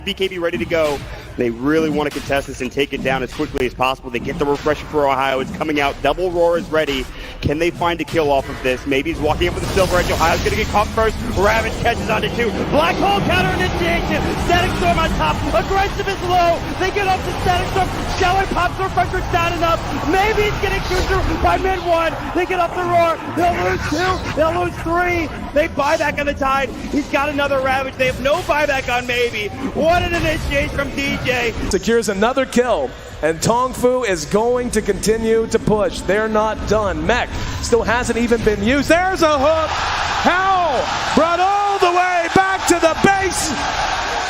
BKB ready to go. They really want to contest this and take it down as quickly as possible. They get the refresher for Ohio. It's coming out. Double Roar is ready. Can they find a kill off of this? Maybe he's walking up with the Silver Edge. Ohio's going to get caught first. Ravage catches onto two. Black Hole counter initiation. Static Storm on top. Aggressive is low. They get up to Static Storm. Shower pops. The refresher down enough. Maybe he's getting cruiser by mid one. They get up the Roar. They'll lose two. They'll lose three. They buy back on the Tide. He's got another Ravage. They have no buyback on Maybe. What an initiation from DJ. Secures another kill, and Tongfu is going to continue to push. They're not done. Mech still hasn't even been used. There's a hook. How? Brought all the way back to the base.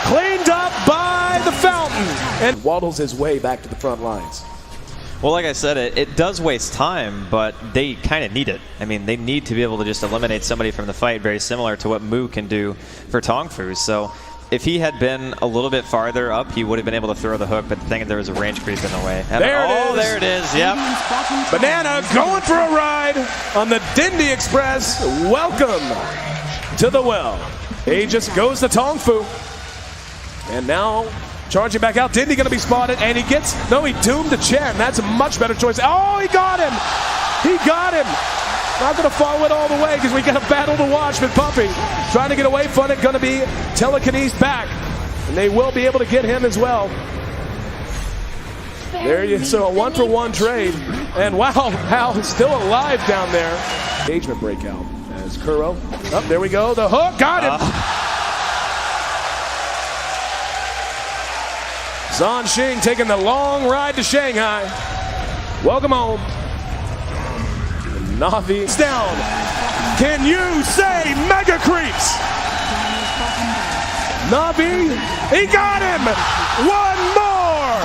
Cleaned up by the fountain. And waddles his way back to the front lines. Well, like I said, it does waste time, but they kind of need it. I mean, they need to be able to just eliminate somebody from the fight, very similar to what Mu can do for Tongfu. So if he had been a little bit farther up, he would have been able to throw the hook, but the thing is there was a range creep in the way. And there it is, yep. Banana going for a ride on the Dindy Express. Welcome to the well. He just goes to Tongfu. And now charging back out. Dindy going to be spotted, and he doomed to Chen. That's a much better choice. Oh, he got him. He got him. Not going to follow it all the way because we got a battle to watch with Puppy. Trying to get away from it, going to be telekinesis back. And they will be able to get him as well. There you so a 1-for-1 trade. And wow, Hal is still alive down there. Engagement breakout as Kuro. Oh, there we go. The hook, got him. Zhan Xing taking the long ride to Shanghai. Welcome home. Navi down. Can you say Mega Creeps? Navi, he got him. One more.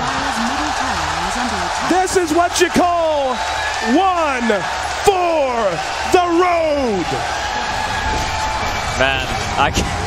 This is what you call one for the road. Man, I can't.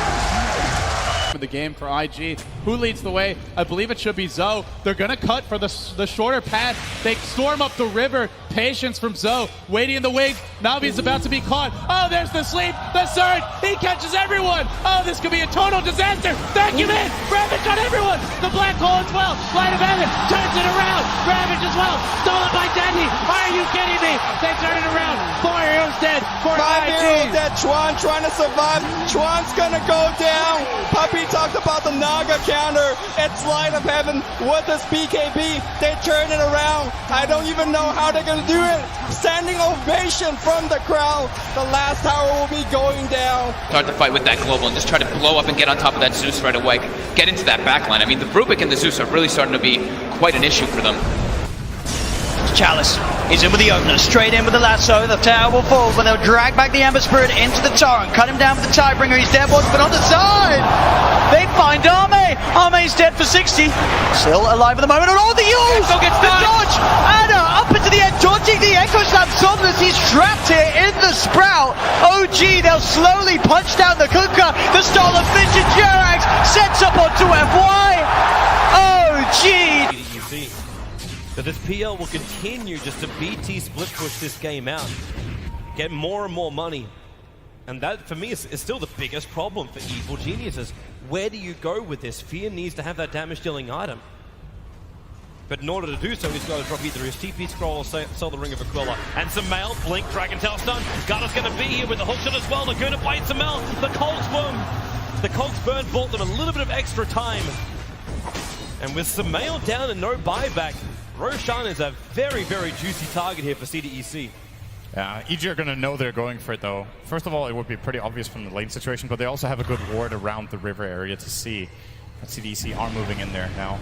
The game for IG. Who leads the way? I believe it should be Zoe. They're gonna cut for the shorter path. They storm up the river. Patience from Zoe. Waiting in the wings. Navi's about to be caught. Oh, there's the sleep. The surge. He catches everyone. Oh, this could be a total disaster. Vacuum in. Ravage on everyone. The black hole as well. Light of heaven turns it around. Ravage as well. Stolen by Dendy. Are you kidding me? They turn it around. 4 heroes dead. 4 heroes dead. Chuan trying to survive. Chuan's gonna go down. Puppy talked about the Naga counter. It's Light of Heaven with this BKB. They turn it around. I don't even know how they're gonna do it. Standing ovation from the crowd. The last tower will be going down. Start the fight with that global and just try to blow up and get on top of that Zeus right away. Get into that backline. I mean, the Rubik and the Zeus are really starting to be quite an issue for them. Chalice is in with the opener, straight in with the lasso. The tower will fall, but they'll drag back the Amber Spirit into the torrent, cut him down with the Tidebringer. He's dead, but on the side, they find Arme. Arme's dead for 60. Still alive at the moment. And all the use! The dodge! Anna up into the end, dodging the Echo Slam. Somnus, he's trapped here in the Sprout. OG, they'll slowly punch down the Kuka. The stall of Fidget Jerax sets up onto FY. OG! That this PL will continue just to BT split push this game out, get more and more money. And that, for me, is still the biggest problem for Evil Geniuses. Where do you go with this? Fear needs to have that damage-dealing item. But in order to do so, he's got to drop either his TP scroll or sell the Ring of Aquila. And Sumail, blink, Dragon Tail stun. Garda's going to be here with the hookshot as well. Laguna fight Sumail. The Cogs Burn bought them a little bit of extra time. And with Sumail down and no buyback, Roshan is a very, very juicy target here for CDEC. Yeah, EG are going to know they're going for it, though. First of all, it would be pretty obvious from the lane situation, but they also have a good ward around the river area to see that CDEC are moving in there now.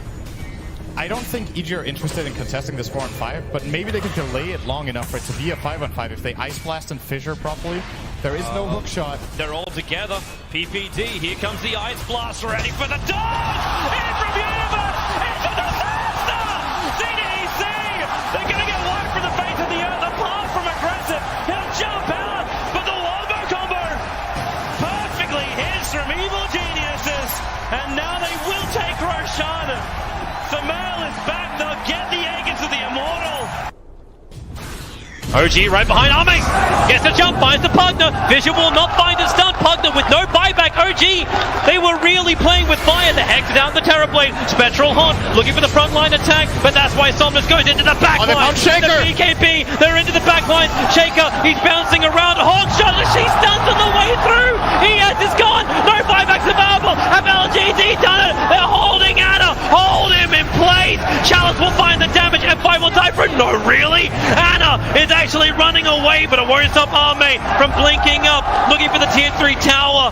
I don't think EG are interested in contesting this 4-on-5, but maybe they can delay it long enough for it to be a 5-on-5 if they Ice Blast and Fissure properly. There is no hook shot. They're all together. PPD, here comes the Ice Blast, ready for the dodge! In from Universe! It's a disaster! CDEC! They're going to get wiped from the face of the earth, apart from aggressive. He'll jump out, but the Wombo combo perfectly hits from Evil Geniuses, and now they will take Roshan. Sumail is back, they'll get the egg into the Immortal. OG right behind Arme. Gets a jump, finds the Pugner. Vision will not find a stun. Pugner with no buyback. OG, they were really playing with fire. The Hex down the Terrorblade. Spectral Haunt looking for the frontline attack, but that's why Somnus goes into the back line. Shaker. The BKB, they're into the back line. Shaker, he's bouncing around. Hawk shot, she stuns on the way through. ES is gone. No buybacks available. Have LGD done it? They're holding Anna. Hold him in place. Chalice will find the damage. F5 will die for it. No, really? Anna is actually running away, but it won't stop Arme from blinking up, looking for the tier 3 tower.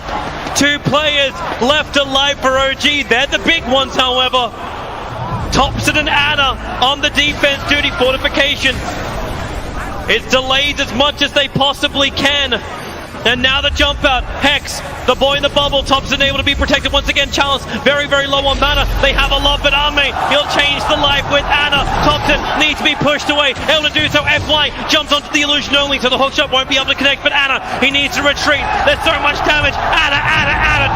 2 players left alive for OG. They're the big ones, however. Thompson and Anna on the defense duty. Fortification. It's delayed as much as they possibly can. And now the jump out. Hex, the boy in the bubble. Thompson able to be protected once again. Chalice very, very low on mana. They have a lot, but Arme, he'll change the life with Anna. Thompson needs to be pushed away. Able to do so. FY jumps onto the illusion only, so the hookshot won't be able to connect. But Anna, he needs to retreat. There's so much damage. Anna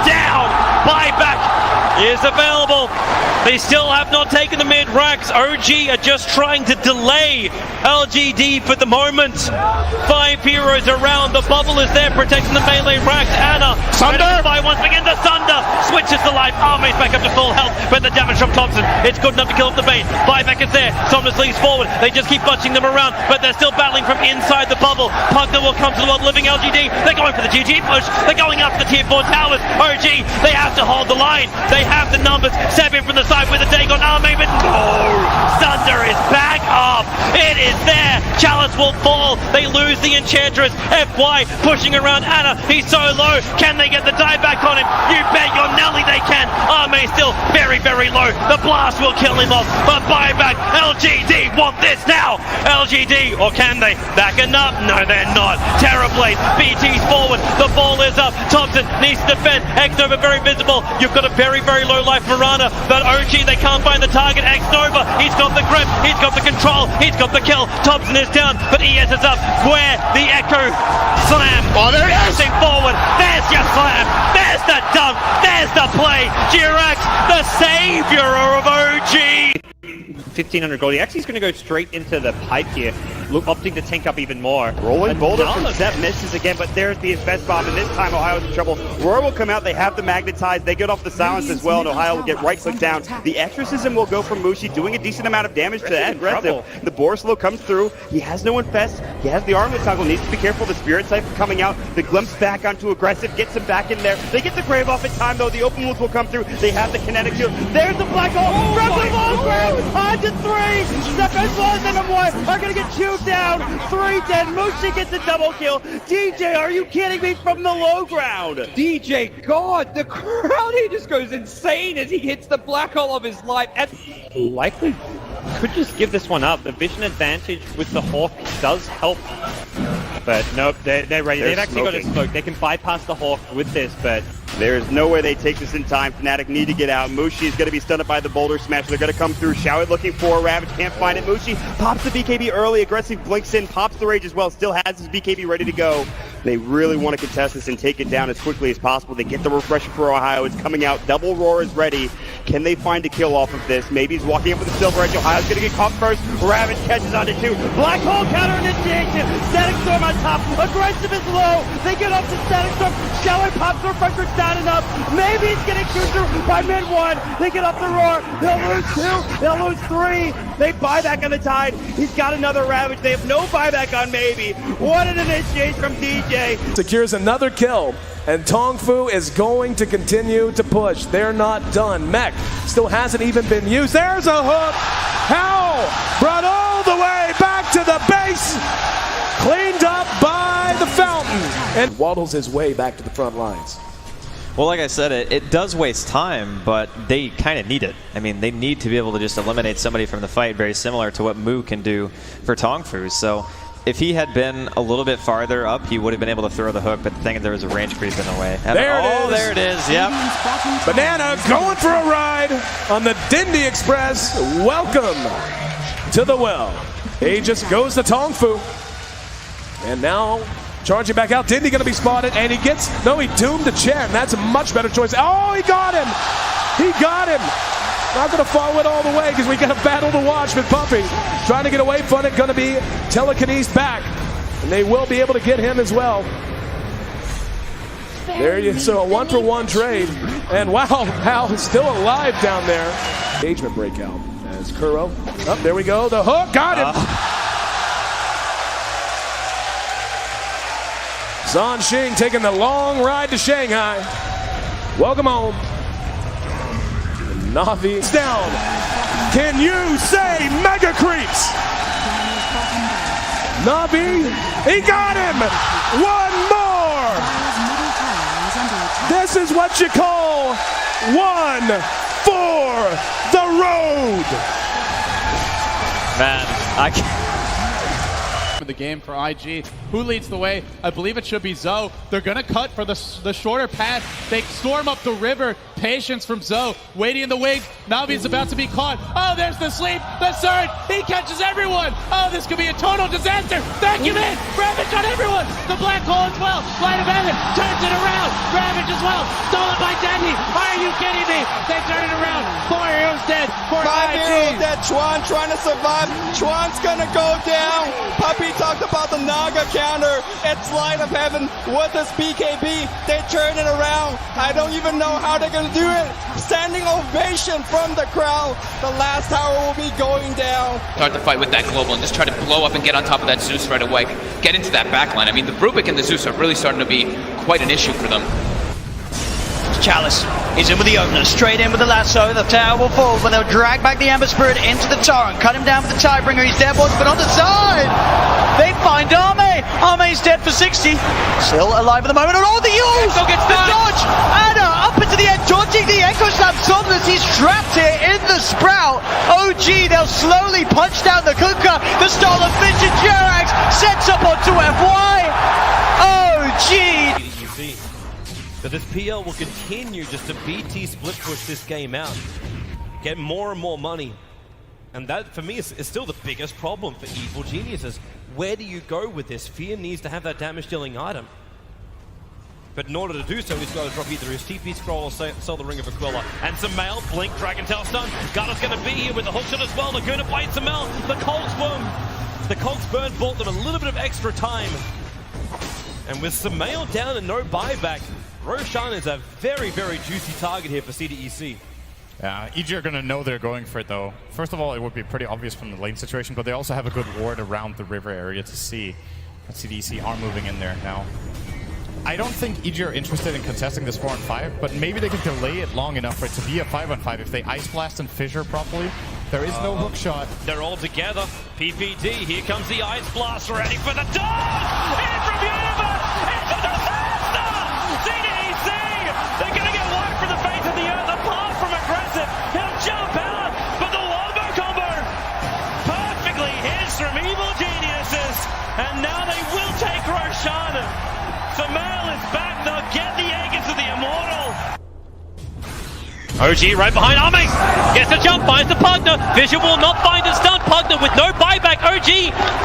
down. Buyback is available. They still have not taken the mid racks. OG are just trying to delay LGD for the moment. 5 heroes around. The bubble is there protecting the melee racks. Anna, Sunder once again. The Sunder switches the life. Arme's back up to full health, but the damage from Thompson, it's good enough to kill off the bait. Buyback is there. Somnus leads forward. They just keep bunching them around, but they're still battling from inside the bubble. Pugner will come to the world living LGD. They're going for the GG push. They're going up to the tier 4 towers. OG, they have to hold the line. They have the numbers. Seven from the side with a Dagon Arme, but no! Sunder is back up. It is there. Chalice will fall. They lose the Enchantress. FY pushing around Anna. He's so low. Can they get the die back on him? You bet your Nelly they can. Arme still very, very low. The blast will kill him off. But buyback. LGD want this now. LGD, or can they? Backing up? No, they're not. Terrorblade. BT's forward. The ball is up. Thompson needs to defend. X-Nova very visible. You've got a very, very low life Mirana. But OG, they can't find the target. X-Nova, he's got the grip. He's got the control. He's got the kill. Thompson is down, but ES is up. Where the Echo slam. Oh, there he is. Forward. There's your slam. There's the dunk. There's the play. Jirax, the savior of OG. 1,500 gold. He actually is going to go straight into the pipe here, opting to tank up even more. Rolling boulder from Zep misses again, but there's the Infest Bomb, and this time Ohio's in trouble. Roar will come out. They have the magnetize. They get off the silence as well, and Ohio will get right-click down. The Exorcism will go from Mushi, doing a decent amount of damage to that aggressive. The Borslow comes through. He has no Infest. He has the Armlet Toggle. Needs to be careful. The Spirit Cypher coming out. The Glimpse back onto aggressive. Gets him back in there. They get the Grave off in time, though. The Open Wounds will come through. They have the Kinetic Shield. There's the Black Hole. From the low ground. On to 3. Step as well as M1 are going to get chewed down. 3 dead. Mushi gets a double kill. DJ, are you kidding me? From the low ground. DJ, God, the crowd here just goes insane as he hits the black hole of his life. And likely could just give this one up. The vision advantage with the Hawk does help. But nope, they're ready. They've actually got a smoke. They can bypass the Hawk with this, but there's no way they take this in time. Fnatic need to get out. Mushi is going to be stunned by the Boulder Smash. They're going to come through. Showit looking for a Ravage. Can't find it. Mushi pops the BKB early. Aggressive blinks in. Pops the Rage as well. Still has his BKB ready to go. They really want to contest this and take it down as quickly as possible. They get the refresher for Ohio. It's coming out. Double Roar is ready. Can they find a kill off of this? Maybe he's walking up with the Silver Edge. Ohio's going to get caught first. Ravage catches onto 2. Black Hole counter initiation. Static Storm on top. Aggressive is low. They get up to Static Storm. Showit pops the refresher down and up. Maybe he's getting chewed through by mid 1. They get up the Roar. They'll lose 2. They'll lose 3. They buy back on the Tide. He's got another Ravage. They have no buyback on Maybe. What an initiation from DJ. Secures another kill, and Tongfu is going to continue to push. They're not done. Mech still hasn't even been used. There's a hook. How? Brought all the way back to the base. Cleaned up by the fountain. And waddles his way back to the front lines. Well, like I said, it does waste time, but they kind of need it. I mean, they need to be able to just eliminate somebody from the fight, very similar to what Mu can do for Tongfu. So if he had been a little bit farther up, he would have been able to throw the hook, but the thing is there was a range creep in the way. There it is. Yep. Banana going for a ride on the Dindy Express. Welcome to the well. Aegis goes to Tongfu. And now charging back out. Dindy going to be spotted, and he doomed the Chen. That's a much better choice. Oh, he got him. He got him. Not going to follow it all the way because we got a battle to watch with Puppy. Trying to get away from it, going to be telekinesed back. And they will be able to get him as well. There you so a 1-for-1 trade. And wow, Hal is still alive down there. Engagement breakout as Kuro. Oh, there we go. The hook got him. Zhang Xing taking the long ride to Shanghai. Welcome home. Navi is down. Can you say mega creeps? Navi, he got him. One more. This is what you call one for the road. Man, I can't. The game for IG. Who leads the way? I believe it should be Zoe. They're going to cut for the shorter path. They storm up the river. Patience from Zoe. Waiting in the wings. Navi's about to be caught. Oh, there's the sleep. The surge. He catches everyone. Oh, this could be a total disaster. Vacuum in. Ravage on everyone. The black hole as well. Light of heaven turns it around. Ravage as well. Stolen by Dendy. Are you kidding me? They turn it around. 4 heroes dead. 5 heroes dead. Chuan trying to survive. Chuan's gonna go down. Puppy talked about the Naga counter. It's light of heaven with this BKB. They turn it around. I don't even know how they're gonna do it. Standing ovation from the crowd. The last tower will be going down. Start the fight with that global and just try to blow up and get on top of that Zeus right away. Get into that backline. I mean, the Rubik and the Zeus are really starting to be quite an issue for them. Chalice is in with the opener, straight in with the lasso. The tower will fall, but they'll drag back the Ember Spirit into the torrent, cut him down with the Tidebringer. He's dead, but on the side, they find Arme. Arme's dead for 60, still alive at the moment. And oh, the use! The dodge! Anna up into the end, dodging the Echo Slam. Somnus, he's trapped here in the Sprout. OG, they'll slowly punch down the Kuka. The stolen Vision Jerax sets up onto FY. OG! That this PL will continue just to BT split push this game out, get more and more money. And that, for me, is still the biggest problem for Evil Geniuses. Where do you go with this? Fear needs to have that damage-dealing item. But in order to do so, he's got to drop either his TP scroll or sell the Ring of Aquila. And Samel, blink, Dragon Tail stun. Garda's going to be here with the hookshot as well. They're going to bite Samel. The Colt's burn bought them a little bit of extra time. And with Samel down and no buyback, Roshan is a very, very juicy target here for CDEC. Yeah, EG are going to know they're going for it, though. First of all, it would be pretty obvious from the lane situation, but they also have a good ward around the river area to see that CDEC are moving in there now. I don't think EG are interested in contesting this 4-on-5, but maybe they can delay it long enough for it to be a 5-on-5 if they Ice Blast and Fissure properly. There is no hook shot. They're all together. PPD, here comes the Ice Blast, ready for the dog! In from Universe! It's a disaster! CDEC! They're going to get wiped from the face of the earth, apart from aggressive. He'll jump out, but the wombo combo perfectly hits from Evil Geniuses. And now they will take Roshan. Samel is back, they'll get the egg into the Immortal. OG right behind Arme. Gets a jump, finds the partner. Vision will not find the stun. Partner with no buyback. OG,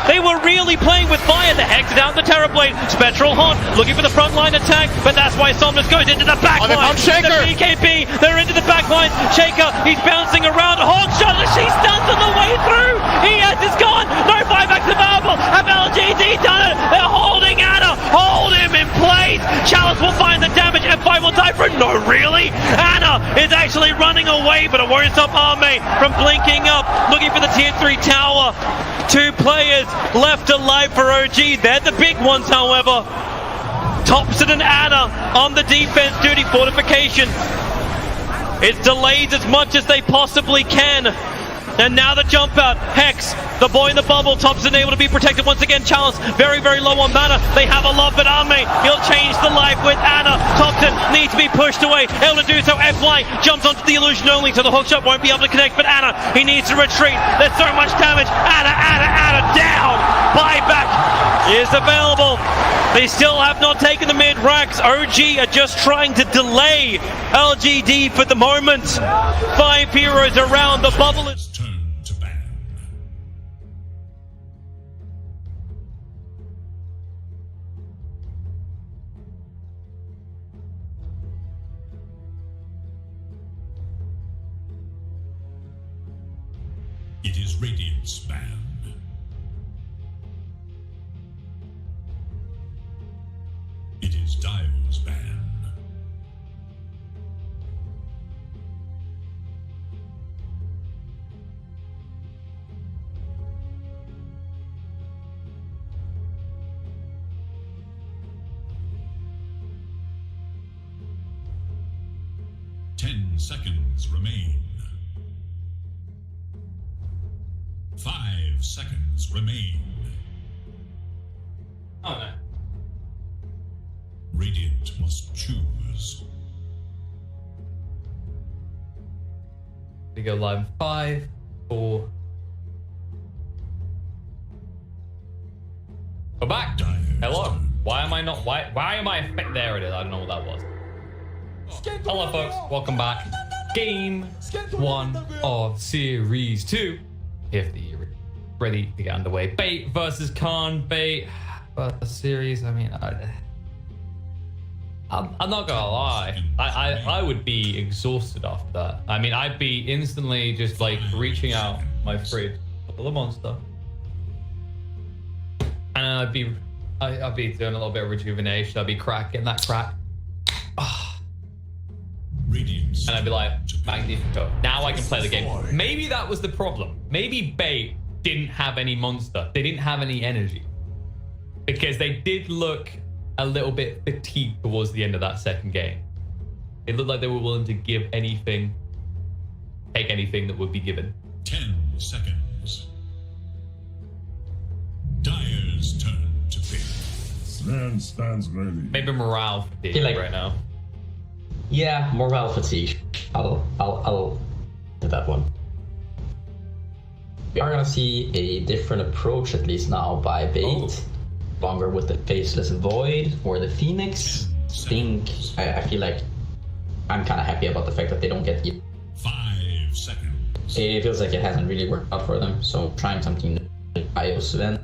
they were really playing with fire. The Hex down the Terrorblade. Spectral Haunt looking for the frontline attack, but that's why Somnus goes into the backline. The BKB, they're into the backline. Shaker, he's bouncing around. Hawk shot, she stuns on the way through. ES is gone. No buybacks available. Have LGD done it? They're holding Anna. Hold him in place. Chalice will find the damage. F5 will die for it. No, really? Anna is actually running away, but it won't stop Arme from blinking up, looking for the tier 3 tower. 2 players left alive for OG. They're the big ones, however. Thompson and Anna on the defense duty. Fortification. It's delayed as much as they possibly can. And now the jump out. Hex, the boy in the bubble. Thompson able to be protected once again. Chalice very, very low on mana. They have a lot, but Arme, he'll change the life with Anna. Thompson needs to be pushed away. Able to do so. FY jumps onto the illusion only, so the hookshot won't be able to connect. But Anna, he needs to retreat. There's so much damage. Anna down. Buyback is available. They still have not taken the mid racks. OG are just trying to delay LGD for the moment. 5 heroes around the bubble. Radiant's banned. It is Dire's ban. Seconds remain. 5 seconds remain. Oh no. Radiant must choose. We go live in 5, 4. We're back. Hello. Why am I not? Why am I? There it is. I don't know what that was. Hello, folks. Welcome back. Game 1 of Series 2. If the ready to get underway. Bait versus Khan. Bait versus Series. I mean, I'm not gonna lie. I would be exhausted after that. I mean, I'd be instantly just like reaching out my fridge for the monster, and I'd be doing a little bit of rejuvenation. I'd be getting that crack. And I'd be like, magnifico. Now I can play the game. Maybe that was the problem. Maybe Bait didn't have any monster. They didn't have any energy. Because they did look a little bit fatigued towards the end of that second game. It looked like they were willing to give anything, take anything that would be given. 10 seconds. Dire's turn to pick. Sven stands ready. Maybe morale fatigue right now. Yeah, morale fatigue. I'll do that one. We are gonna see a different approach, at least now, by Bait. Longer with the Faceless Void or the Phoenix. I feel like I'm kind of happy about the fact that they don't get 5 seconds. It feels like it hasn't really worked out for them, so trying something new. IO Sven.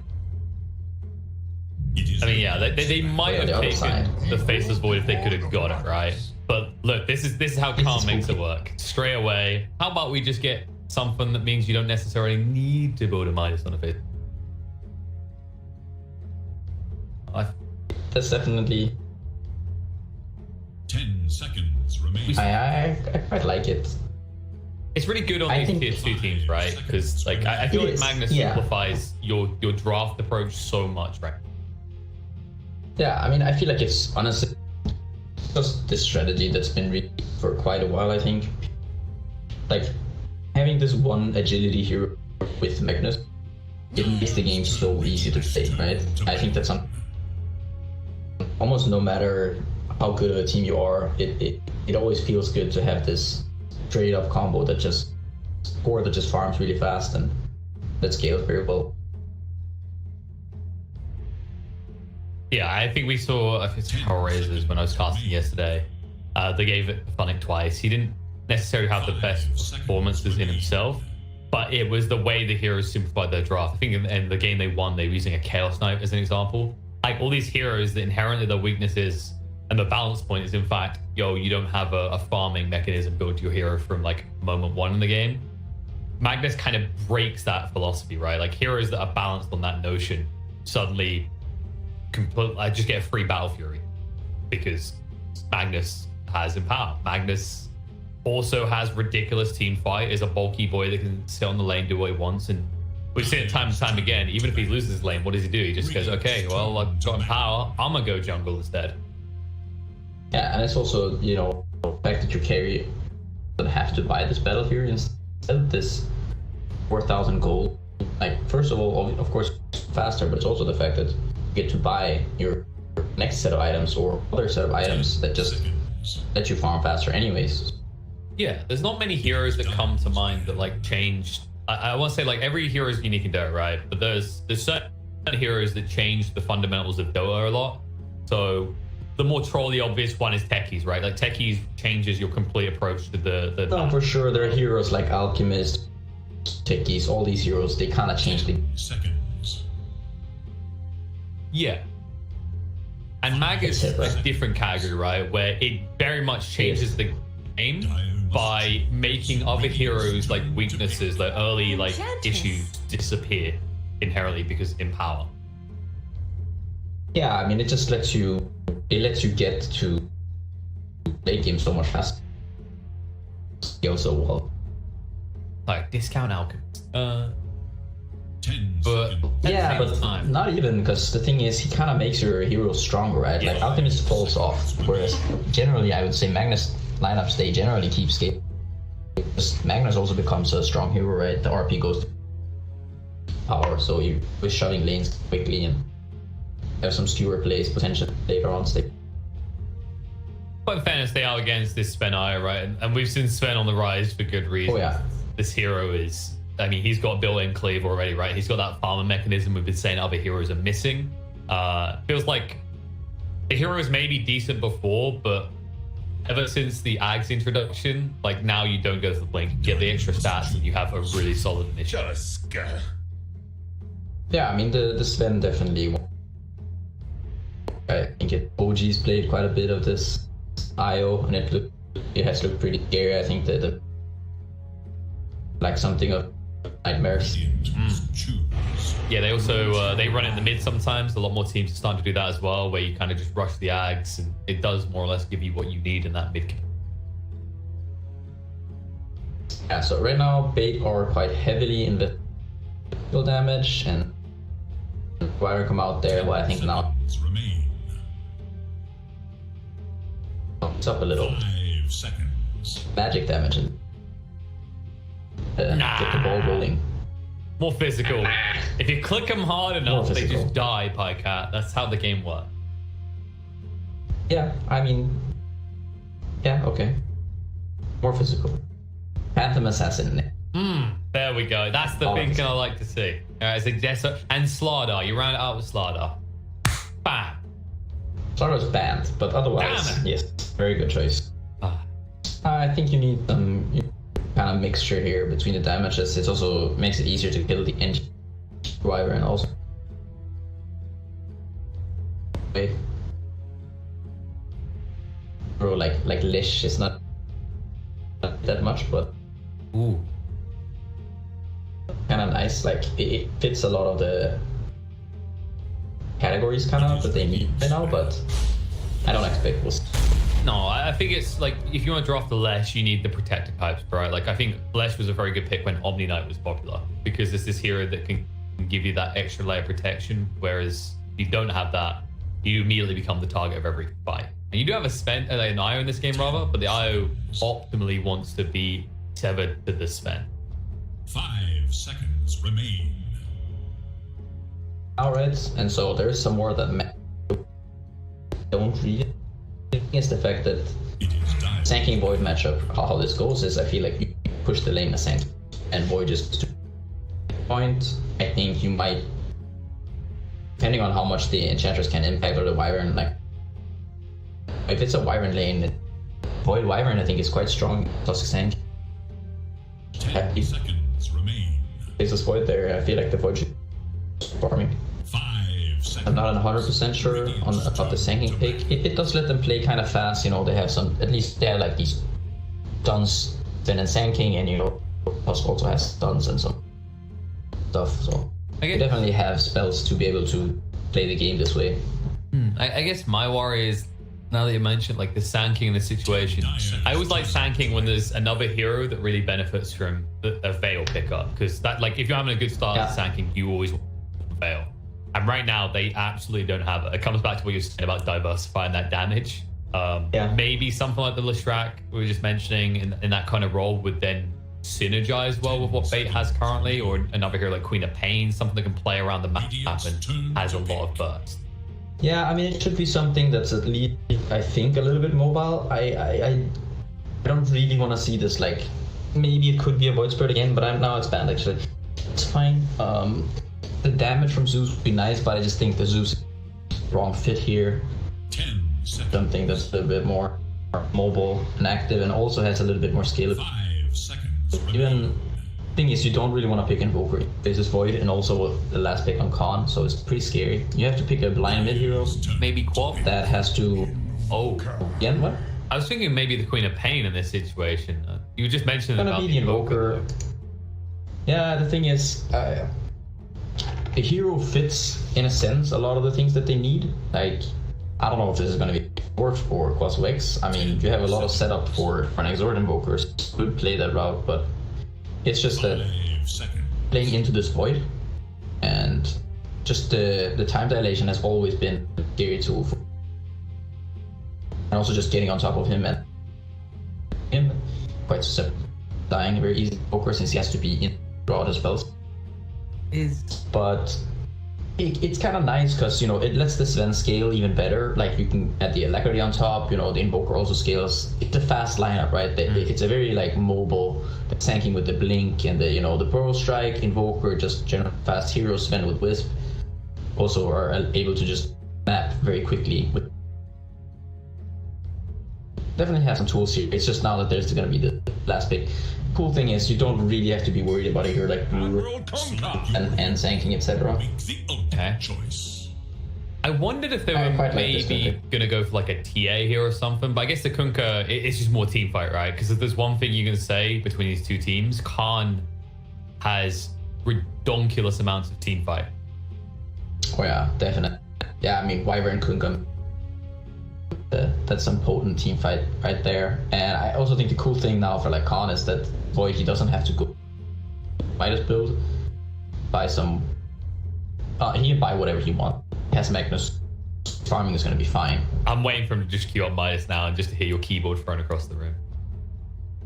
I mean, yeah, they might have taken the Faceless Void if they could have got it, right? But look, this is how Khan makes it work. Straight away, how about we just get something that means you don't necessarily need to build a Midas on a face? That's definitely 10 seconds remain. I quite like it. It's really good on these tier 2 teams, right? Because like I feel like Magnus simplifies your draft approach so much, right? Yeah, I mean, I feel like it's honestly just this strategy that's been really for quite a while, I think. Like, having this one agility hero with Magnus, it makes the game so easy to play, right? I think that's something, almost no matter how good a team you are, it always feels good to have this straight up combo that just farms really fast and that scales very well. Yeah, I think we saw Hellraisers when I was casting yesterday. They gave it Phonic twice. He didn't necessarily have the best performances in himself, but it was the way the heroes simplified their draft. I think in the game they won, they were using a Chaos Knight as an example. Like all these heroes, that inherently their weaknesses and the balance point is in fact, you don't have a farming mechanism built to your hero from like moment 1 in the game. Magnus kind of breaks that philosophy, right? Like heroes that are balanced on that notion suddenly I just get a free Battle Fury because Magnus has Empower. Magnus also has ridiculous team fight, is a bulky boy that can sit on the lane, do what he wants, and we've seen it time and time again. Even if he loses his lane, what does he do? He just goes, okay, well, I've got Empower, I'm gonna go jungle instead. Yeah, and it's also, the fact that you carry don't have to buy this Battle Fury instead, this 4,000 gold. Like, first of all, of course, faster, but it's also the fact that get to buy your next set of items or other set of items that just let you farm faster anyways. Yeah, there's not many heroes that come to mind that like changed. I want to say like every hero is unique in Dota, right? But there's certain heroes that change the fundamentals of Dota a lot. So the more trolly obvious one is Techies, right? Like Techies changes your complete approach to the No, for sure, there are heroes like Alchemist, Techies, all these heroes, they kind of change the seconds. Yeah. And Mag is a different category, right? Where it very much changes the game, by making other heroes like weaknesses, like early like issues disappear inherently because in power. Yeah, I mean, it just lets you get to late game so much faster. Go so well. Like discount Alchemist. But yeah, but not even, because the thing is, he kind of makes your hero stronger, right? Like Alchemist falls off, whereas generally I would say Magnus lineups, they generally keep scaling. Magnus also becomes a strong hero, right? The RP goes to power, so you're shoving lanes quickly and have some skewer plays potentially later on stage. But in fairness, they are against this Sven IO, right? And we've seen Sven on the rise for good reason. Oh yeah. This hero is, I mean, he's got built-in cleave already, right? He's got that farmer mechanism we've been saying other heroes are missing. Feels like the heroes may be decent before, but ever since the Ags introduction, like now you don't go to the blink, you get the extra stats, and you have a really solid initiative. Yeah, I mean, the Sven definitely. I think OG's played quite a bit of this IO, and it has looked pretty scary. I think that like something of nightmares. Yeah, they also they run it in the mid sometimes. A lot more teams are starting to do that as well, where you kind of just rush the Ags, and it does more or less give you what you need in that mid. Yeah, so right now Bait are quite heavily in the damage, and Wire come out there. Well, I think now it's up a little. 5 seconds. Magic damage and get the ball rolling. More physical. If you click them hard enough, they just die, Pycat. That's how the game works. Yeah, I mean, yeah, okay. More physical. Phantom Assassin. There we go. That's the thing I like to see. Alright, and Slardar. You round it out with Slardar. Bam. Slardar's banned, but otherwise, yes, very good choice. I think you need some kind of mixture here between the damages. It also makes it easier to kill the engine driver, and also bro, like Lish is not that much, but kind of nice. Like it fits a lot of the categories kind of that they need right now, but I don't expect we'll. No, I think it's like if you want to draft the Lesh, you need the protector types, right? Like I think Lesh was a very good pick when Omni Knight was popular because it's this hero that can give you that extra layer of protection. Whereas if you don't have that, you immediately become the target of every fight. And you do have an IO in this game, rather, but the IO optimally wants to be severed to the Sven. 5 seconds remain. Alright, and so there's some more that don't really. Is the fact that Sanking Void matchup, how this goes is I feel like you push the lane a Sank and Void just to point. I think you might, depending on how much the Enchantress can impact or the Wyvern, like if it's a Wyvern lane, Void Wyvern I think is quite strong. Tusk Sank. 10 seconds remain. There's this Void there. I feel like the Void should farming. 5 seconds. I'm not 100% sure about the Sanking pick. It does let them play kind of fast, you know, they have some, at least they have like these stuns, then and Sanking, and you know, Tusk also has stuns and some stuff, so they definitely have spells to be able to play the game this way. I guess my worry is, now that you mentioned like the Sanking in this situation, I always like Sanking when there's another hero that really benefits from a Veil pickup, because that, like, if you're having a good start at Sanking, you always want Veil. And right now, they absolutely don't have it. It comes back to what you're saying about diversifying that damage. Maybe something like the Leshrac we were just mentioning in that kind of role would then synergize well with what Bait has currently, or another hero like Queen of Pain, something that can play around the map and has a lot of burst. Yeah, I mean, it should be something that's at least, I think, a little bit mobile. I don't really want to see this, like, maybe it could be a Void Spirit again, but now it's banned, actually. It's fine. The damage from Zeus would be nice, but I just think the Zeus is the wrong fit here. 10 seconds. Something that's a little bit more mobile and active, and also has a little bit more scalability. 5 seconds. Even thing is, you don't really want to pick Invoker. This is Void, and also the last pick on Khan, so it's pretty scary. You have to pick a blind mid hero. Maybe Quap. That has to. Oh. Again, what? I was thinking maybe the Queen of Pain in this situation. You just mentioned It's about gonna be the Invoker. Yeah, the thing is, the hero fits, in a sense, a lot of the things that they need. Like, I don't know if this is gonna be worth for Quas X. I mean, you have a lot of setup for an Exort Invokers could play that route, but it's just that playing into this void and just the time dilation has always been a scary tool for, and also just getting on top of him and him quite susceptible, dying very easy poker since he has to be in throughout his spells. But it's kind of nice because, you know, it lets the Sven scale even better. Like, you can add the Alacrity on top, you know, the Invoker also scales. It's a fast lineup, right? It's a very, like, mobile, tanking with the Blink and the, you know, the Burrow Strike, Invoker, just general fast hero, Sven with Wisp. Also are able to just map very quickly. Definitely have some tools here. It's just now that there's going to be the last pick. Cool thing is you don't really have to be worried about a hero like Blue and tanking, etc. Okay. I wondered if they were maybe going to go for like a TA here or something, but I guess the Kunkka, it's just more team fight, right? Because if there's one thing you can say between these two teams, Khan has redonkulous amounts of team fight. Oh yeah, definitely. Yeah, I mean, Wyvern Kunkka, that's some potent team fight right there. And I also think the cool thing now for like Khan is that Void, he doesn't have to go Midas build, buy some, he can buy whatever he wants. He has Magnus, farming is going to be fine. I'm waiting for him to just queue up Midas now and just to hear your keyboard thrown across the room.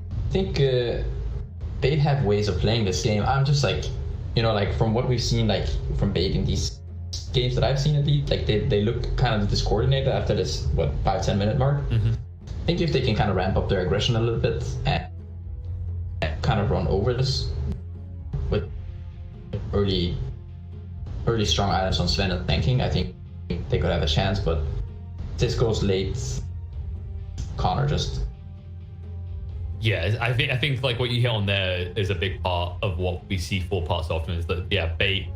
I think they have ways of playing this game. I'm just like, you know, like from what we've seen, like from baiting these games that I've seen at least, like they look kind of discoordinated after this 5-10 minute mark. I think if they can kind of ramp up their aggression a little bit and kind of run over this with early strong items on Sven and tanking, I think they could have a chance. But if this goes late, Connor just. Yeah, I think like what you hit on there is a big part of what we see for parts often is that they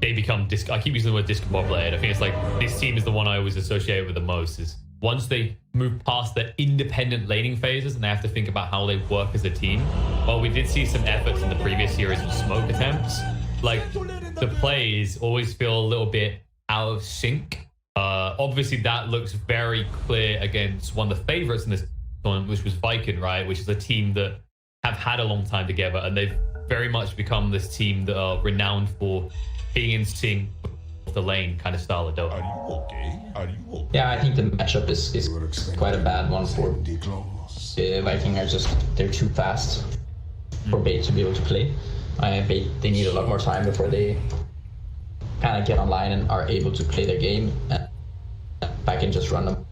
become I keep using the word discombobulated. I think it's like this team is the one I always associate with the most, is once they move past the independent laning phases and they have to think about how they work as a team. Well, we did see some efforts in the previous series of smoke attempts. Like, the plays always feel a little bit out of sync. Obviously, that looks very clear against one of the favorites in this tournament, which was Viking, right? Which is a team that have had a long time together, and they've very much become this team that are renowned for being in sync with the lane kind of style of Dota. Yeah, I think the matchup is quite a bad one for Viking. They're too fast for Bait to be able to play. Bait, they need a lot more time before they kind of get online and are able to play their game, and Viking just run them.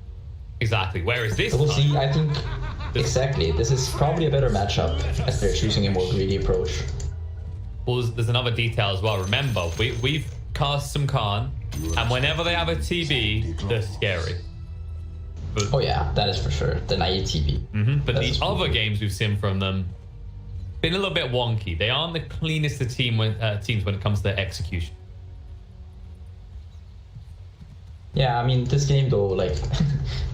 Exactly. Whereas this, so we'll see. I think exactly this is probably a better matchup as they're choosing a more greedy approach. Well, there's another detail as well. Remember, we've cast some Khan, and whenever they have a TB, they're scary. But, oh yeah, that is for sure. The naive TB. But the other games we've seen from them been a little bit wonky. They aren't the cleanest of teams when it comes to their execution. Yeah, I mean, this game though, like,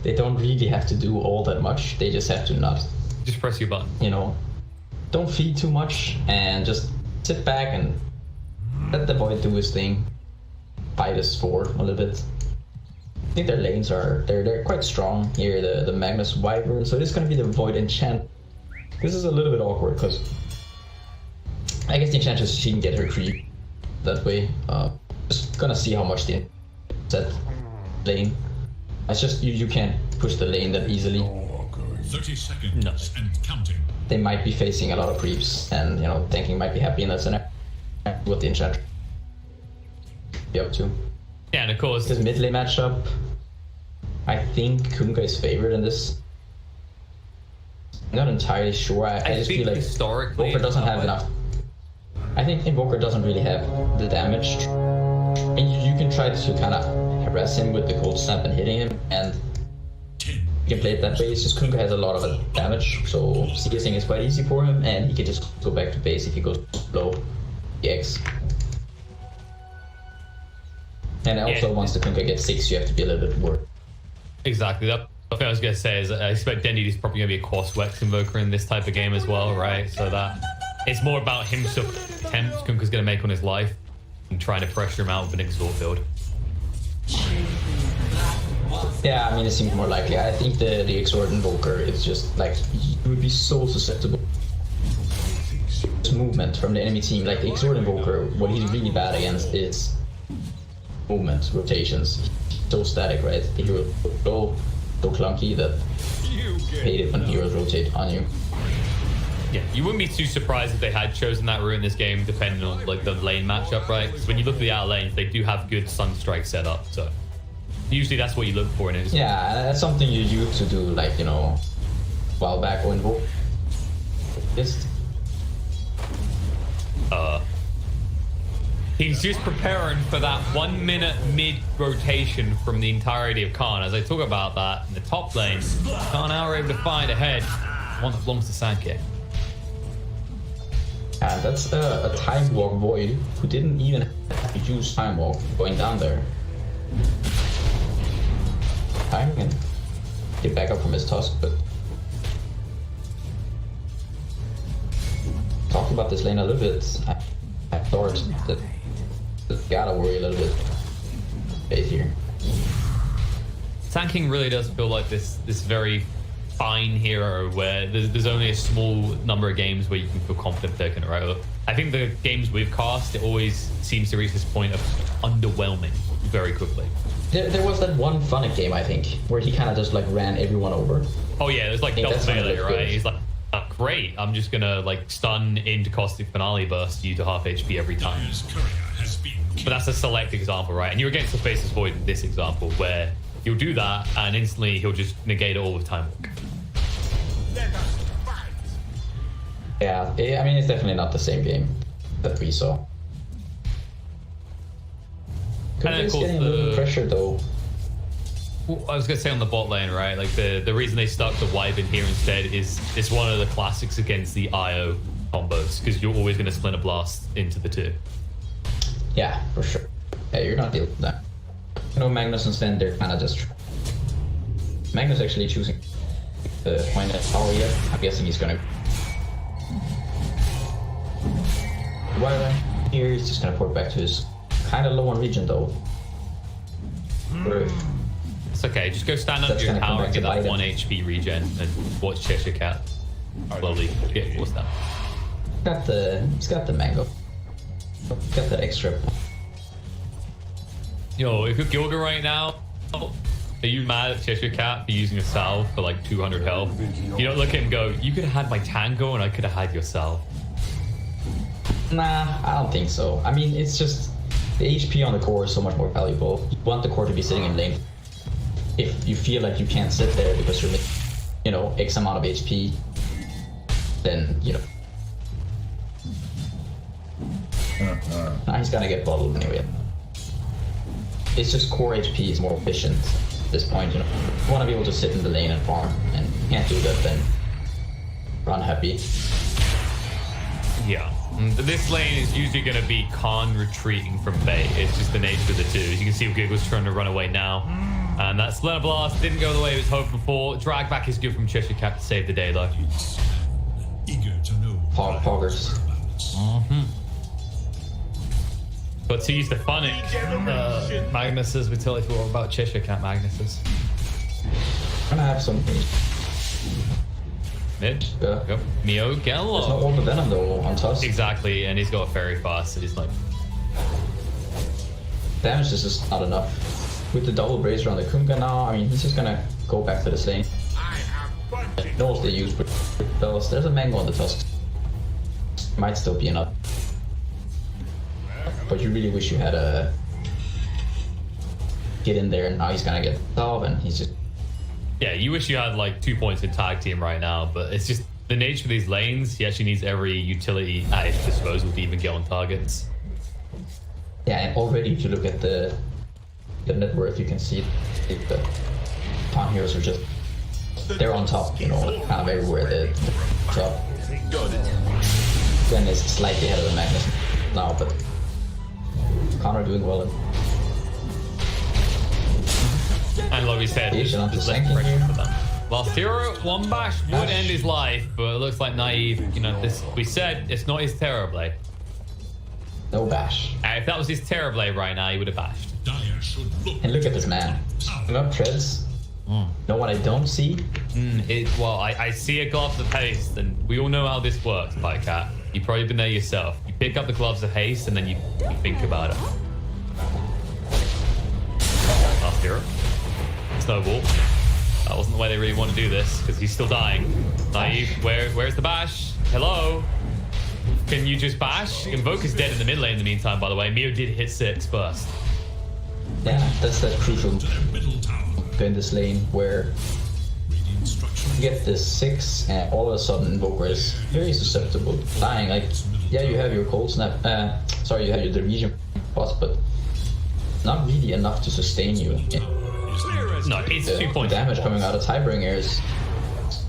they don't really have to do all that much. They just have to not... Just press your button. You know, don't feed too much and just sit back and let the Void do his thing. Fight us forward a little bit. I think their lanes they're quite strong here, the Magnus Wyvern, so it is going to be the Void Enchant. This is a little bit awkward because I guess the Enchantress, she can get her creep that way. Just gonna see how much the set lane. It's just you can't push the lane that easily. 30 seconds and counting. They might be facing a lot of creeps, and you know, tanking might be happy in that scenario. What the Enchantress be up to. Yeah, and of course this mid lane matchup, I think Kunkka is favored in this. I'm not entirely sure. I just feel like Invoker doesn't have enough. I think Invoker doesn't really have the damage. And you can try to kind of harass him with the cold snap and hitting him, and you can play it that way. It's just Kunkka has a lot of damage, so CSing is quite easy for him, and he can just go back to base if he goes low EX. And also, once the Kunkka gets 6, you have to be a little bit worried. Exactly. The thing I was going to say is I expect Dendy is probably going to be a Quas-Wex invoker in this type of game as well, right? So that it's more about him attempts Kunkka's going to make on his life and trying to pressure him out with an exhaust build. Yeah, I mean, it seems more likely. I think the Exhort Invoker is just like, you would be so susceptible to movement from the enemy team. Like the Exhort Invoker, what he's really bad against is movement, rotations. So static, right? The hero so clunky that hate it when heroes rotate on you. Yeah, you wouldn't be too surprised if they had chosen that route in this game, depending on like the lane matchup, right? Because when you look at the outer lanes, they do have good Sunstrike set up, so usually that's what you look for in it. Yeah, that's something you used to do, like, you know, a while back when he's just preparing for that 1 minute mid rotation from the entirety of Khan. As I talk about that in the top lane, Khan now are able to find a head, one that belongs to Sankey. And that's a Time Walk Void who didn't even use Time Walk going down there. Time can get back up from his tusk, but talking about this lane a little bit, I thought that gotta worry a little bit base here. Tanking really does feel like this very fine hero where there's only a small number of games where you can feel confident taking it right up. I think the games we've cast, it always seems to reach this point of underwhelming very quickly. There was that one Funnick game, I think, where he kind of just like ran everyone over. Oh yeah, there's like double melee, right? He's like, oh, great, I'm just gonna like stun into Caustic Finale burst you to half HP every time. But that's a select example, right? And you're against the Faceless Void in this example, where you'll do that and instantly he'll just negate it all with Time Walk. Yeah, I mean, it's definitely not the same game that we saw. He's getting a little pressure though. I was gonna say on the bot lane, right? Like the reason they stuck the Wyvern here instead is it's one of the classics against the IO combos, because you're always gonna Splinter Blast into the two. Yeah, for sure. Yeah, you're not dealing with that. You know, Magnus and Sven, they're kind of just... Magnus actually choosing the point at power here. I'm guessing he's gonna... Wyvern here, he's just gonna port back to his kind of low on regen though. It's okay, just go stand under your tower and get that 1 HP regen and watch Cheshire Cat slowly get forced down. He's got the mango. Got the extra. Yo, if you're Gilga right now, are you mad at Cheshire Cat for using a salve for like 200 health? You don't look at him and go, you could have had my tango and I could have had your salve. Nah, I don't think so. I mean, it's just the HP on the core is so much more valuable. You want the core to be sitting in lane. If you feel like you can't sit there because you're, you know, X amount of HP, then, you know. Now he's gonna get bottled anyway. It's just core HP is more efficient at this point, you know. You want to be able to sit in the lane and farm, and if you can't do that, then run happy. Yeah. This lane is usually going to be Khan retreating from bait. It's just the nature of the two. As you can see, Giggle's trying to run away now. And that Splinter Blast didn't go the way he was hoping for. Drag back is good from Cheshire Cat to save the day, though. Eager to know. Poggers. But to use the Funnick Magnuses, we tell you all about Cheshire Cat Magnuses. I'm gonna have some mid. Yeah. Yep. Mio Gallo. There's not all the venom though on Tusk. Exactly, and he's got very fast, so he's like... Damage is just not enough. With the double brazier on the Kunkka now, I mean, he's just gonna go back to the lane. He knows they use bells. There's a mango on the Tusk. Might still be enough. But you really wish you had a... Get in there, and now he's gonna get solved, and he's just... Yeah, you wish you had like 2 points in tag team right now, but it's just the nature of these lanes. He actually needs every utility at his disposal to even get on targets. Yeah, and already if you look at the net worth, you can see the Khan heroes are just... They're on top, you know, kind of everywhere the top. Gwen is slightly ahead of the Magnus now, but Khan are doing well. And like we said, He's not there's the less second pressure here. for them. Last hero, one bash would end his life, but it looks like naive. You know, this we said it's not his Terror Blade. No bash. If that was his Terror Blade right now, he would have bashed. And look at this man. Picking up treads. Know what I don't see? Well, I see a gloves of haste, and we all know how this works, Cat. You've probably been there yourself. You pick up the gloves of haste, and then you think about it. Last hero. Snowball. That wasn't the way they really want to do this, because he's still dying. Naive, where's the bash? Hello? Can you just bash? Invoker's dead in the mid lane in the meantime, by the way. Mio did hit 6 first. Yeah, that's that crucial in this lane where you get this 6 and all of a sudden Invoker is very susceptible to dying. Like, yeah, you have your cold snap, sorry, you have your Division boss, but not really enough to sustain you. No, it's 2 points. Damage coming out of Tidebringer is...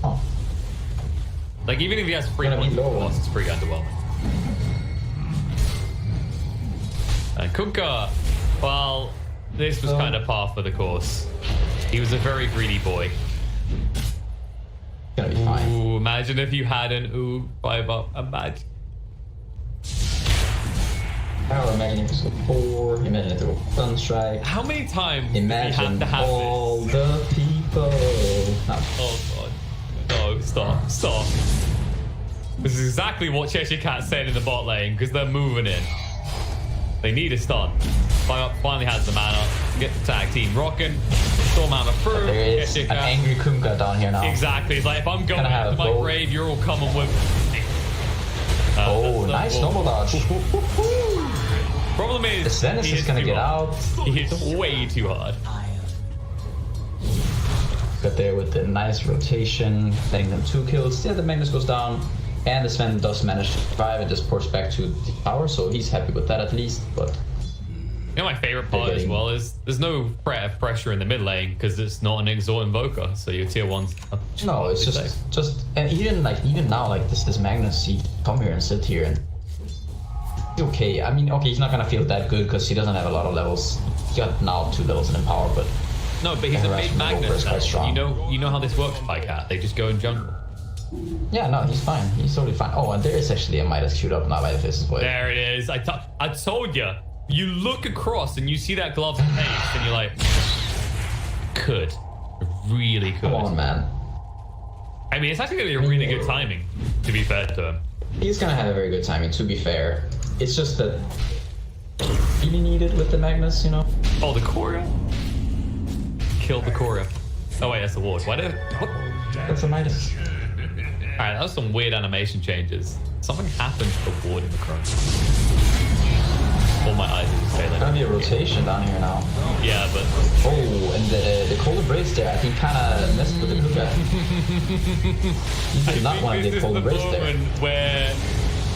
Oh. Like, even if he has 3 points of loss, it's pretty underwhelming. And Kunkka, well, this was kind of par for the course. He was a very greedy boy. Gonna be fine. Ooh, imagine if you had an 5-up. Imagine. Imagine if it was 4, imagine if it was Sunstrike. How many times imagine did you have to have all the people. No. Oh god. No, stop. This is exactly what Cheshire Cat said in the bot lane, because they're moving in. They need a stun. Finally has the mana. Get the tag team rocking. Storm mana through. There is an angry Kunkka down here now. Exactly. It's like, if I'm going into my grave, you're all coming with me. Nice normal dodge. Problem is, Sven is just gonna get out. He hits way too hard. Got there with the nice rotation, letting them 2 kills. Yeah, the Magnus goes down. And the Sven does manage to survive and just ports back to the tower, so he's happy with that at least. But you know, my favorite part as well is there's no threat of pressure in the mid lane because it's not an Exort Invoker, so your tier 1's no, it's just and even now, like this Magnus, he come here and sit here and okay. I mean, okay, he's not gonna feel that good because he doesn't have a lot of levels. He got now 2 levels in Empower, but no, but he's a mid Magnus. You know how this works, Cat. They just go in jungle. Yeah, no, he's fine. He's totally fine. Oh, and there is actually a Midas queued up now by the Fist Boy. There it is. I told you. You look across and you see that glove of haste, and you're like, really could. Come on, man. I mean, it's actually gonna be a really good timing, to be fair to him. He's gonna have a very good timing, to be fair. It's just that really needed with the Magnus, you know. Oh, the Korya. Killed the Korya. Oh wait, that's the ward. Why did? What? That's a Midas. Alright, that was some weird animation changes. Something happened to the ward in the crowd. All my eyes are just failing. Gonna be a rotation down here now. Yeah, but oh, and the cold embrace there, I think kinda messed with the Kunkka. You did not want to get cold embrace there. Where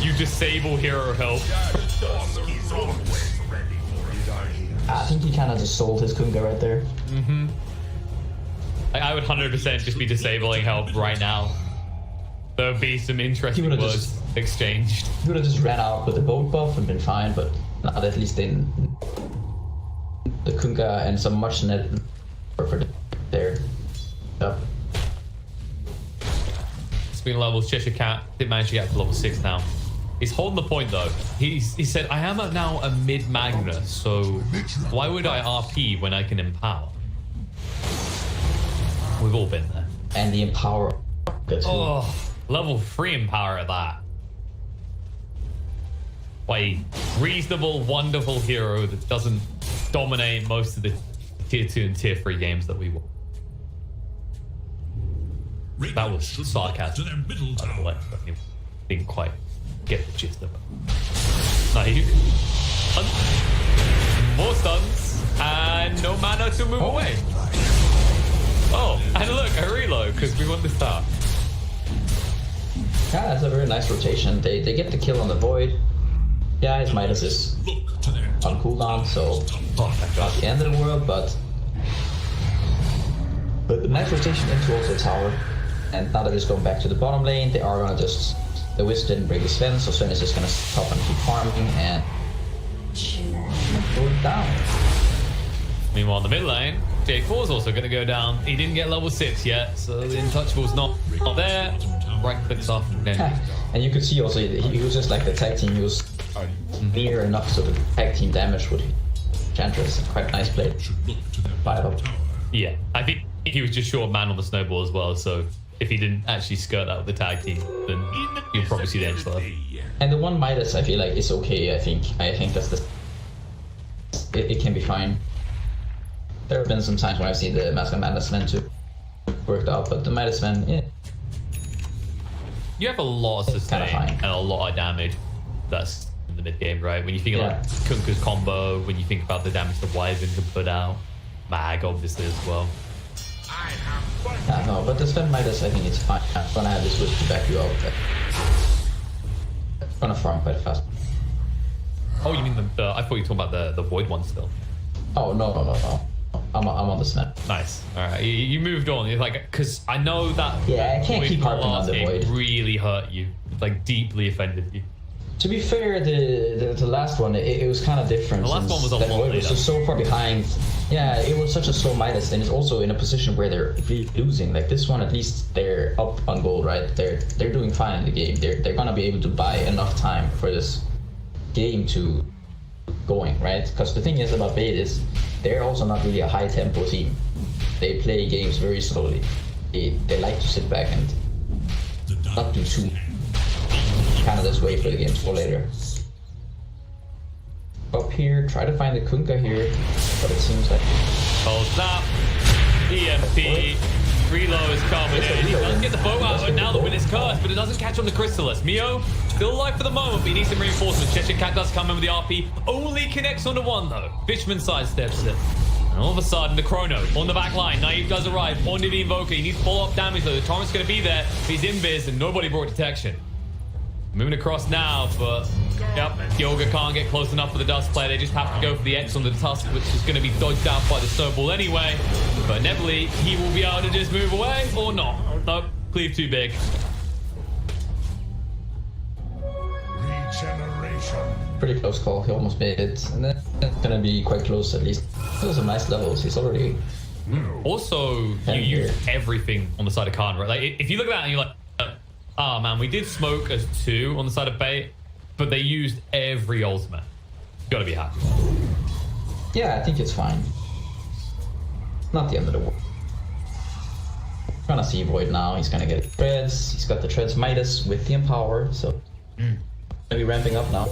you disable hero help. I think he kinda just sold his Kunkka right there. I would 100% just be disabling help right now. There would be some interesting words exchanged. He would have just ran out with the boat buff and been fine, but not at least in the Kunkka and some much net for there. Yep. Speaking of levels, Cheshire Cat did manage to get up to level 6 now. He's holding the point though. He said, I am now a mid Magnus, so why would I RP when I can empower? We've all been there. And the empower. Oh, level 3 empower at that. Why, reasonable, wonderful hero that doesn't dominate most of the tier 2 and tier 3 games that we won. That was sarcasm. By the way, I didn't quite get the gist of it. Naive. More stuns and no mana to move away. Oh, and look, a reload because we won the star. Yeah, that's a very nice rotation. They get the kill on the Void. Yeah, his Midas is on cooldown, so not the end of the world, but the nice rotation into also tower. And now they're just going back to the bottom lane. They are gonna just the Wisp didn't break the Sven, so Sven is just gonna stop and keep farming and go down. Meanwhile, in the mid lane, J4 is also going to go down. He didn't get level 6 yet, so the Untouchable's not there. Right clicks off. And you could see also, he was just like the tag team. He was near enough so the tag team damage would Enchantress. Quite nice play. Buy it up. Yeah, I think he was just short man on the snowball as well, so if he didn't actually skirt that with the tag team, then you'll probably see the edge left. And the one Midas I feel like is okay, I think that's the... It can be fine. There have been some times when I've seen the Mask of Madness men too worked out, but the Midas men, yeah. You have a lot of sustain and a lot of damage. That's in the mid game, right? When you think of like Kunka's combo, when you think about the damage the Wyvern can put out, Mag obviously as well. Yeah, no, but the Sven Midas, I think it's fine. I'm gonna have this whip to back you up. I'm gonna farm quite fast. Oh, you mean the I thought you were talking about the Void one still. Oh, no. I'm on the snap. Nice. Alright, you moved on. You're like, because I know that. Yeah, I can't keep harping on the Void. Really hurt you. Like, deeply offended you. To be fair, the last one, it was kind of different. The last one was a lot later. It was so far behind. Yeah, it was such a slow Midas, and it's also in a position where they're really losing. Like this one, at least they're up on gold, right? They're doing fine in the game. They're gonna be able to buy enough time for this game to going, right? Because the thing is about Bait is they're also not really a high tempo team. They play games very slowly. They like to sit back and not do too. Kind of just wait for the games for later. Up here, try to find the Kunkka here, but it seems like... Oh snap! EMP, reload is coming in. He does get the bow out, and now the win is cursed, but it doesn't catch on the Crystallis. Mio, still alive for the moment, but he needs some reinforcements. Cheshire Cat does come in with the RP, only connects onto one though. Fishman sidesteps it. And all of a sudden, the Chrono on the back line. Naive does arrive, onto the Invoker. He needs follow-up damage though. The Torrent's going to be there. He's invis, and nobody brought detection. Moving across now, but yep, Yoga can't get close enough for the Dust play. They just have to go for the X on the Tusk, which is going to be dodged out by the Snowball anyway. But inevitably, he will be able to just move away or not. Nope, Cleave too big. Regeneration. Pretty close call. He almost made it, and then it's going to be quite close at least. Those are some nice levels. He's already. Also, you use everything on the side of Khan, right? Like if you look at that and you're like. Oh man, we did smoke as 2 on the side of Bait, but they used every ultimate. You gotta be happy. Yeah, I think it's fine. Not the end of the world. Gonna see Void now. He's gonna get treads. He's got the treads Midas with the Empower, so maybe ramping up now.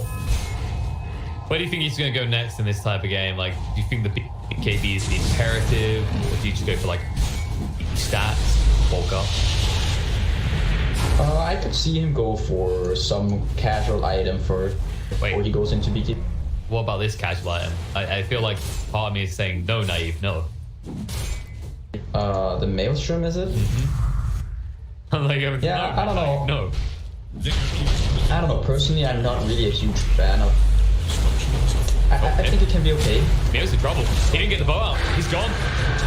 Where do you think he's gonna go next in this type of game? Like, do you think the BKB is the imperative, or do you just go for like stats, bulk up? I could see him go for some casual item before he goes into BT. What about this casual item? I feel like part of me is saying no, Naive, no. The Maelstrom, is it? Like, yeah, no, I don't know. No. I don't know. Personally, I'm not really a huge fan of. I think it can be okay. Mio's in trouble. He didn't get the bow out. He's gone.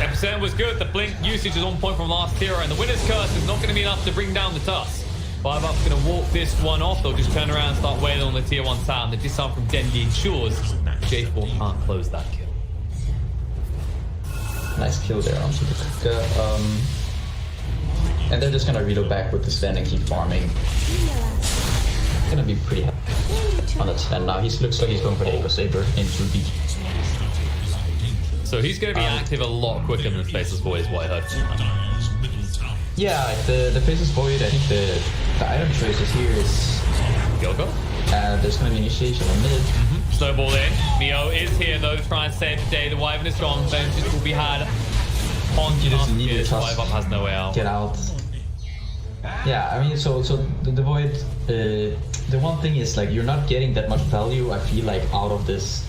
Epicenter was good. The blink usage is on point from last hero, and the winner's curse is not going to be enough to bring down the Tusk. 5-Up's going to walk this one off. They'll just turn around and start wailing on the tier 1 tower. The disarm from Dendy ensures J4 can't close that kill. Nice kill there onto the Kunkka. And they're just going to reload back with the Sven and keep farming. It's going to be pretty happy on that Sven now. He looks like he's going for the Echo Saber into BT. So he's going to be active a lot quicker than Faceless Void is what I heard. Yeah, the Faceless Void, I think the item choices here is... Yoga? There's going to be initiation on mid. Snowball in. Mio is here though to try and save the day. The Wyvern is gone. Vengeance will be had on Tusk. 5-Up has no way out. Get out. Yeah, I mean, so the Void... the one thing is, like, you're not getting that much value, I feel like, out of this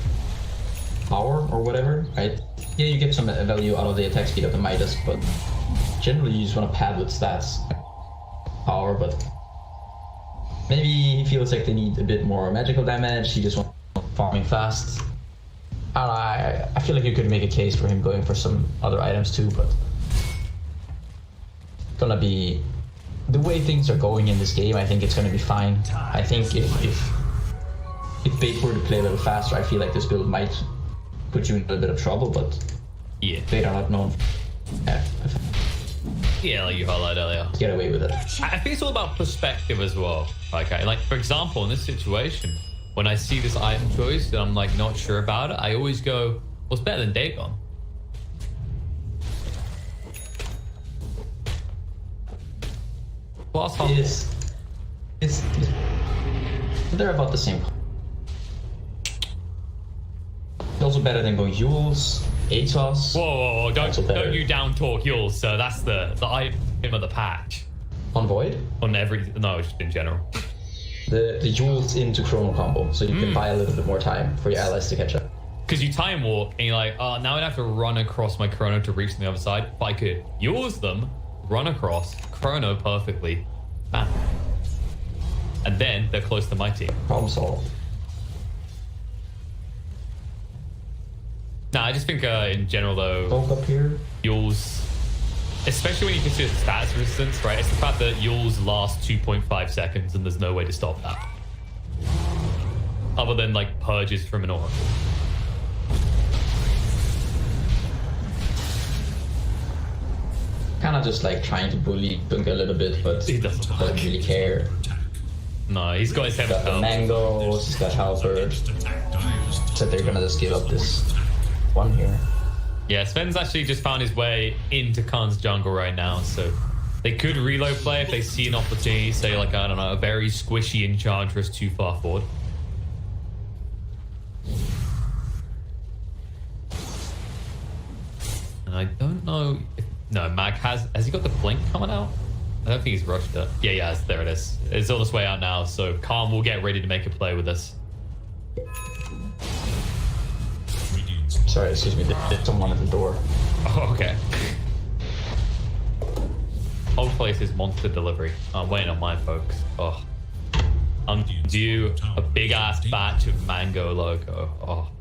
power or whatever, right? Yeah, you get some value out of the attack speed of the Midas, but generally you just want to pad with stats. Power, but maybe he feels like they need a bit more magical damage, he just wants farming fast. I feel like you could make a case for him going for some other items too, but gonna be... The way things are going in this game, I think it's gonna be fine. I think if Bait were to play a little faster, I feel like this build might put you in a little bit of trouble, but Yeah. They are not known. Yeah, like you highlighted earlier. Get away with it. I think it's all about perspective as well. Okay, like for example, in this situation, when I see this item choice and I'm like not sure about it, I always go, what's better than Dagon? Plus, it's they're about the same. It's also better than going Yules, ASOS. Whoa, don't you down talk Yules, so that's the item of the patch. On Void? On every, no, just in general. The Yules into Chrono combo, so you can buy a little bit more time for your allies to catch up. Because you time walk and you're like, oh, now I'd have to run across my Chrono to reach the other side. If I could use them, run across, Chrono perfectly, bam. And then they're close to my team. Problem solved. Nah, I just think in general though, Both up here. Yules, especially when you consider stats resistance, right? It's the fact that Yules last 2.5 seconds and there's no way to stop that. Other than like purges from an oracle. Kind of just like trying to bully Dunk a little bit, but he doesn't really care. No, he's got his head He's got the mangoes, he's got Halberd. So they're gonna just give up this one here. Yeah, Sven's actually just found his way into Khan's jungle right now, so they could reload play if they see an opportunity, say like, I don't know, a very squishy Enchantress too far forward. And I don't know if, no, Mag has he got the blink coming out? I don't think he's rushed it. Yeah, he has, there it is. It's on its way out now, so Khan will get ready to make a play with this. Sorry, excuse me, there's someone at the door. Oh, okay. Hopefully it's his monster delivery. I'm waiting on mine, folks. Oh. I'm due a big ass batch of mango logo. Oh.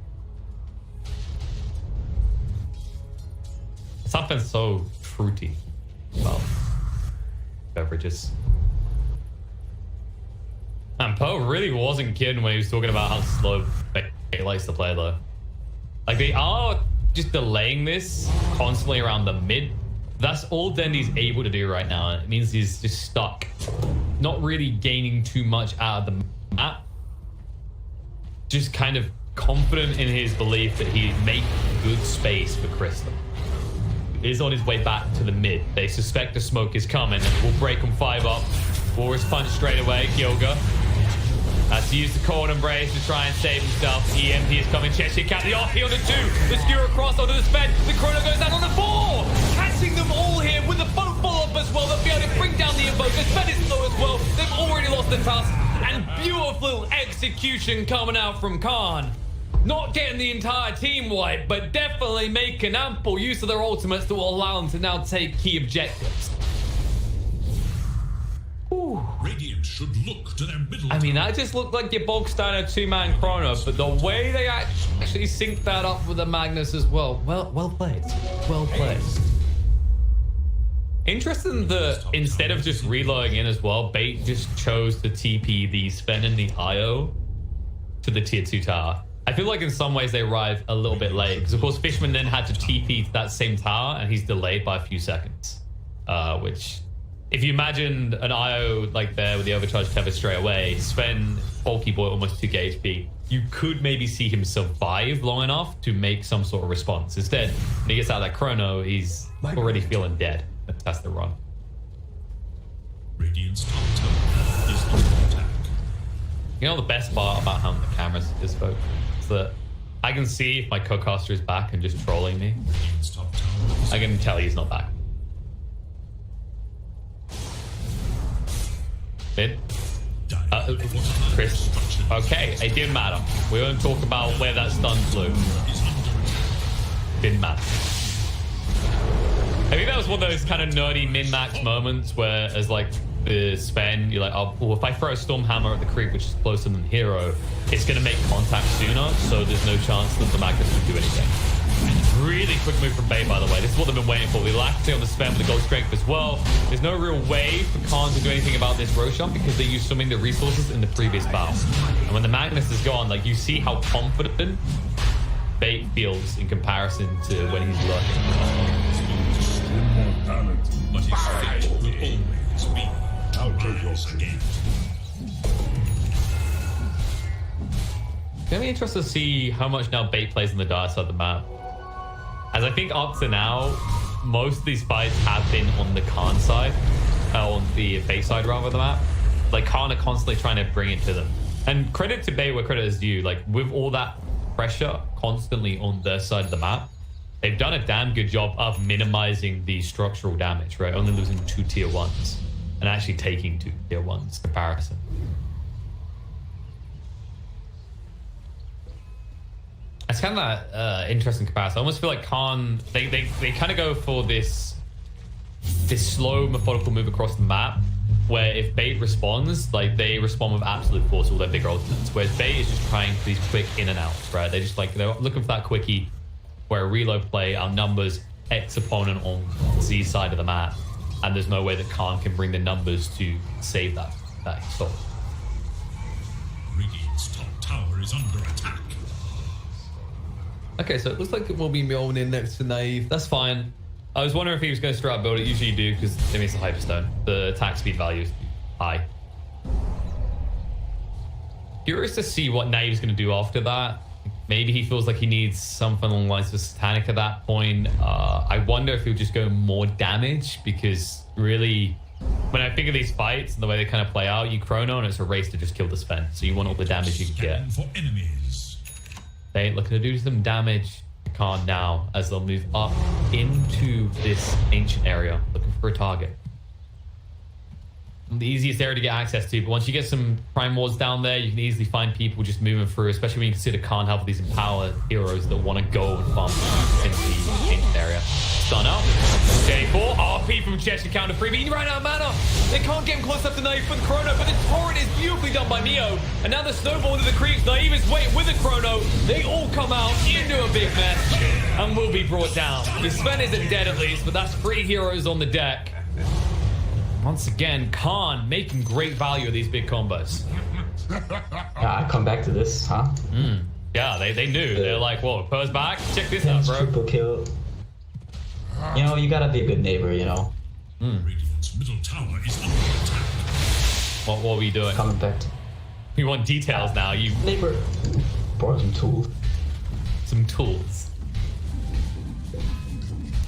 Something so fruity about beverages. And Poe really wasn't kidding when he was talking about how slow he likes to play though. Like they are just delaying this constantly around the mid. That's all Dendy's able to do right now. It means he's just stuck. Not really gaining too much out of the map. Just kind of confident in his belief that he'd make good space for Crystal. Is on his way back to the mid. They suspect the smoke is coming. We'll break him 5 up. Boris punch straight away. Kyoga has to use the cold embrace to try and save himself. EMP is coming. Cheshire Cat, the RP on the 2. The skewer across onto the Sven. The Chrono goes down on the 4. Catching them all here with the boat follow-up as well. They'll be able to bring down the Invoker. Sven is low as well. They've already lost the tusk. And beautiful execution coming out from Khan. Not getting the entire team wiped, but definitely making ample use of their ultimates that will allow them to now take key objectives. Radiant should look to their middle. I mean, that just looked like your bog standard 2-man Chrono, but the way they actually synced that up with the Magnus as well. Well played. Well played. Interesting that instead of just reloading in as well, Bait just chose to TP the Sven and the IO to the tier 2 tower. I feel like in some ways they arrived a little bit late because of course Fishman then had to TP to that same tower and he's delayed by a few seconds. Which, if you imagine an IO like there with the overcharged tether straight away, Sven, bulky boy, almost 2k HP, you could maybe see him survive long enough to make some sort of response. Instead, when he gets out of that Chrono, he's already feeling dead. That's the run. Radiant's top tower is under attack. You know the best part about having the cameras is, folks, is that I can see if my co-caster is back and just trolling me. I can tell he's not back. Mid? Chris. Okay, it didn't matter. We won't talk about where that stun flew. Didn't matter. I think that was one of those kind of nerdy min-max moments where, as like the Sven, you're like, oh, well, if I throw a Storm Hammer at the creep, which is closer than Hero, it's going to make contact sooner, so there's no chance that the Magnus can do anything. Really quick move from Bait, by the way. This is what they've been waiting for. We lacked it on the Sven with the gold strength as well. There's no real way for Khan to do anything about this Roshan because they used so many of the resources in the previous battle. And when the Magnus is gone, like, you see how confident Bait feels in comparison to when he's lurking. Immortality. But his fate will always be rise again. It's gonna be interesting to see how much now Bait plays on the dark side of the map. As I think up to now, most of these fights have been on the Khan side, on the Bait side rather of the map. Like Khan are constantly trying to bring it to them. And credit to Bait where credit is due. Like with all that pressure constantly on their side of the map, they've done a damn good job of minimizing the structural damage, right? Only losing 2 tier 1s and actually taking 2 tier 1s comparison. It's kind of that interesting comparison. I almost feel like Khan, they kind of go for this slow, methodical move across the map, where if Bait responds, like they respond with absolute force, all their bigger ultimates. Whereas Bait is just trying for these quick in and outs, right? They're just like, they're looking for that quickie where a reload play outnumbers X opponent on Z side of the map, and there's no way that Khan can bring the numbers to save that stop. Radiant's top tower is under attack. Okay, so it looks like it will be Mjolnir next to Naive. That's fine. I was wondering if he was going to straight up build it. Usually you do, because it means the Hyperstone. The attack speed value is high. Curious to see what Naive's going to do after that. Maybe he feels like he needs something along the lines of Satanic at that point. I wonder if he'll just go more damage, because really, when I think of these fights and the way they kind of play out, you chrono and it's a race to just kill the Sven. So you want all the damage you can get. For enemies. They ain't looking to do some damage to Khan now as they'll move up into this ancient area looking for a target. The easiest area to get access to, but once you get some prime wards down there, you can easily find people just moving through, especially when you consider Khan have these empowered heroes that want to go and farm into the ancient area. Stun up. J4, RP from Cheshire counter free, but he ran out of mana. They can't get him close enough to Naive for the chrono, but the torrent is beautifully done by Neo. And now the snowball into the creeps. Naive is waiting with the chrono. They all come out into a big mess and will be brought down. The Sven isn't dead at least, but that's 3 heroes on the deck. Once again, Khan making great value of these big combos. I come back to this, huh? Yeah, they knew. They're like, whoa, Purr's back? Check this out, bro. Triple kill. You know, you gotta be a good neighbor, you know. Radiant's middle tower is under attack. What were we doing? Coming back. We want details now. You neighbor. Borrow some tools. Some tools.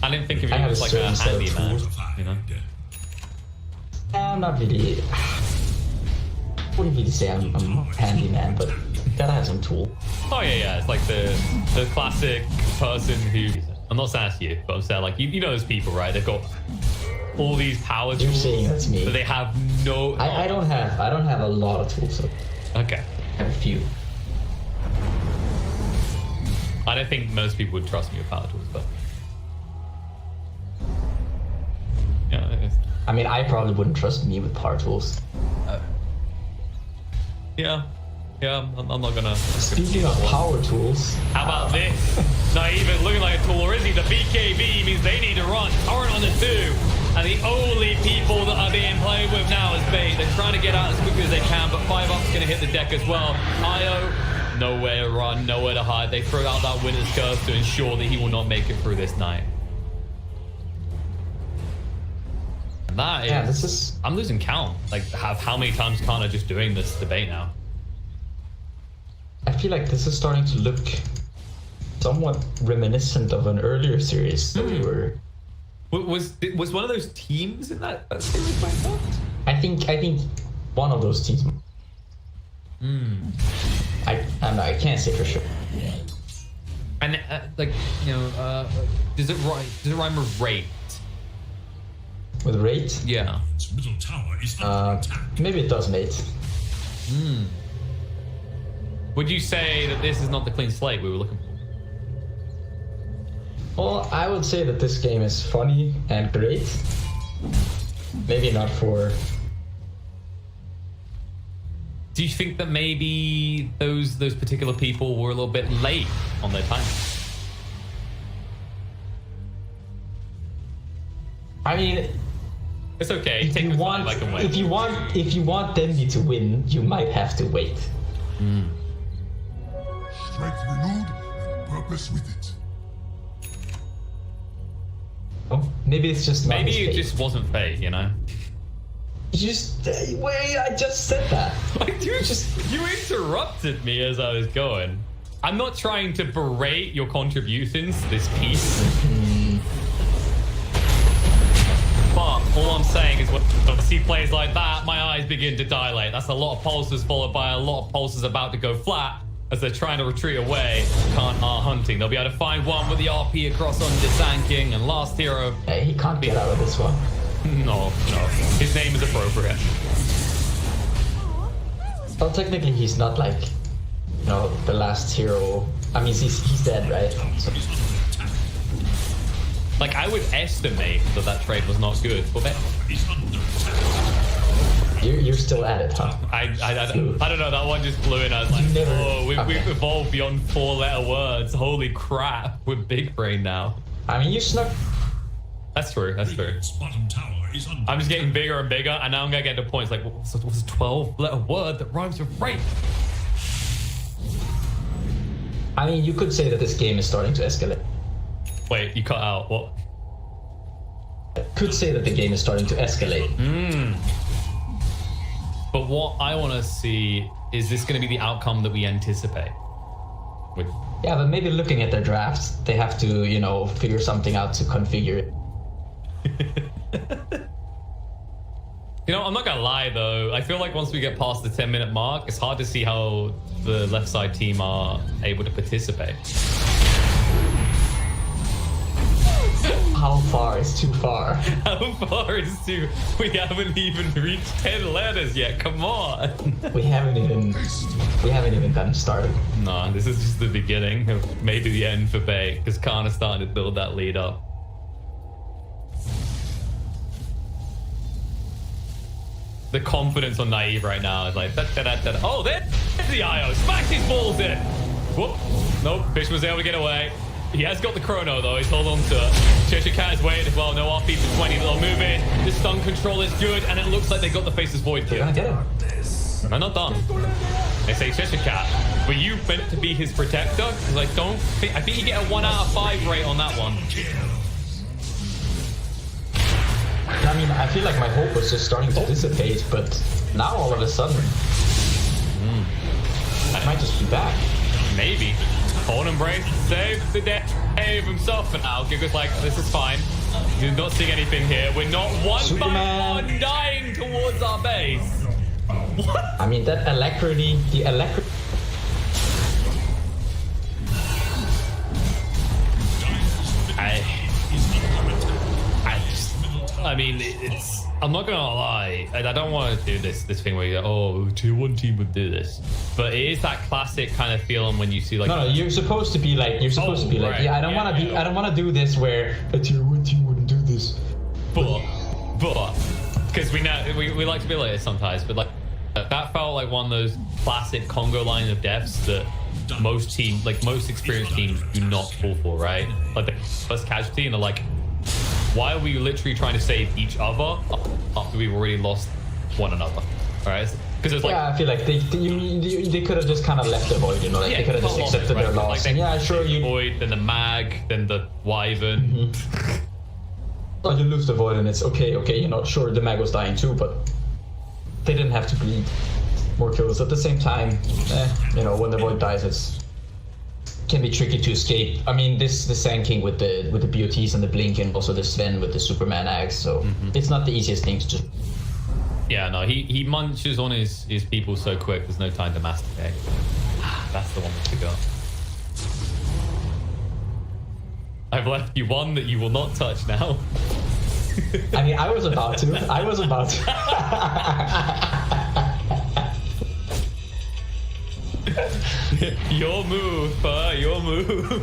I didn't think of you as like a handyman, you know? I'm not really. I wouldn't really say I'm a handyman, but gotta have some tool. Oh yeah, it's like the classic person who. I'm not saying that's you, but I'm saying like you know those people, right? They've got all these power tools. You're saying that's me. But they have no. I don't have a lot of tools. So okay. I have a few. I don't think most people would trust me with power tools, but yeah. I mean, I probably wouldn't trust me with power tools. Yeah, I'm not gonna. Speaking of power tools, how about this? Not even looking like a tool, or is he? The BKB means they need to run. Torrent on the 2, and the only people that are being played with now is Bait. They're trying to get out as quickly as they can, but 5-up's gonna hit the deck as well. Io, nowhere to run, nowhere to hide. They throw out that Winter's Curse to ensure that he will not make it through this night. And that is, yeah, this is. I'm losing count. Like, how many times Khan are just doing this debate now? I feel like this is starting to look somewhat reminiscent of an earlier series that we were. Was one of those teams in that series by thought? I think one of those teams. I don't know. I can't say for sure. And like, you know, does it rhyme with rate? With rate? Yeah. Middle tower is under attack. Maybe it does, mate. Would you say that this is not the clean slate we were looking for? Well, I would say that this game is funny and great. Maybe not for. Do you think that maybe those particular people were a little bit late on their time? I mean, it's okay. If you want Denby to win, you might have to wait. Strength renewed, mess with it. Oh, maybe it's just maybe it just wasn't fate, you know. Wait, I just said that. Like, you interrupted me as I was going. I'm not trying to berate your contributions to this piece. But all I'm saying is when I see plays like that, my eyes begin to dilate. That's a lot of pulses followed by a lot of pulses about to go flat as they're trying to retreat away. Can't hunting. They'll be able to find one with the RP across on the Sand King and last hero. Hey, he can't get out of this one. No. His name is appropriate. Well, technically he's not like, you know, the last hero. I mean, he's dead, right? So. Like, I would estimate that trade was not good, but you're still at it, huh? I don't know, that one just blew in. I was like, we've evolved beyond 4-letter words. Holy crap, we're big brain now. I mean, you snuck. That's true. I'm just getting bigger and bigger, and now I'm gonna get to points like, what's a 12-letter word that rhymes with rape? I mean, you could say that this game is starting to escalate. Wait, you cut out. What? Could say that the game is starting to escalate. But what I want to see is this going to be the outcome that we anticipate. Yeah, but maybe looking at their drafts, they have to, you know, figure something out to configure it. You know, I'm not gonna lie though. I feel like once we get past the 10-minute mark, it's hard to see how the left side team are able to participate. How far is too far? How far is too? We haven't even reached 10 letters yet. Come on. We haven't even gotten started. No, this is just the beginning of maybe the end for Bay, because Khan is starting to build that lead up. The confidence on Naive right now is like, oh, there's the IO. Smacked his balls in. Whoop. Nope, Fish was able to get away. He has got the chrono though, he's holding on to it. Cheshire Cat is waiting as well, no RP for 20, they'll move in. The stun control is good, and it looks like they got the Faceless Void kill. They're gonna get it. No, not done. They say, Cheshire Cat, were you meant to be his protector? Because I think you get a 1 out of 5 rate on that one. I mean, I feel like my hope was just starting to dissipate, but now all of a sudden, I might just be back. Maybe. Hold Embrace, save the day of himself for now. Giga's like, this is fine. You're not seeing anything here. We're not one by one dying towards our base. What? I mean, that alacrity, the alacrity. I mean, it's. I'm not gonna lie. I don't want to do this thing where you go, oh, tier 1 team would do this, but it is that classic kind of feeling when you see like. No, you're supposed to be like. You're supposed to be like. Yeah, I don't want to be. I don't want to do this where a tier 1 team wouldn't do this. But, because we like to be like this sometimes, but like that felt like one of those classic Congo line of deaths that most experienced teams do not fall for, right? Like the first casualty, and they're like, why are we literally trying to save each other after we've already lost one another? All right, because it's like, yeah, I feel like they could have just kind of left the void, you know, like they could have just accepted their loss. Like yeah, sure, you void, then the mag, then the wyvern. Oh, you lose the void, and it's okay, you know, sure, the mag was dying too, but they didn't have to bleed more kills. At the same time, you know, when the void dies, it's can be tricky to escape. I mean, the Sand King with the BOTs and the blink, and also the Sven with the Superman axe, so it's not the easiest thing to just. Yeah, no, he munches on his people so quick. There's no time to masticate. That's the one to go. I've left you one that you will not touch now. I mean, I was about to. Your move, your move.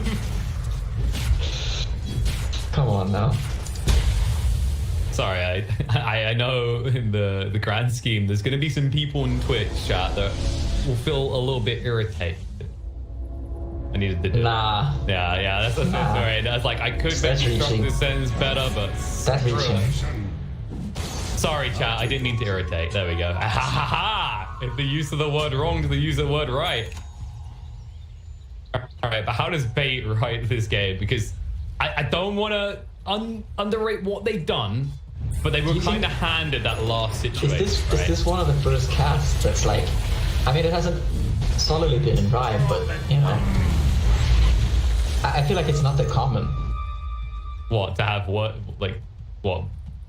Come on now. Sorry, I know in the grand scheme there's going to be some people in Twitch chat that will feel a little bit irritated. I needed to do Nah. Yeah, that's right. That's like, I could maybe construct this sentence better, but that's reaching. Sorry, chat. I didn't mean to irritate. There we go. Ha ha ha! If the use of the word wrong to the use of the word right. All right? But how does Bait write this game? Because I don't want to underrate what they've done, but they were kind of handed that last situation. Is this one of the first casts that's like, I mean, it hasn't solidly been in Rive, but you know, I feel like it's not that common. What, to have what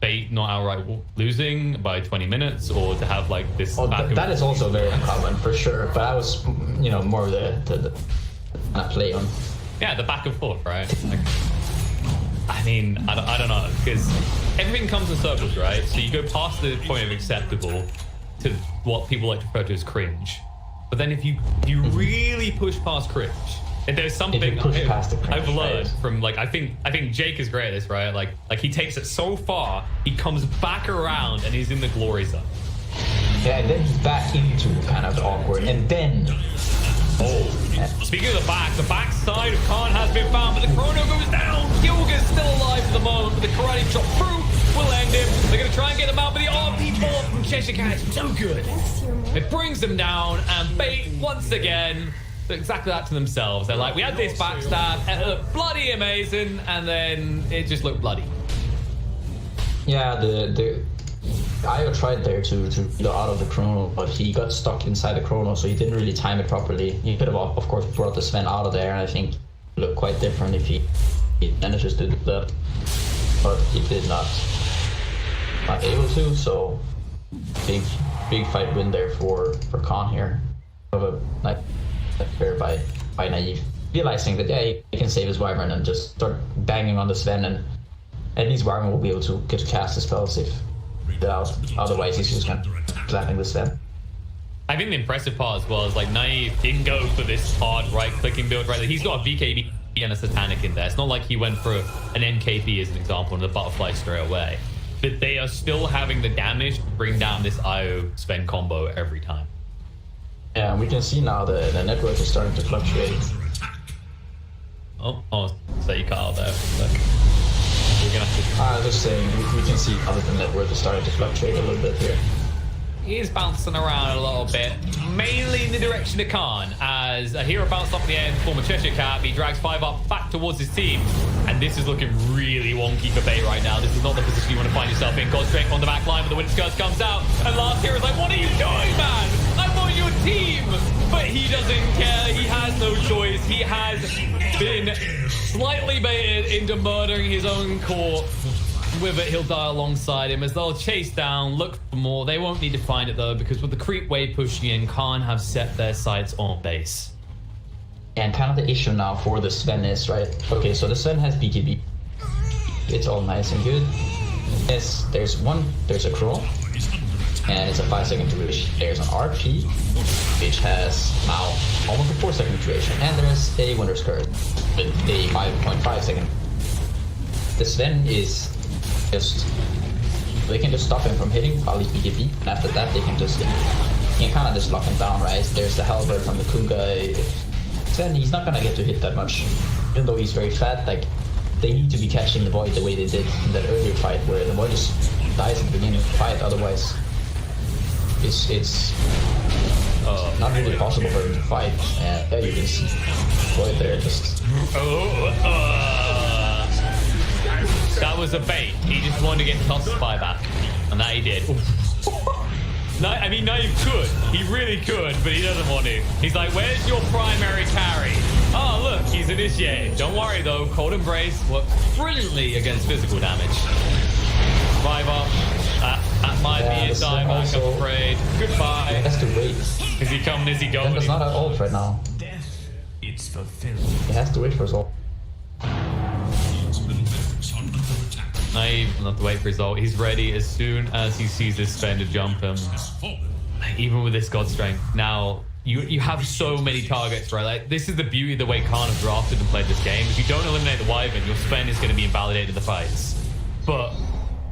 Bait not outright losing by 20 minutes, or to have like this? That is also very uncommon for sure. But I was, you know, more the play on. Yeah, the back and forth, right? Like, I mean, I don't know, because everything comes in circles, right? So you go past the point of acceptable to what people like to refer to as cringe. But then if you really push past cringe, if there's something I've learned from, like, I think Jake is great at this, right? Like he takes it so far, he comes back around and he's in the glory zone. Yeah, and then he's back into kind of awkward, and then. Speaking of the back side of Khan has been found, but the chrono goes down. Gilga's still alive for the moment, but the karate chop through will end him. They're going to try and get him out, but the RP ball from Cheshire Cat is so good. It brings them down, and Bait once again exactly that to themselves. They're like, we had this backstab, it looked bloody amazing, and then it just looked bloody. Yeah, the Io tried there to get out of the chrono, but he got stuck inside the chrono, so he didn't really time it properly. He could have, of course, brought the Sven out of there, and I think it looked quite different if he manages to do that. But he did not able to, so big fight win there for Khan here. Like fair by Naive, realizing that he can save his Wyvern and just start banging on the Sven, and at least Wyvern will be able to get to cast the spells if otherwise he's just kind of slapping the Sven. I think the impressive part as well is like Naive didn't go for this hard right clicking build, right? Like, he's got a BKB and a Satanic in there. It's not like he went for an NKB as an example and the butterfly straight away. But they are still having the damage to bring down this IO Sven combo every time. Yeah, we can see now the network is starting to fluctuate. Oh, so you cut out there. Look. We're gonna have to... I was just saying, we can see how the network is starting to fluctuate a little bit here. He is bouncing around a little bit, mainly in the direction of Khan, as a hero bounced off the end, former Cheshire Cat. He drags 5 up back towards his team, and this is looking really wonky for Bait right now. This is not the position you want to find yourself in. God Strength on the back line, but the Winter Curse comes out, and last hero is like, what are you doing, man? I'm on your team! But he doesn't care. He has no choice. He has been slightly baited into murdering his own core. With it, he'll die alongside him as they'll chase down, look for more. They won't need to find it though, because with the creep wave pushing in, Khan have set their sights on base. And kind of the issue now for the Sven is, right? Okay, so the Sven has BKB. It's all nice and good. Yes, there's a crawl, and it's a 5-second duration. There's an RP, which has now almost a 4-second duration, and there's a Winter's Curse with a 5.5 second. The Sven is just, they can just stop him from hitting Kali's BKB, and after that they can kind of just lock him down, right? There's the Halberd from the Kuga. Sven, he's not gonna get to hit that much, even though he's very fat. Like, they need to be catching the Void the way they did in that earlier fight, where the Void just dies at the beginning of the fight. Otherwise, it's not really possible for him to fight. And there you can see Void there just. That was a bait. He just wanted to get tossed spy back, and that he did. I mean, Naive could. He really could, but he doesn't want to. He's like, where's your primary carry? Oh, look, he's initiated. Don't worry, though. Cold Embrace works brilliantly against physical damage. 5 up. That might be his time back, I'm afraid. Goodbye. He has to wait. Is he coming? Is he going? He's not at ult right now. It's fulfilled. He has to wait for his ult. Naive, not to wait for his ult. He's ready as soon as he sees this Sven to jump him. Even with this God Strength. Now, you have so many targets, right? Like, this is the beauty of the way Khan have drafted and played this game. If you don't eliminate the Wyvern, your Sven is going to be invalidated in the fights. But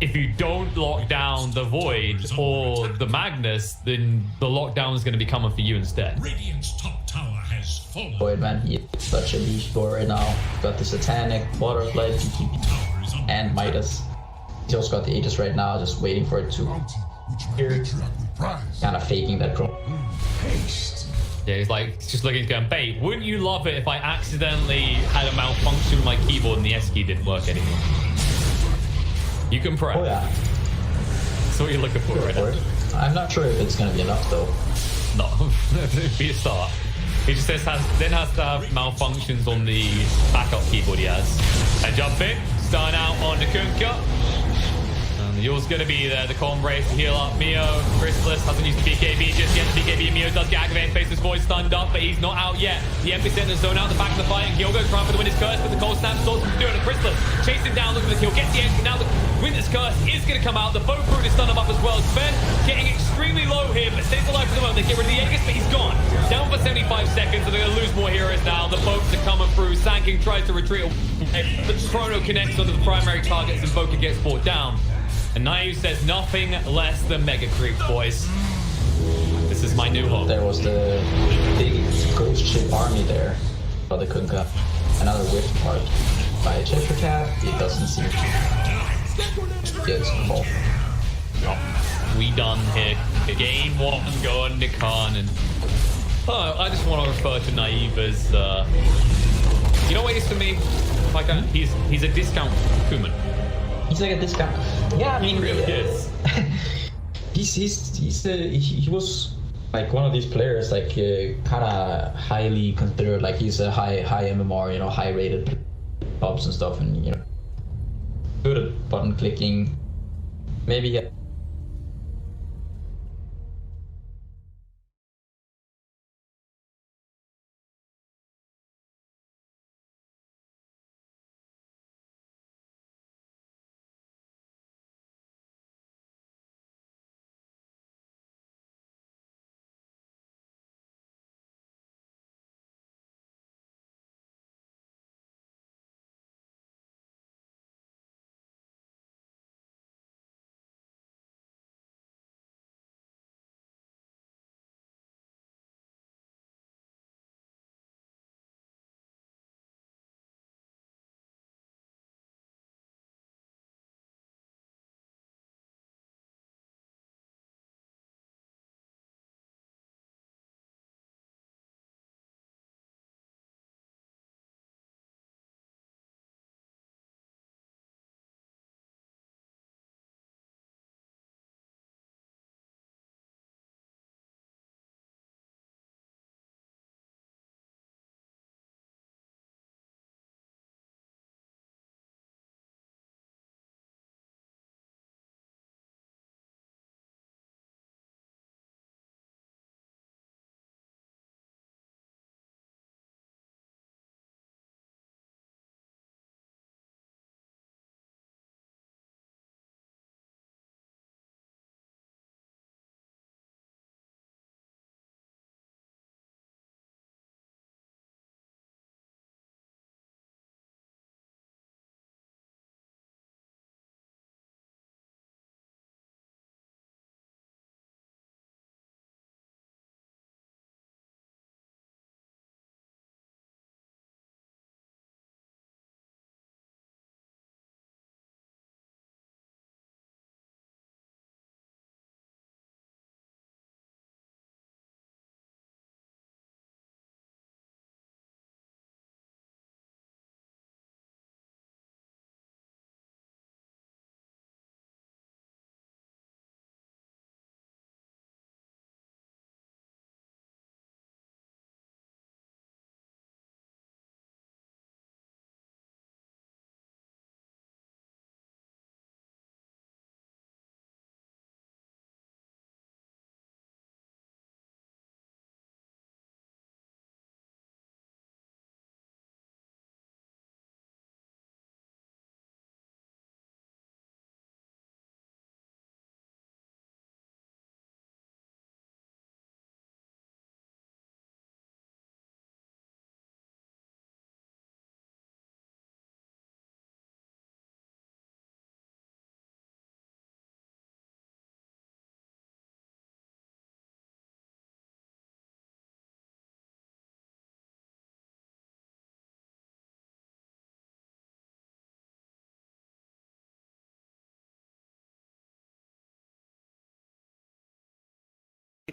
if you don't lock down the Void or the Magnus, then the lockdown is going to be coming for you instead. Radiant's top tower has fallen. Void, man, he is such a leash for right now. Got the Satanic, Butterfly, BKB, and Midas. He's also got the Aegis right now, just waiting for it to appear. Kind of faking that drone. Yeah, he's just looking going, babe, wouldn't you love it if I accidentally had a malfunction with my keyboard and the S key didn't work anymore? You can pray. Oh yeah. That's what you're looking for right now. I'm not sure if it's gonna be enough though. No, it'd be a start. He just has to have malfunctions on the backup keyboard he has. And jumping, starting out on the Kunkka. And the Yule's going to be there. The column race to heal up. Mio, Chrysalis hasn't used the BKB just yet. The BKB, Mio does get activated. Faces voice stunned up, but he's not out yet. The Epicenter's zone out the back of the fight. And Gil goes trying for the Winter's Curse, but the cold snap sorts to do it. And Chrysalis chasing down, looking for the kill, gets the exit. Now the Winter's Curse is going to come out. The Bo2 is stun him up as well. Sven getting extremely low here, but stays alive for the moment. They get rid of the Aegis, but he's gone. Down for 75 seconds, so they're going to lose more heroes now. The boats are coming through. Sanking tries to retreat. The Chrono connects onto the primary targets, and Boca gets brought down. And Naive says nothing less than mega creep, boys. This is my new home. There was the big ghost ship army there, but they couldn't get another whiff part by a Cheshire Cat. It doesn't seem to get small. We done here. Game 1 going to Khan, and I just want to refer to Naive as you know what he is to me? Like he's a discount Kuman. He's like a discount. Yeah, I mean, he really is. he was like one of these players, like kind of highly considered. Like he's a high MMR, you know, high rated pubs and stuff, and you know, good at button clicking. Maybe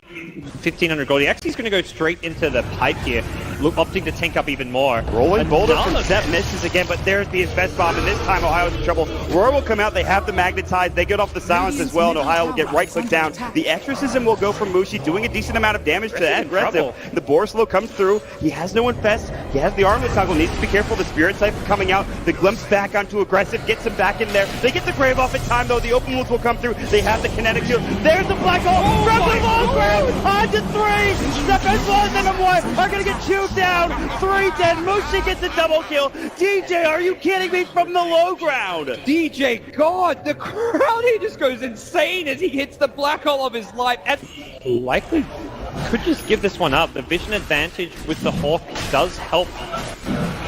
1500 gold. He actually is going to go straight into the pipe here, opting to tank up even more. Rolling boulder from Another- Zep misses again, but there's the best bomb, and this time Ohio's in trouble. Roar will come out, they have the magnetize, they get off the silence as well, and Ohio will get right click down. The exorcism will go from Mushi, doing a decent amount of damage to Aggressive. The Borslow comes through, he has no infest, he has the armlet toggle, needs to be careful, the Spirit Cypher coming out, the Glimpse back onto Aggressive, gets him back in there. They get the Grave off in time though, the open wounds will come through, they have the kinetic shield. There's the black hole, from the low ground, on to 3, Step as well as M1 are gonna get chewed down, 3 dead, Mushi gets a double kill. DJ, are you kidding me, from the low ground? DJ, God, the crowd here just goes insane as he hits the black hole of his life. And likely could just give this one up. The vision advantage with the Hawk does help.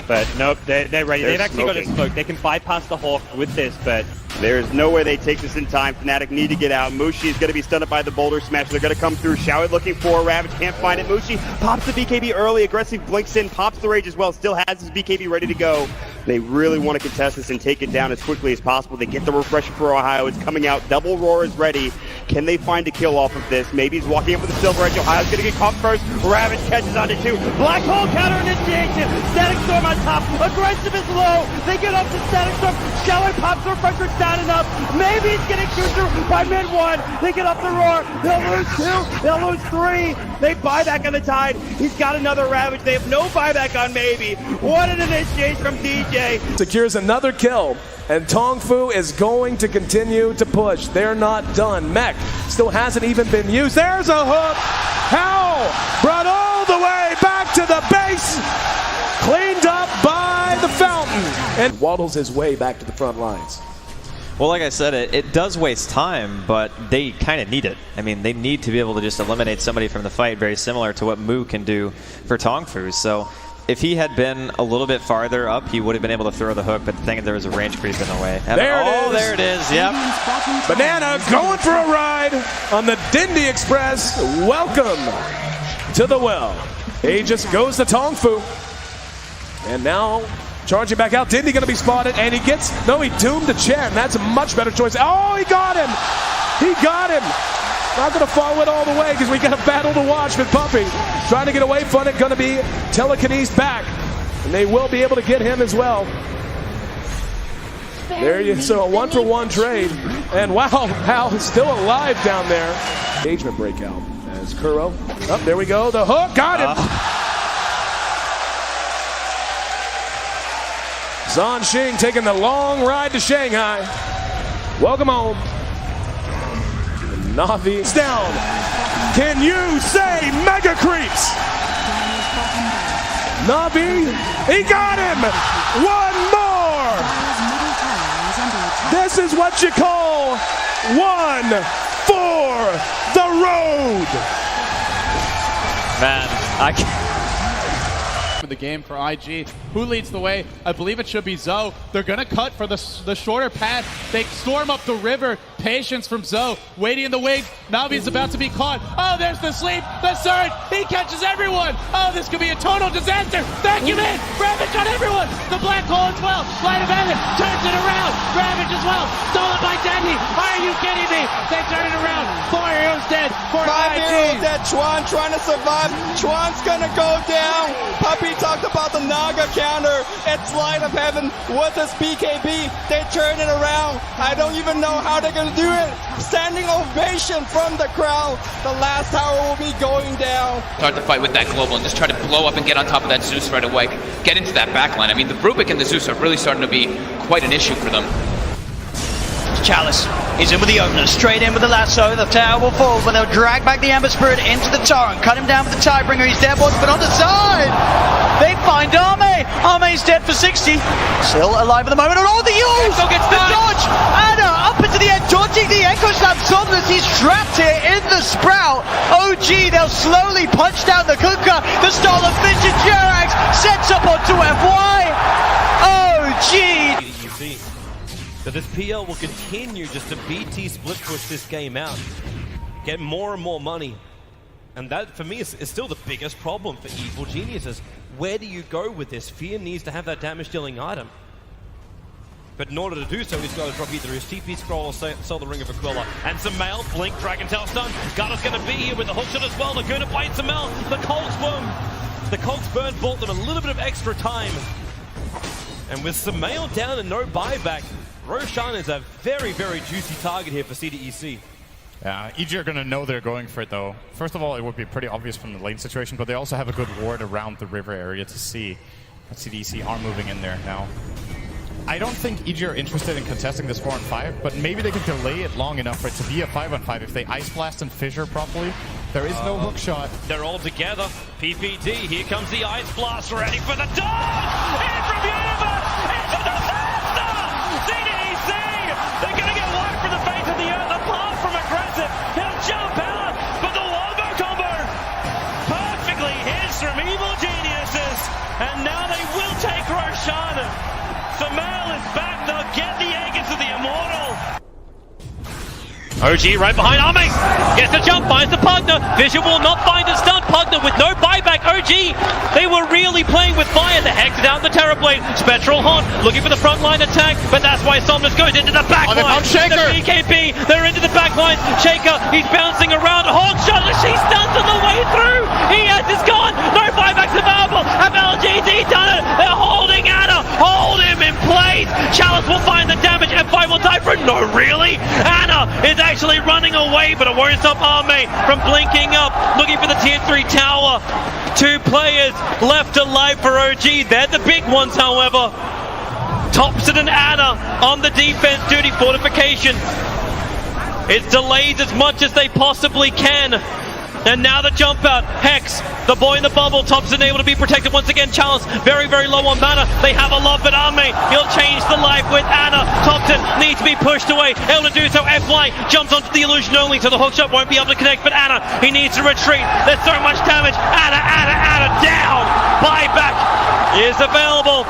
But nope, they're ready. They've actually got a smoke. They can bypass the Hawk with this, but there's no way they take this in time. Fnatic need to get out. Mushi is going to be stunned up by the boulder smash. They're going to come through. Shower looking for a Ravage. Can't find it. Mushi pops the BKB early. Aggressive blinks in. Pops the Rage as well. Still has his BKB ready to go. They really want to contest this and take it down as quickly as possible. They get the refresher for Ohio. It's coming out. Double Roar is ready. Can they find a kill off of this? Maybe he's walking up with the Silver Edge. Ohio's going to get caught first. Ravage catches onto 2. Black Hole counter initiation. Static Storm on top. Aggressive is low. They get up to Static Storm. Shower pops the refresher. It's not enough. Maybe he's getting chewed through by mid 1. They get up the Roar. They'll lose 2. They'll lose 3. They buy back on the Tide. He's got another Ravage. They have no buyback on Maybe. What an initiation from DJ. Secures another kill, and Tongfu is going to continue to push. They're not done. Mech still hasn't even been used. There's a hook. How? Brought all the way back to the base. Cleaned up by the fountain. And waddles his way back to the front lines. Well, like I said, it does waste time, but they kind of need it. I mean, they need to be able to just eliminate somebody from the fight, very similar to what Mu can do for Tongfu. So if he had been a little bit farther up, he would have been able to throw the hook, but the thing is there was a range creep in the way. There it is, yep. Banana going for a ride on the Dindy Express. Welcome to the well. Aegis goes to Tongfu. And now charging back out. Dindy going to be spotted, and he doomed to Chen. That's a much better choice. Oh, he got him. He got him. Not going to follow it all the way because we got a battle to watch with Puppy. Trying to get away from it, going to be telekinesed back. And they will be able to get him as well. There you so a 1-for-1 trade. And wow, Hal is still alive down there. Engagement breakout as Kuro. Oh, there we go. The hook got him. Zhan Xing taking the long ride to Shanghai. Welcome home. Navi is down. Can you say mega creeps? Navi, he got him. One more. This is what you call one for the road. Man, I can't. The game for IG. Who leads the way? I believe it should be Zoe. They're gonna cut for the shorter path. They storm up the river. Patience from Zoe. Waiting in the wings. Navi's about to be caught. Oh, there's the sleep. The surge. He catches everyone. Oh, this could be a total disaster. Vacuum in. Ravage on everyone. The black hole as well. Light of heaven turns it around. Ravage as well. Stolen by Dandy. Are you kidding me? They turn it around. 4 heroes dead. 5 heroes dead. Chuan trying to survive. Chuan's gonna go down. Puppy talked about the Naga counter. It's Light of Heaven with his BKB. They turn it around. I don't even know how they're gonna do it. Standing ovation from the crowd. The last tower will be going down. Start the fight with that global and just try to blow up and get on top of that Zeus right away. Get into that backline. I mean, the Rubik and the Zeus are really starting to be quite an issue for them. Chalice is in with the opener, straight in with the lasso. The tower will fall, but they'll drag back the Ember Spirit into the torrent, cut him down with the Tidebringer. He's dead, but on the side, they find Ame. Ame's dead for 60. Still alive at the moment. Oh, the use! The dodge! Anna up into the end, dodging the Echo Slam. Somnus, he's trapped here in the Sprout. OG, they'll slowly punch down the Kuka. The stolen Vision Jerax sets up onto FY. OG! That this PL will continue just to BT split push this game out, get more and more money. And that, for me, is still the biggest problem for Evil Geniuses. Where do you go with this? Fear needs to have that damage dealing item. But in order to do so, he's got to drop either his TP scroll or sell the Ring of Aquila. And Sumail, blink, Dragon Tail stun. Garda's going to be here with the hook shot as well. They're going to bite Sumail. The Cogs burn bought them a little bit of extra time. And with Sumail down and no buyback, Roshan is a very, very juicy target here for CDEC. Yeah, EG are going to know they're going for it though. First of all, it would be pretty obvious from the lane situation, but they also have a good ward around the river area to see. CDEC are moving in there now. I don't think EG are interested in contesting this 4-on-5, but maybe they can delay it long enough for it to be a 5-on-5 if they Ice Blast and Fissure properly. There is no hook shot. They're all together. PPD, here comes the Ice Blast, ready for the dog! In from Universe! Into disaster! CDEC! They're going to get wiped from the face of the earth, apart from aggressive. He'll jump out, but the wombo combo perfectly hits from Evil Geniuses, and now they will take Roshan. Sumail is back, they'll get the egg into the Immortal. OG right behind Ame, gets the jump, finds the Pugner. Vision will not find the stun. Pugner with no buyback. OG, they were really playing with fire. The Hex down the Terrorblade. Spectral Haunt looking for the front line attack, but that's why Somnus goes into the back line. The BKB, they're into the back line. Shaker, he's bouncing around. Hawk shot, she stuns on the way through. ES is gone, no buybacks available. Have LGD done it? They're holding Anna, hold him in place. Chalice will find the damage, F5 will die for it. No, really? Anna is actually running away, but it won't stop Arme from blinking up, looking for the tier 3 tower. 2 players left alive for OG. They're the big ones, however. Thompson and Anna on the defense duty. Fortification is delayed as much as they possibly can. And now the jump out. Hex, the boy in the bubble. Thompson able to be protected once again. Chalice very, very low on mana. They have a love, but Arme, he'll change the life with Anna. Thompson needs to be pushed away. Able to do so. FY jumps onto the illusion only, so the hookshot won't be able to connect. But Anna, he needs to retreat. There's so much damage. Anna down. Buyback is available.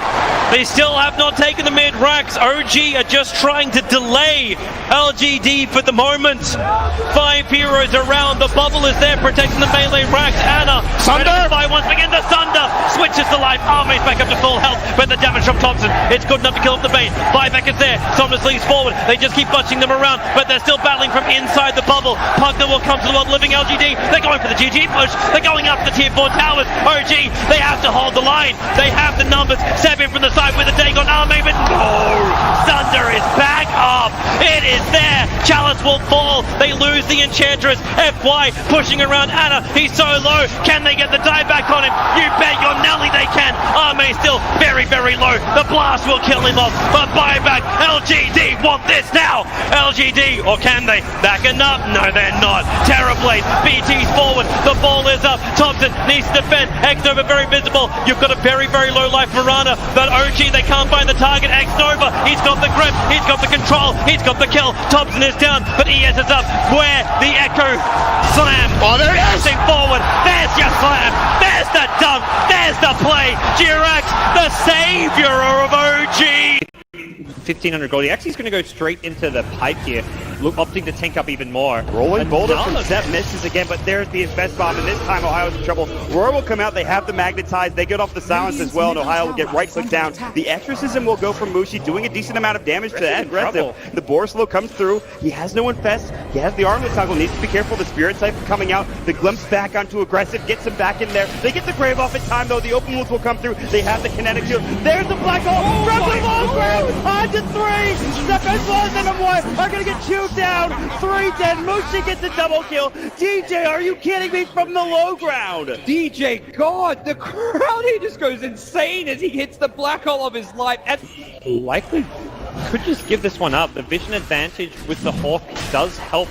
They still have not taken the mid racks. OG are just trying to delay LGD for the moment. 5 heroes around. The bubble is there protecting the melee racks. Anna, Sunder by once again. The Sunder switches to life. Arme's back up to full health, but the damage from Thompson, it's good enough to kill off the bait. Buyback is there. Somnus leads forward. They just keep bunching them around, but they're still battling from inside the bubble. Pugner will come to the world living LGD. They're going for the GG push. They're going up the tier 4 towers. OG, they have to hold the line. They have the numbers. 7 from the side with a take on Arme, but no! Sunder is back up. It is there. Chalice will fall. They lose the Enchantress. FY pushing around Anna. He's so low. Can they get the dieback on him? You bet your Nelly they can. Arme still very, very low. The blast will kill him off. But buyback. LGD want this now. LGD, or can they? Backing up? No, they're not. Terrorblade. BT's forward. The ball is up. Thompson needs to defend. X-Nova very visible. You've got a very, very low life Marana. But OG, they can't find the target. X-Nova, he's got the grip. He's got the control. He's got the kill. Thompson is down, but ES is up. Where? The Echo slam. Oh, there it is. Forward. There's your slam. There's the dunk. There's the play. Jirax, the savior of OG. 1500 gold. He actually is going to go straight into the pipe here, opting to tank up even more. Rolling boulder from Zep misses again, but there's the invest bomb, and this time Ohio's in trouble. Roar will come out, they have the magnetize, they get off the silence as well, and Ohio will get right click down. The exorcism will go from Mushi, doing a decent amount of damage to that aggressive. The Borslow comes through, he has no infest, he has the armlet toggle, needs to be careful, the Spirit Cypher coming out, the glimpse back onto aggressive, gets him back in there. They get the Grave off in time though, the open wounds will come through, they have the kinetic shield. There's the black hole, from the low ground, on to 3! Zep as well as M1 are gonna get chewed down. 3 dead. Mushi gets a double kill. DJ, are you kidding me? From the low ground. DJ, God, the crowd, he just goes insane as he hits the black hole of his life. And likely could just give this one up. The vision advantage with the Hawk does help.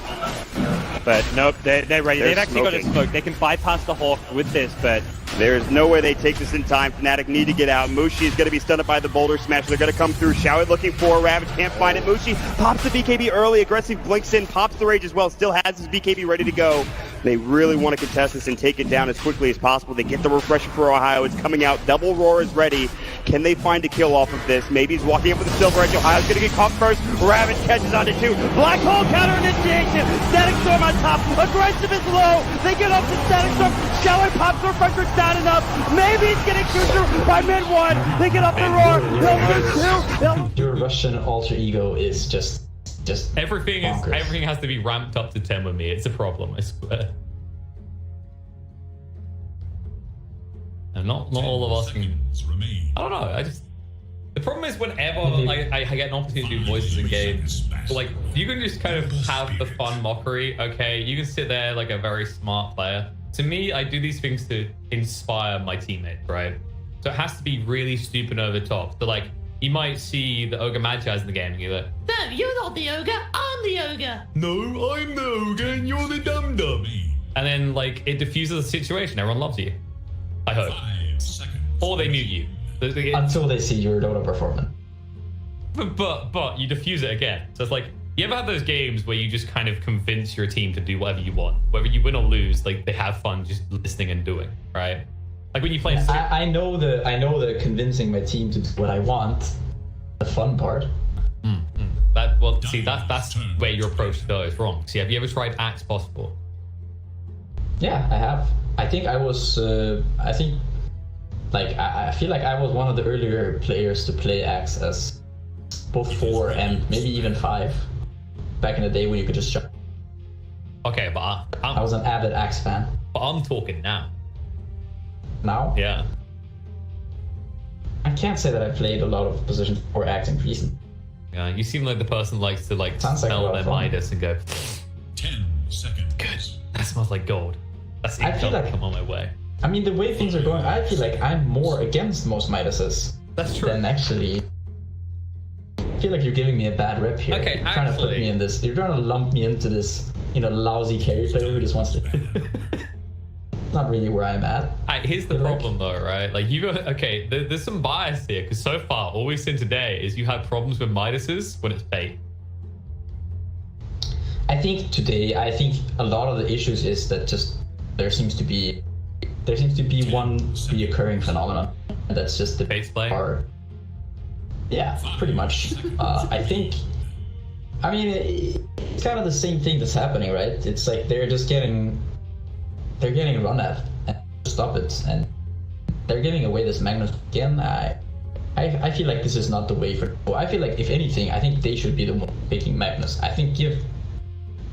But nope, they're ready. They've actually got a smoke. They can bypass the Hawk with this, but there's no way they take this in time. Fnatic need to get out. Mushi is going to be stunned by the boulder smash. They're going to come through. Showit looking for a Ravage. Can't find it. Mushi pops the BKB early. Aggressive blinks in. Pops the Rage as well. Still has his BKB ready to go. They really want to contest this and take it down as quickly as possible. They get the refresher for Ohio. It's coming out. Double Roar is ready. Can they find a kill off of this? Maybe he's walking up with the Silver Edge. Ohio's going to get caught first. Ravage catches onto 2. Black Hole counter initiation. Static Storm on top. Aggressive is low. They get up to Static Storm. Shower pops their Frederick's down enough. Maybe he's getting through by mid 1. They get up the roar. They'll lose 2. Your Russian alter ego is just everything bonkers. everything has to be ramped up to 10 with me. It's a problem, I swear. And not all of us can. I don't know. The problem is whenever I get an opportunity to do voices in games, like you can just kind of have the fun mockery. Okay, you can sit there like a very smart player. To me, I do these things to inspire my teammates, right? So it has to be really stupid over the top. So like you might see the Ogre Magi's in the game and you're like, no, you're not the ogre, I'm the ogre. no, I'm the ogre and you're the dum-dum. And then like it diffuses the situation. Everyone loves you. I hope. Or they mute you. Until they see your Dota performance. But you diffuse it again. So it's like, you ever have those games where you just kind of convince your team to do whatever you want? Whether you win or lose, like they have fun just listening and doing, right? Like when you play... I know the convincing my team to do what I want. The fun part. That's where your approach though is wrong. See, have you ever tried Axe Possible? Yeah, I have. I think I was, I feel like I was one of the earlier players to play Axe as both 4 and maybe even 5. Back in the day when you could just jump. Okay, but I was an avid Axe fan. But I'm talking now. Now? Yeah. I can't say that I played a lot of position 4 Axe in recent. Yeah, you seem like the person likes to like Sounds smell like their fun. Midas and go, 10 seconds. good, that smells like gold. That's I feel like- come on my way. I mean, the way things are going, I feel like I'm more against most Midases. That's true. Than actually. I feel like you're giving me a bad rep here. Okay, you're trying to put me in this. You're trying to lump me into this, lousy carry player who just wants to. Not really where I'm at. Here's the problem though, right? Like you got there's some bias here because so far all we've seen today is you had problems with Midases when it's bait. I think a lot of the issues is that just there seems to be one reoccurring phenomenon, and that's just the base play. Yeah, pretty much. It's kind of the same thing that's happening, right? It's like they're getting run at and stop it, and they're giving away this Magnus again. I feel like this is not the way for. Well, I feel like if anything, I think they should be the one picking Magnus. I think give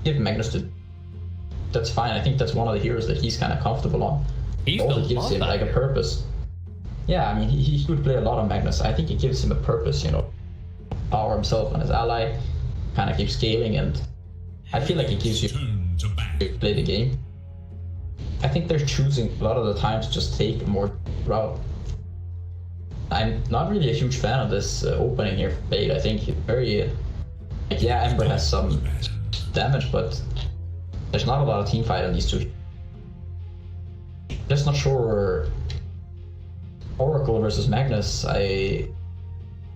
Magnus to. That's fine. I think that's one of the heroes that he's kind of comfortable on. He also gives him like a purpose. Yeah, I mean, he could play a lot of Magnus. I think it gives him a purpose, power himself and his ally, kind of keep scaling, and I feel like it gives you to play the game. I think they're choosing a lot of the times to just take a more route. I'm not really a huge fan of this opening here for Bait. I think it's very, Ember has some damage, but there's not a lot of team fight on these two. Just not sure. Oracle versus Magnus, I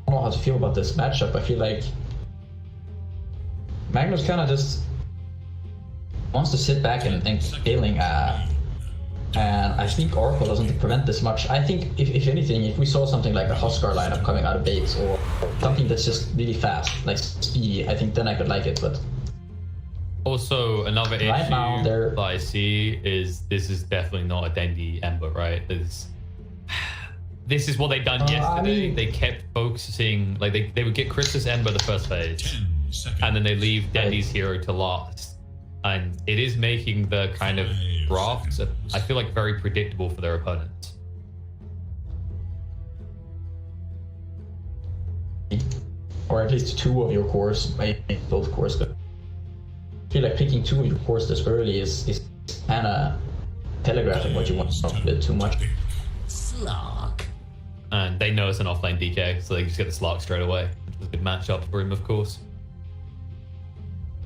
don't know how to feel about this matchup. I feel like Magnus kind of just wants to sit back and scaling, and I think Oracle doesn't prevent this much. I think if anything, if we saw something like a Huskar lineup coming out of Bates or something that's just really fast, like speedy, I think then I could like it, but also another issue now, that I see is this is definitely not a Dendy Ember, right? This is what they done yesterday. They kept focusing, like they would get Chris's Ember the first phase, and then they leave Dendy's hero to last. And it is making the kind of drafts, I feel like, very predictable for their opponents. Or at least 2 of your cores, maybe both cores. But I feel like picking 2 of your cores this early is kind of telegraphing what you want a bit too much. Slark. And they know it's an offlane DK, so they just get the Slark straight away, which was a good matchup for him, of course.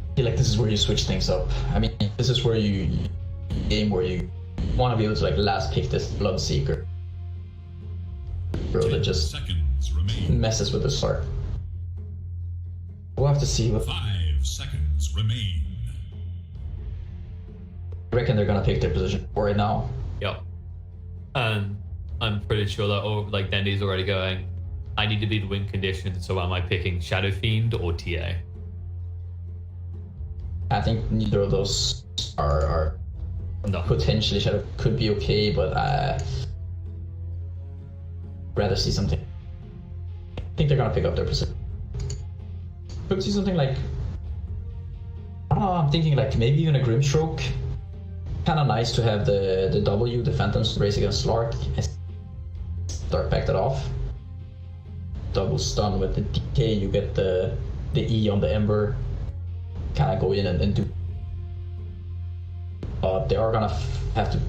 I feel like this is where you switch things up. I mean, this is where you game where you want to be able to last pick this Bloodseeker. Bro, that just messes with the start. We'll have to see what. 5 seconds remain. I reckon they're gonna pick their position for it now. Yep. I'm pretty sure that like Dendy's already going, I need to be the win condition, so am I picking Shadow Fiend or TA? I think neither of those are no. Potentially Shadow could be okay, but rather see something. I think they're gonna pick up their position. Could see something like, I don't know, I'm thinking like maybe even a Grimstroke. Kind of nice to have the W, the Phantoms race against Slark, and start back that off. Double stun with the DK, you get the E on the Ember. Kind of go in and do. They are gonna have to.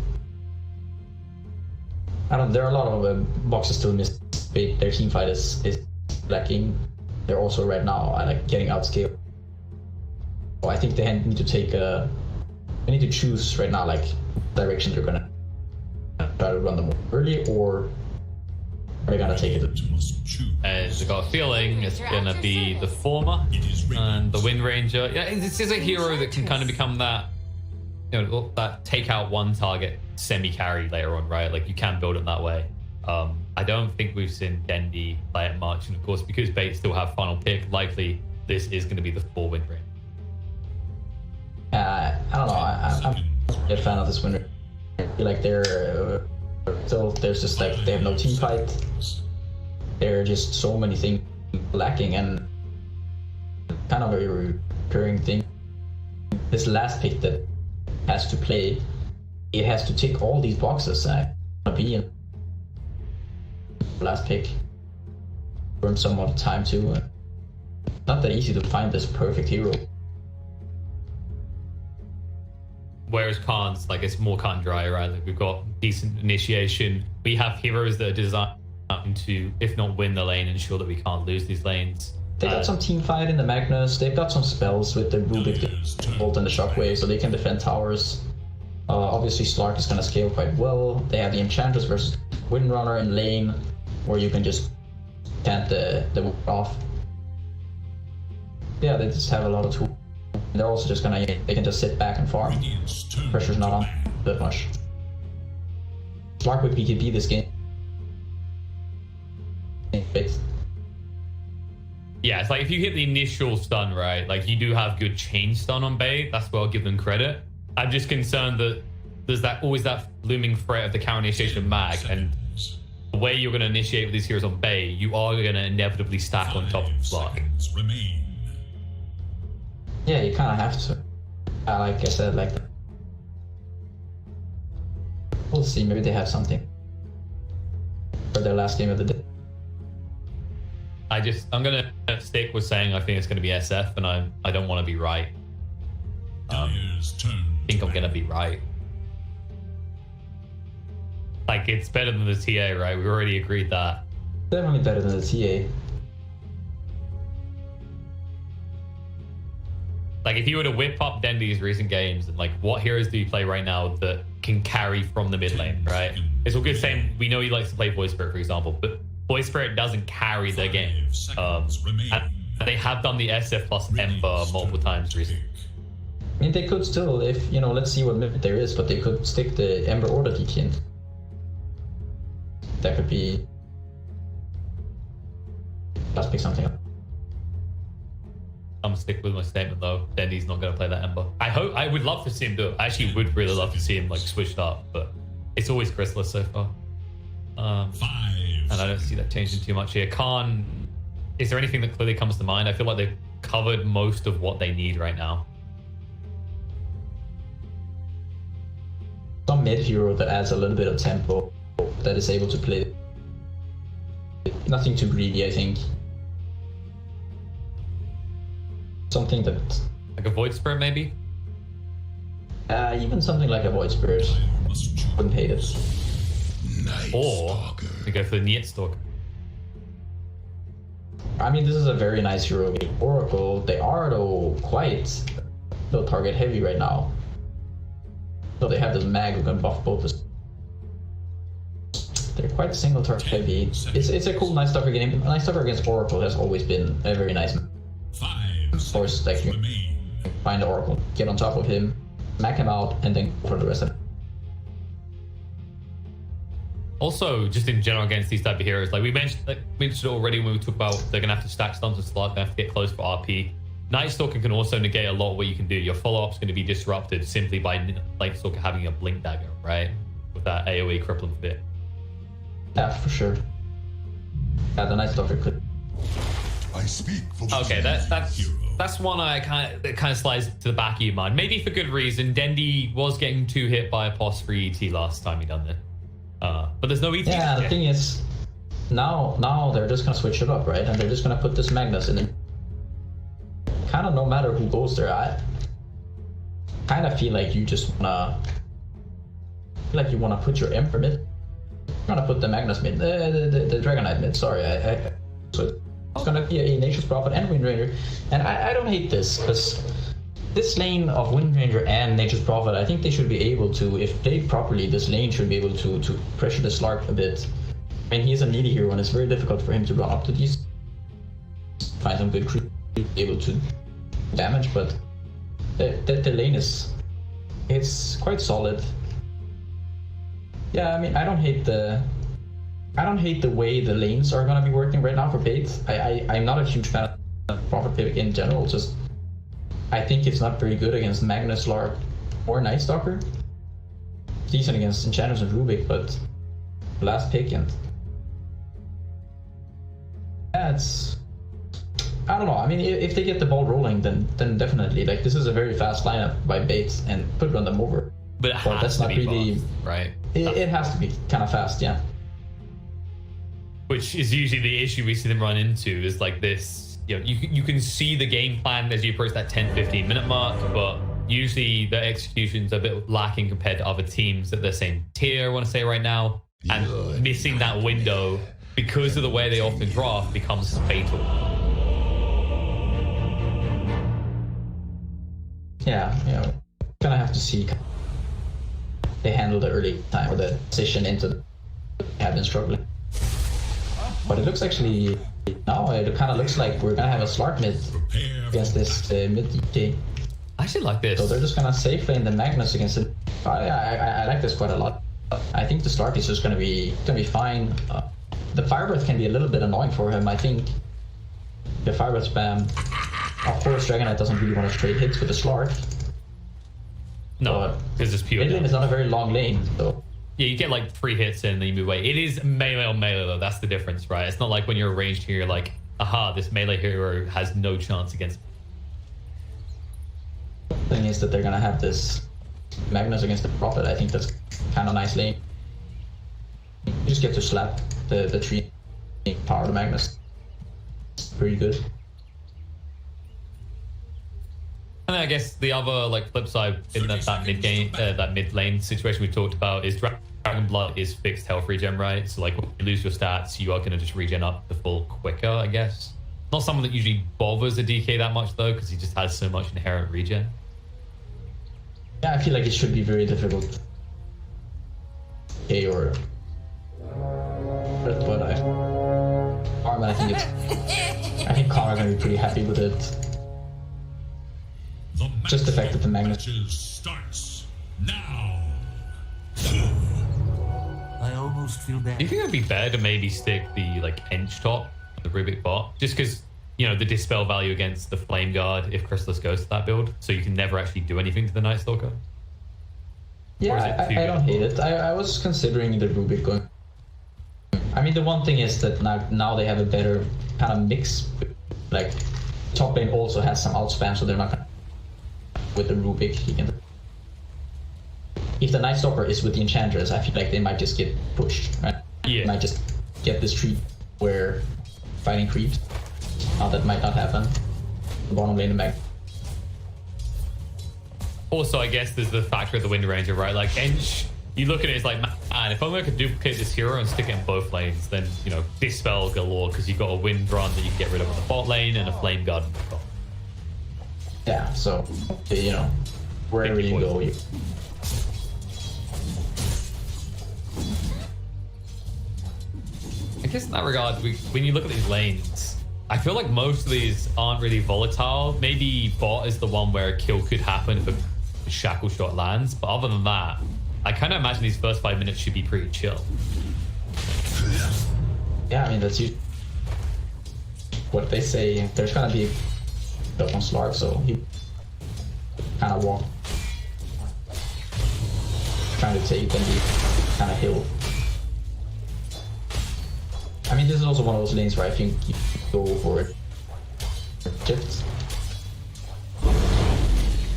There are a lot of boxes still missed. Their team fight is lacking. They're also right now like getting outscaled. So I think they need to take a. They need to choose right now like direction they're gonna try to run them early, or are they gonna take it? I've got a feeling it's gonna be the former, and the Wind Ranger. Yeah, this is a hero that can kind of become that, that take out one target semi-carry later on, right? Like you can build it that way. I don't think we've seen Dendi play it much, and of course because Bait still have final pick, likely this is going to be the full Wind Ranger. I don't know. I'm a fan of this Wind Ranger. I feel like they're still. There's just like they have no team fight. There are just so many things lacking, and kind of a recurring thing. This last pick that has to play, it has to tick all these boxes. Be in last pick. Burn some more time too. Not that easy to find this perfect hero. Whereas Khan's, like, it's more cut and dry, right? Like, we've got decent initiation. We have heroes that are designed to, if not win the lane, ensure that we can't lose these lanes. They got some team fight in the Magnus. They've got some spells with the Rubik, the Bolt, and the Shockwave, so they can defend towers. Obviously, Slark is going to scale quite well. They have the Enchantress versus Windrunner in lane, where you can just cant the wood off. Yeah, they just have a lot of tools. They're also just gonna, they can just sit back and farm. Pressure's not on that much. Slark with BKB this game. Yeah, it's like if you hit the initial stun, right, like you do have good chain stun on Bay. That's where I'll give them credit. I'm just concerned that there's always that looming threat of the counter initiation of Mag, and the way you're going to initiate with these heroes on Bay, you are going to inevitably stack on top of Slark. Yeah, you kind of have to. Like I said, like we'll see. Maybe they have something for their last game of the day. I'm gonna stick with saying I think it's gonna be SF, and I don't want to be right. I think I'm gonna be right. Like, it's better than the TA, right? We already agreed that. Definitely better than the TA. Like, if you were to whip up Dendi's recent games, and like, what heroes do you play right now that can carry from the mid lane, right? It's all good saying we know he likes to play Voice Spirit, for example, but Voice Spirit doesn't carry their game. And they have done the SF plus Ember multiple times recently. I mean, they could still, if, let's see what mid there is, but they could stick the Ember or the DK in. That could be... Let's pick something up. I'm gonna stick with my statement though. Dendi's not gonna play that Ember. I would love to see him do it. I actually would really love to see him like switched up, but it's always Chrysalis so far. And I don't see that changing too much here. Khan, is there anything that clearly comes to mind? I feel like they've covered most of what they need right now. Some mid hero that adds a little bit of tempo, that is able to play. Nothing too greedy, I think. Something that... Like a Void Spirit, maybe? Even something like a Void Spirit. Wouldn't hate it. Or we go for the Niet Stalker. I mean, this is a very nice hero. Oracle, they are though quite low target heavy right now. So they have this mag who can buff both the... They're quite single target heavy. It's a cool Night Stalker game. Night Stalker against Oracle has always been a very nice. Of course, like you find the Oracle, get on top of him, smack him out, and then go for the rest of it. Also, just in general against these type of heroes, like we mentioned it already when we talked about they're gonna have to stack stuns and slot, gonna have to get close for RP. Night Stalker can also negate a lot of what you can do. Your follow-up's going to be disrupted simply by Night Stalker having a blink dagger, right? With that AoE crippling bit. Yeah, for sure. Yeah, the Night Stalker could. I speak for okay, that's one that kind of slides to the back of your mind. Maybe for good reason. Dendi was getting 2 hit by a pos for ET last time he done it. But there's no ET. Yeah, the thing is, now they're just gonna switch it up, right? And they're just gonna put this Magnus in it. Kind of no matter who goes there, I kind of feel like you just wanna put your Emperor mid. You wanna put the Magnus mid, the Dragon Knight mid. Sorry, so it's gonna be a Nature's Prophet and Wind Ranger, and I don't hate this because this lane of Wind Ranger and Nature's Prophet, I think they should be able to, if played properly, this lane should be able to pressure the Slark a bit. I mean, he's a needy hero, and it's very difficult for him to run up to these, find some good creep, be able to damage, but the lane it's quite solid. Yeah, I mean, I don't hate the way the lanes are gonna be working right now for bait. I'm not a huge fan of Prophet pick in general. Just I think it's not very good against Magnus, Lark, or Night Stalker. Decent against Enchanters and Rubik, but last pick, and yeah, it's, I don't know. I mean, if they get the ball rolling, then definitely. Like, this is a very fast lineup by Bates, and could run them over. But that's not really fast, right. It has to be kind of fast, yeah. Which is usually the issue we see them run into, is like this. You know, you can see the game plan as you approach that 10-15 minute mark, but usually the execution's a bit lacking compared to other teams at the same tier, I want to say right now, and missing that window because of the way they often draft becomes fatal. Yeah, gonna have to see they handle the early time or the decision into have been struggling. But it looks actually now it kind of looks like we're gonna have a Slark mid against this mid DK. I actually like this. So they're just gonna safe lane the Magnus against it. I like this quite a lot. I think the Slark is just gonna be fine. The Firebirth can be a little bit annoying for him. I think the Firebirth spam. Of course, Dragon Knight doesn't really want to trade hits with the Slark. No, because it's pure. Mid lane is not a very long lane, so. Yeah, you get like 3 hits in and then you move away. It is melee on melee though, that's the difference, right? It's not like when you're a ranged hero, you're like, aha, this melee hero has no chance against me. The thing is that they're gonna have this Magnus against the Prophet. I think that's kind of nice lane. You just get to slap the tree, power the Magnus. It's pretty good. And I guess the other like flip side in that mid game, that mid lane situation we talked about is Dragon Blood is fixed health regen, right? So like when you lose your stats, you are going to just regen up the full quicker, I guess. Not someone that usually bothers a DK that much though, because he just has so much inherent regen. Yeah, I feel like it should be very difficult. Okay, or but Karma, I think Karma gonna be pretty happy with it. Just the fact that the Magnus starts now. I almost feel bad. Do you think it would be better to maybe stick the like Ench top on the Rubik bot, just because you know the dispel value against the Flame Guard if Chrysalis goes to that build, so you can never actually do anything to the Night Stalker? Yeah, I don't hate it. I was considering the Rubik going. I mean, the one thing is that now they have a better kind of mix. Like, top lane also has some outspam, so they're not gonna. With the Rubik, he can. If the Night Stalker is with the Enchantress, I feel like they might just get pushed, right? Yeah. They might just get this treat where fighting creeps. That might not happen. The bottom lane and back. Also, I guess there's the factor of the Wind Ranger, right? Like, Ench, you look at it, it's like, man, if only I could duplicate this hero and stick it in both lanes, then, you know, dispel galore, because you've got a Wind Run that you can get rid of on the bot lane and a Flame Guard on the top. Yeah, so, you know, wherever you go, you... I guess in that regard, when you look at these lanes, I feel like most of these aren't really volatile. Maybe bot is the one where a kill could happen if a shackle shot lands, but other than that, I kind of imagine these first 5 minutes should be pretty chill. Yeah, I mean, that's usually what they say. There's gonna be a on Slark, so he kind of walk, trying to take and be kind of hill. I mean, this is also one of those lanes where I think you go for it. Just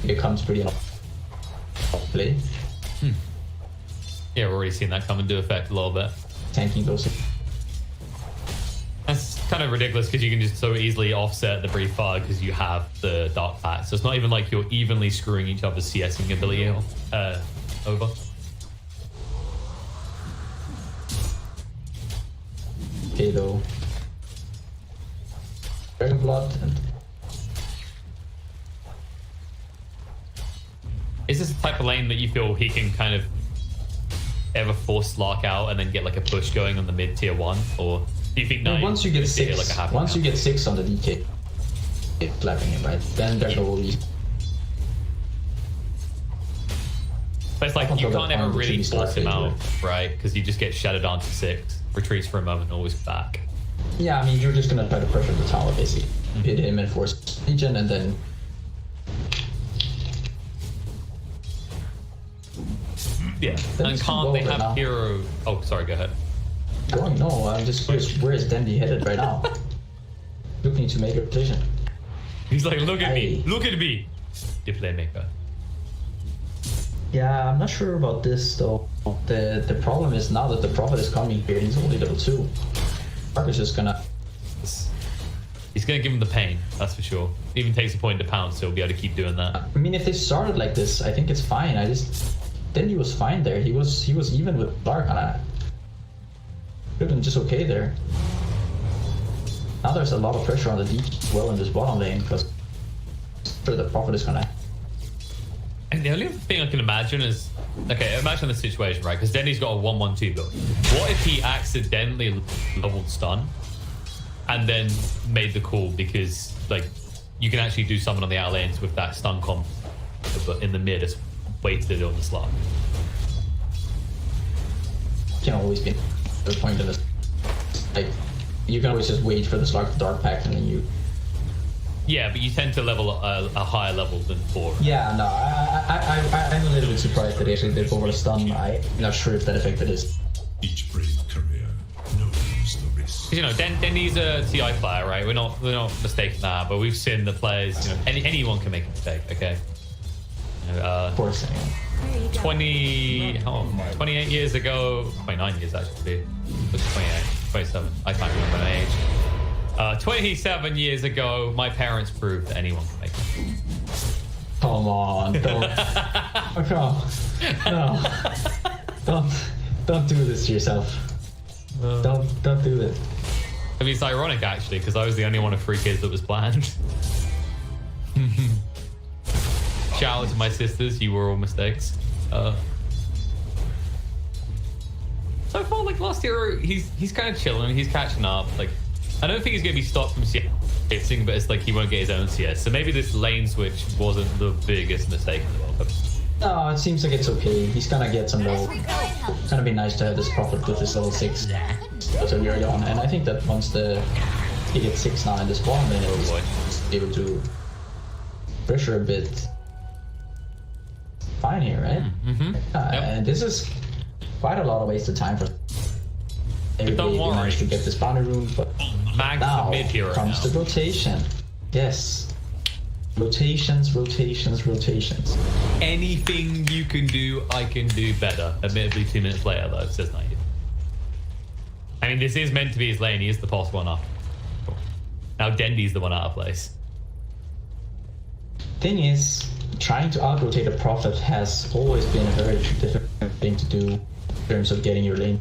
it becomes pretty play. Yeah, we're already seeing that come into effect a little bit. Tanking those. That's kind of ridiculous because you can just so easily offset the brief fire because you have the dark pack. So it's not even like you're evenly screwing each other's CSing ability over. Okay, though. Dragon Blood and is this the type of lane that you feel he can kind of ever force Slark out and then get like a push going on the mid tier 1, or do you think now once you get 6, like a once you get 6 on the DK, it's clapping him, right? Then there's no reason. But it's like you can't ever really force him out, right? Because you just get shattered down to 6, retreats for a moment, always back. Yeah, I mean, you're just gonna try to pressure the tower, basically. Hit him and force Legion, and then... Yeah, and can't they have hero... Oh, sorry, go ahead. Going, no, I'm just curious, where is Dandy headed right now? Looking to make a decision. He's like, look at me, the playmaker. Yeah, I'm not sure about this, though. The problem is now that the Prophet is coming here, he's only level 2. Mark is just gonna... He's gonna give him the pain, that's for sure. Even takes a point to pound, so he'll be able to keep doing that. I mean, if they started like this, I think it's fine. Then he was fine there. He was even with Dark, and I could have been just okay there. Now there's a lot of pressure on the D as well in this bottom lane, because the Prophet is gonna... And the only thing I can imagine is, okay, imagine the situation, right? Because Denny's got a 1-1-2 build. What if he accidentally leveled stun and then made the call because, like, you can actually do something on the out lanes with that stun comp, but in the mid, it's waited on the slot. Can always be the point of this. Like, you can always just wait for the Slark to Dark Pact and then you... Yeah, but you tend to level a higher level than 4. Yeah, no, I'm a little bit surprised that they actually did over the stun. I'm not sure if that affected his... Each brave career knows the risk. You know, Denny's a TI player, right? We're not mistaking that, but we've seen the players. You know, anyone can make a mistake. Okay. Of course. 28 years ago, 29 years actually. It was 28, 27. I can't remember my age. 27 years ago, my parents proved that anyone can make it. Come on, don't. No. Don't do this to yourself. Don't do this. I mean, it's ironic actually, because I was the only one of 3 kids that was planned. Shout out to my sisters, you were all mistakes. So far, like last year, he's kind of chilling, he's catching up. Like, I don't think he's going to be stopped from CSing, but it's like he won't get his own CS. So maybe this lane switch wasn't the biggest mistake in the World Cup. No, it seems like it's okay. He's gonna get some level. It's gonna be nice to have this Prophet with his level 6 so early on. And I think that once he gets 6 now in this bottom, then he'll be able to pressure a bit. Fine here, right? And this is quite a lot of wasted time for everybody who managed to get this bounty room, but now comes the rotation. Yes. Rotations. Anything you can do, I can do better. Admittedly, 2 minutes later, though, says Naive. I mean, this is meant to be his lane. He is the past one up. Now Dendy's the one out of place. Thing is, trying to out-rotate a Prophet has always been a very difficult thing to do in terms of getting your lane.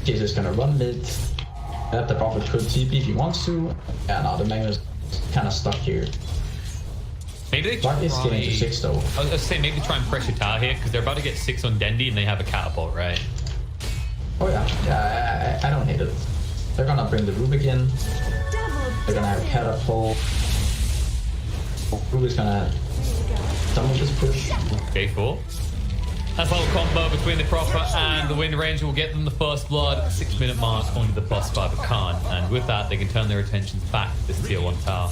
Jesus is gonna run mid. That the Prophet could TP if he wants to. Yeah, now the Magnus kind of stuck here. Maybe they try... is getting to 6 though. I was going to say, maybe try and pressure Tower here, because they're about to get 6 on Dendy and they have a catapult, right? Oh yeah, I don't hate it. They're gonna bring the Rubik in. They're gonna have a catapult. Rubik's gonna double this push. Okay, cool. That's a little combo between the Prophet and the Wind Ranger will get them the first blood, 6-minute mark onto the +5 of Khan. And with that, they can turn their attentions back to this tier 1 tower.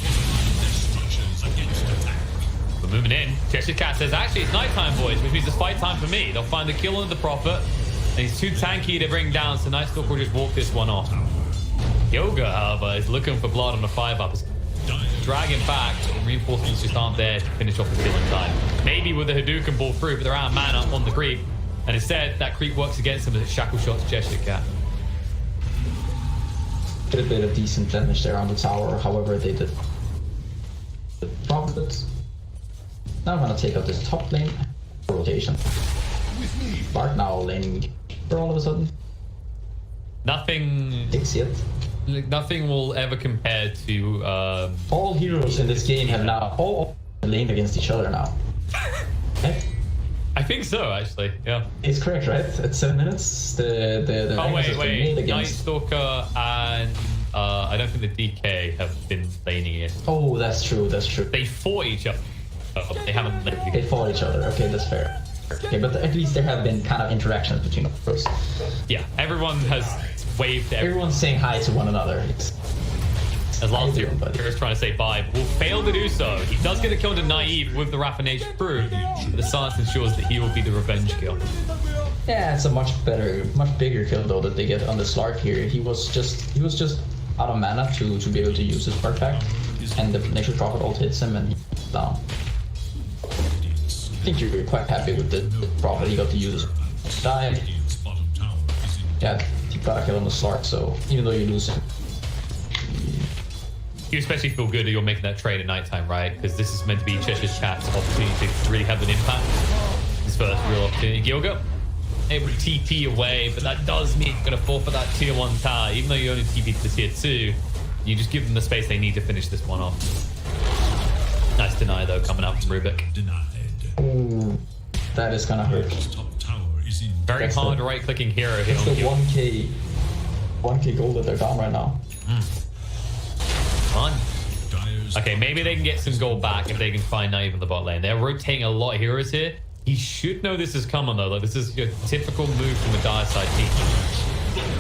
But moving in, Cheshire Cat says, actually, it's nighttime, boys, which means it's fight time for me. They'll find the kill on the Prophet, and he's too tanky to bring down, so Night Stalker will just walk this one off. Yoga, however, is looking for blood on the 5-up. Dragging back, reinforcements just aren't there to finish off the kill in time. Maybe with the Hadouken ball through, but they're out of mana on the creep. And instead, that creep works against them as it shackle shots Cheshire Cat. Did a bit of decent damage there on the tower, however they did the Prophet. Now I'm gonna take out this top lane. Rotation. Bart now laning for all of a sudden. Nothing... Nothing will ever compare to... all heroes in this game have now all laned against each other now. Okay? I think so, actually, yeah. It's correct, right? At 7 minutes, the oh, wait. against... Night Stalker and... I don't think the DK have been laning it. Oh, that's true, that's true. They fought each other. They haven't... They fought each other, okay, that's fair. Okay, but at least there have been kind of interactions between heroes. Yeah, everyone has waved. Everyone's saying hi to one another. As long as you're just trying to say bye, but will fail to do so. He does get a kill into Naive with the Raffination crew, but the silence ensures that he will be the revenge kill. Yeah, it's a much bigger kill though that they get on the Slark here. He was just out of mana to be able to use his Spark Pack, and the Nature Prophet ult hits him and he's down. I think you're quite happy with the Prophet. He got to use dive. Yeah, he got a kill on the Slark, so even though you lose him, you especially feel good that you're making that trade at nighttime, right? Because this is meant to be Cheshire Cat's opportunity to really have an impact. His first real opportunity. Gilga able to TP away, but that does mean you're going to forfeit that tier 1 tower. Even though you only TP to tier 2, you just give them the space they need to finish this one off. Nice deny though, coming out from Rubik. Ooh, that is gonna hurt. Very hard right-clicking hero here. It's the 1k gold that they're down right now. Fun. Okay, maybe they can get some gold back if they can find Naive in the bot lane. They're rotating a lot of heroes here. He should know this is coming though. Like, this is your typical move from a dire side team.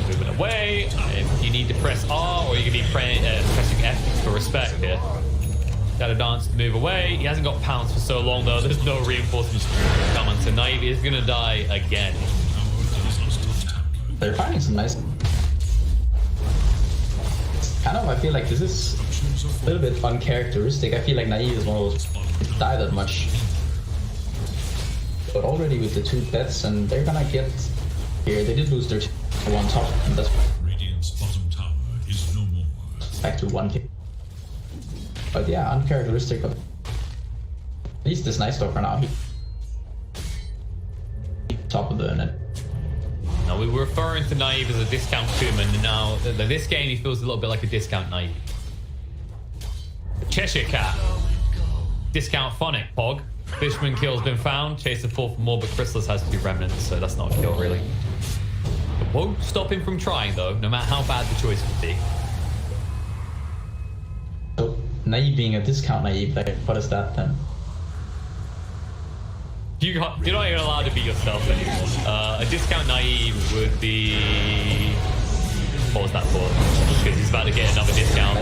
Moving away. If you need to press R, or you can be pressing F for respect here. Got a dance to move away. He hasn't got pounds for so long though. There's no reinforcements coming. So Naive is gonna die again. They're finding some nice. Kind of, I feel like this is a little bit uncharacteristic. I feel like Naive is one of those who die that much. But already with the 2 pets, and they're gonna get here. They did lose their 1 top, and that's back to 1k. But yeah, uncharacteristic of at least this Night Stalker now. He top of the net. Now we were referring to Naive as a discount human, and now this game he feels a little bit like a discount Naive. Cheshire Cat. Discount Phonic, Pog. Fishman kill's been found. Chaser 4 for more, but Chrysalis has 2 remnants, so that's not a kill really. It won't stop him from trying though, no matter how bad the choice would be. So Naive being a discount Naive, like, what is that then? You're not even allowed to be yourself anymore. A discount Naive would be... What was that for? Because he's about to get another discount.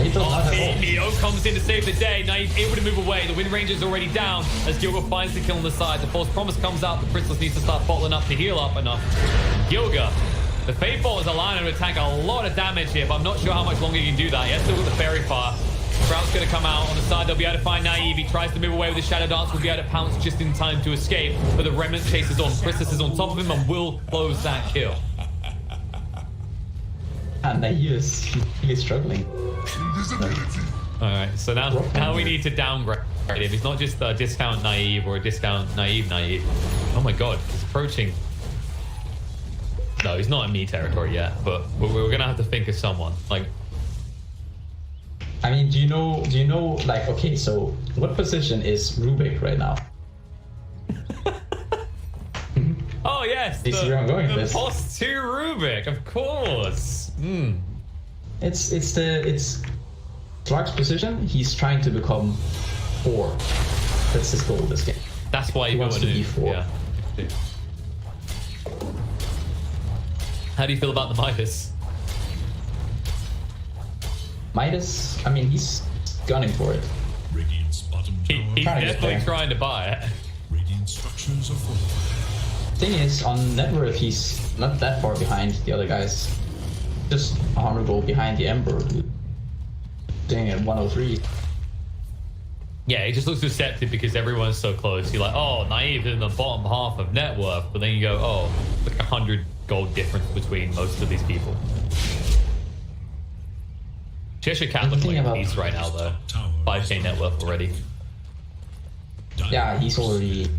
EO comes in to save the day. Naive able to move away. The Wind Ranger's already down as Gilga finds the kill on the side. The False Promise comes out. The Princess needs to start bottling up to heal up enough. Gilga. The Fate Bolt is allowing him to tank a lot of damage here, but I'm not sure how much longer he can do that. He has still got the Fairy Fire. Sprout's going to come out on the side. They'll be able to find Naive. He tries to move away with the Shadow Dance. Will be able to pounce just in time to escape. But the Remnant chases on. Princess is on top of him and will close that kill. And he is struggling. Alright, so now we need to downgrade him. He's not just a discount Naive or a discount Naive. Oh my god, he's approaching. No, he's not in me territory yet, but we're gonna have to think of someone. Like, I mean, do you know, like, okay, so what position is Rubik right now? oh yes, You see where I'm going with this? Post 2 Rubik, of course. It's Clark's position. He's trying to become 4. That's his goal this game. That's why he wants to be 4. Yeah. How do you feel about the Midas? Midas, I mean, he's gunning for it. Radiant's bottom tower. He's definitely trying to buy it. Radiant structures are fortified. Thing is, on net worth, he's not that far behind the other guys. Just 100 gold behind the Ember, sitting at 103. Yeah, it just looks deceptive because everyone's so close. You're like, oh, Naive is in the bottom half of net worth, but then you go, oh, like 100 gold difference between most of these people. Cheshire Cat looks like a beast right now, though. 5k net worth already. Yeah, he's already.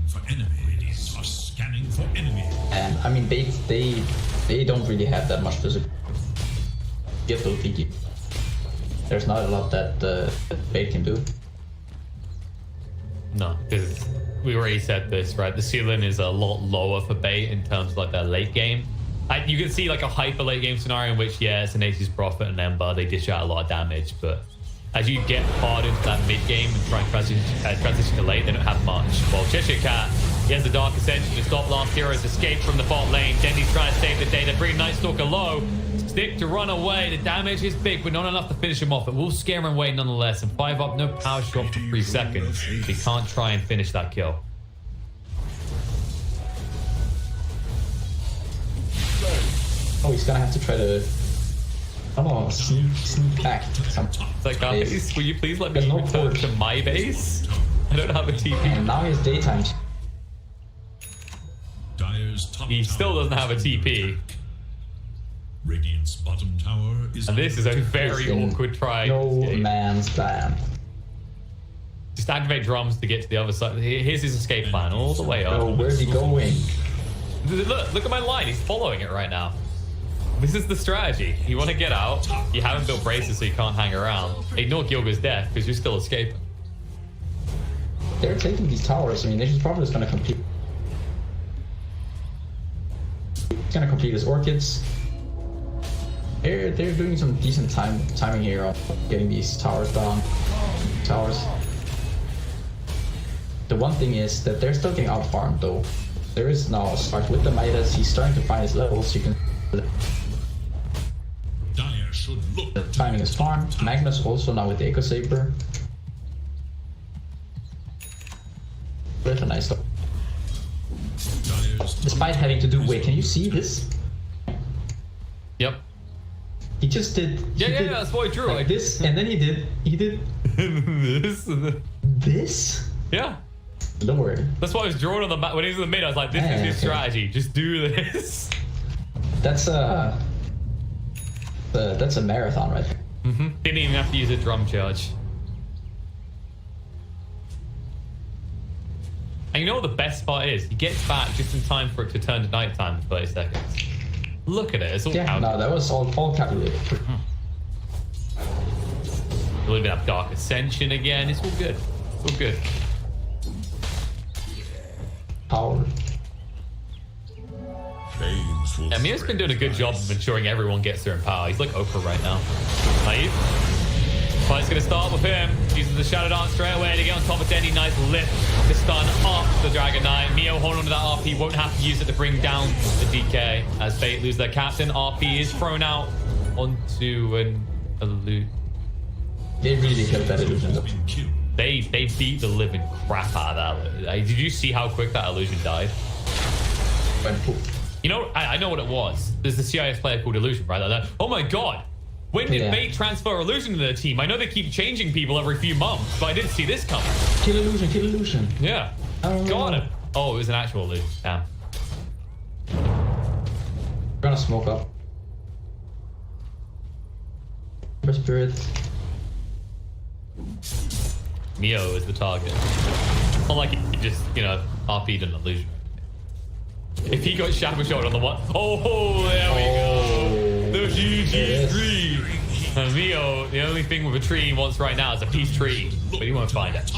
And I mean, they don't really have that much physical. Get those PG. There's not a lot that Bait can do. No, because we already said this, right? The ceiling is a lot lower for Bait in terms of like their late game. You can see like a hyper late game scenario in which, yeah, it's an Aces Prophet and Ember, they dish out a lot of damage, but as you get hard into that mid game and try and transition to late, they don't have much. Well, Cheshire Cat, he has the Dark Ascension to stop Last Heroes escape from the bot lane. Dendy's trying to save the day. They bring Nightstalker low. Stick to run away. The damage is big, but not enough to finish him off. It will scare him away nonetheless. And 5 up, no power shot for 3 seconds. He can't try and finish that kill. Oh, he's gonna have to try to. Oh, sneak back. It's like, guys, will you please let me return to my base? I don't have a TP. And now he's daytime. He still doesn't have a TP. Radiant's bottom tower is. And this is a very awkward try. No man's land. Just activate drums to get to the other side. Here's his escape plan all the way up. Oh, where's he going? Look at my line. He's following it right now. This is the strategy. You want to get out. You haven't built braces, so you can't hang around. Ignore Gilga's death because you're still escaping. They're taking these towers. I mean, Nation's Prophet is going to complete. He's going to complete his orchids. They're doing some decent timing here on getting these towers down. The one thing is that they're still getting out farmed though. There is now a start with the Midas. He's starting to find his levels. You can. The timing is farmed. Magnus also now with the Echo Saber. Really nice though. Despite having to do. Wait, can you see this? Yep. He just did. Yeah, that's what he drew. Like this, and then he did this. This? Yeah. Lord. That's why I was drawing on the map when he was in the mid. I was like, this is his strategy. Just do this. That's a marathon right there. Didn't even have to use a drum charge. And you know what the best part is? He gets back just in time for it to turn to nighttime in 30 seconds. Look at it. It's all calculated. No, that was all calculated. We'll even have Dark Ascension again. It's all good. It's all good. Power. Yeah, Mio's been doing a good job of ensuring everyone gets their power. He's like Oprah right now. Naive. Fight's gonna start with him. Using the Shadow Dance straight away to get on top of Denny. Nice lift to stun off the Dragon Knight. Mio holding on to that RP. Won't have to use it to bring down the DK. As Fate lose their captain. RP is thrown out onto an illusion. They really killed that illusion. They beat the living crap out of that. Did you see how quick that illusion died? You know, I know what it was. There's the CIS player called Illusion, right? Like, oh my god. When did they transfer Illusion to their team? I know they keep changing people every few months, but I didn't see this coming. Kill Illusion, kill Illusion. Yeah. Got him. Oh, it was an actual Illusion. Damn. We're gonna smoke up. Spirit. Mio is the target. Not like he just, you know, RP'd an Illusion. If he got Shadow Shot on the one. Oh, there we go. The GG tree. And Mio, the only thing with a tree he wants right now is a peace tree, but he won't find it.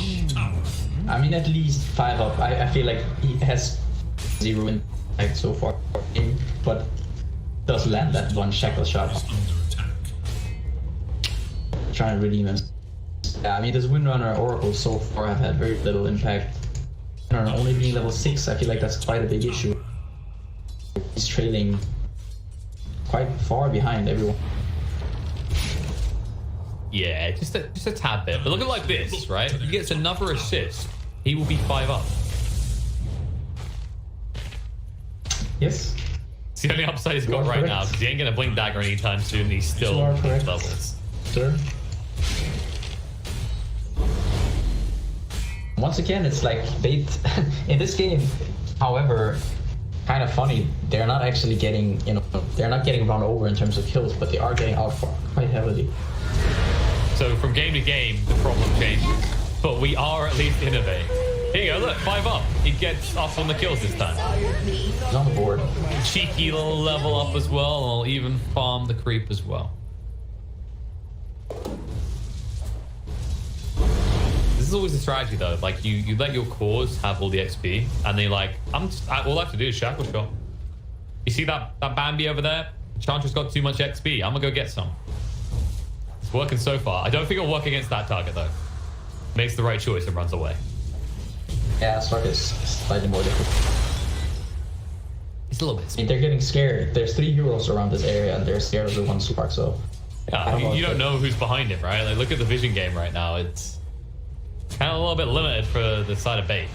I mean, at least 5 up. I feel like he has 0 impact so far, but does land that one shackle shot. Trying to redeem him. Yeah, I mean, this Windrunner Oracle so far have had very little impact. Windrunner only being level 6, I feel like that's quite a big issue. He's trailing quite far behind everyone. Yeah, just a tad bit. But look at it like this, right? If he gets another assist, he will be 5 up. Yes. It's the only upside he's got right now, because he ain't gonna blink dagger anytime soon. He's still levels. Sir. Once again, it's like they in this game, however, kind of funny, they're not actually getting, they're not getting run over in terms of kills, but they are getting outfought quite heavily. So from game to game, the problem changes, but we are at least innovating. Here you go, look, 5 up. He gets us on the kills this time. He's on the board. Cheeky little level up as well, and I'll even farm the creep as well. This is always the strategy though, like you let your cores have all the XP, and they like, all I have to do is shackle shot. You see that Bambi over there? Chantra's got too much XP, I'm gonna go get some. It's working so far. I don't think it'll work against that target though. Makes the right choice and runs away. Yeah, Spark is slightly more difficult. It's a little bit. I mean, they're getting scared. There's 3 heroes around this area, and they're scared of the one Spark, so... Yeah, you don't know who's behind him, right? Like, look at the vision game right now. It's kind of a little bit limited for the side of bait.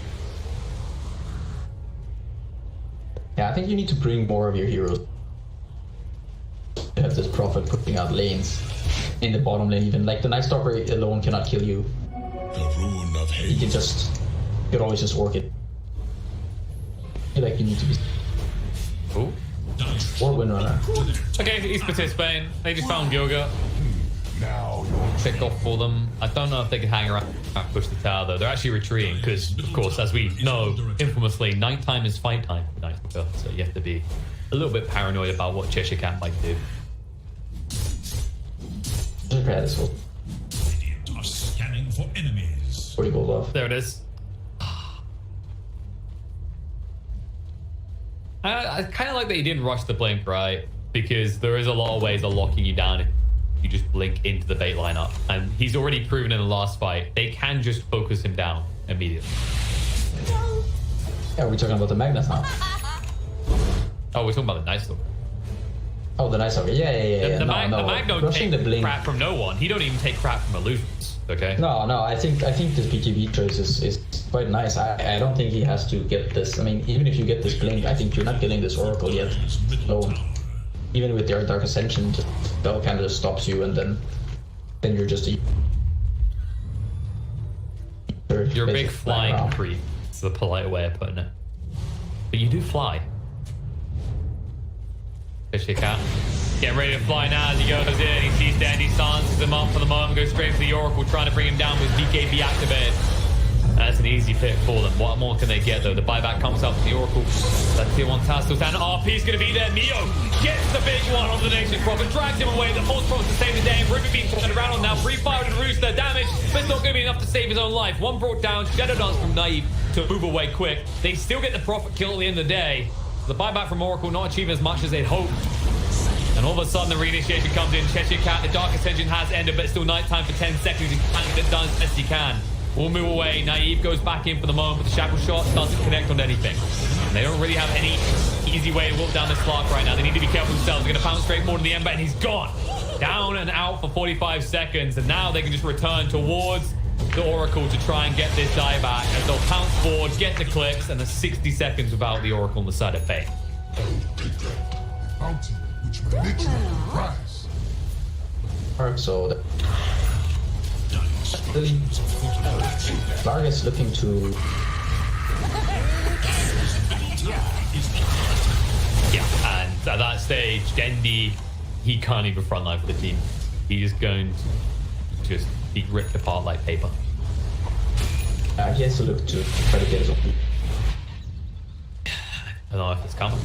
Yeah, I think you need to bring more of your heroes. You have this Prophet putting out lanes in the bottom lane even. Like, the Night Stalker alone cannot kill you. The rune of hate. You could always just work it. I feel like you need to be... Ooh. Or Windrunner. Okay, he's participating. They just found Yoga. Pick off for them. I don't know if they can hang around and push the tower though. They're actually retreating because, of course, as we know, infamously, nighttime is fight time for Night Stalker. So you have to be a little bit paranoid about what Cheshire Cat might do. Incredible. Radiant are scanning for enemies. 40 gold off. There it is. I kind of like that he didn't rush the blink, right? Because there is a lot of ways of locking you down if you just blink into the bait lineup. And he's already proven in the last fight, they can just focus him down immediately. Yeah, we're talking about the Magnus now. Oh, we're talking about the Night Stalker. Oh, the Night Stalker. Yeah. The Mag don't Rushing take the blink. crap from no one. He don't even take crap from illusions, okay? No, I think this BKB choice is quite nice. I don't think he has to get this. I mean, even if you get this blink, I think you're not getting this Oracle yet. So even with their Dark Ascension, that kind of just stops you, and then you're just you're a big flying creep. It's the polite way of putting it. But you do fly. Fish your cat. Getting ready to fly now as he goes in. He sees Dandy, silences him up for the moment, goes straight for the Oracle, trying to bring him down with BKB activated. That's an easy pick for them. What more can they get though? The buyback comes up for the Oracle. That tier 1 task and RP's gonna be there. Neo gets the big one on the Nation Prophet, drags him away. The Pulse Prophet to save the day. Ruby being turned around on now. Free fire and Rooster damage, but it's not gonna be enough to save his own life. One brought down, Shadow Dance from Naive to move away quick. They still get the Prophet kill at the end of the day. The buyback from Oracle not achieving as much as they'd hoped. And all of a sudden the reinitiation comes in. Cheshire Cat, the Dark Ascension has ended, but it's still nighttime for 10 seconds. He can get it done as best he can. We'll move away. Naive goes back in for the moment, but the shackle shot doesn't connect on anything. And they don't really have any easy way to walk down this Clark right now. They need to be careful themselves. They're going to pound straight forward to the Ember, and he's gone. Down and out for 45 seconds, and now they can just return towards the Oracle to try and get this die back, as they'll pounce forward, get the clicks, and the 60 seconds without the Oracle on the side of Faye. So Clark is looking to... Yeah, and at that stage, Dendi, he can't even frontline for the team. He's going to just be ripped apart like paper. He has to look to try to get his own. I don't know if it's coming.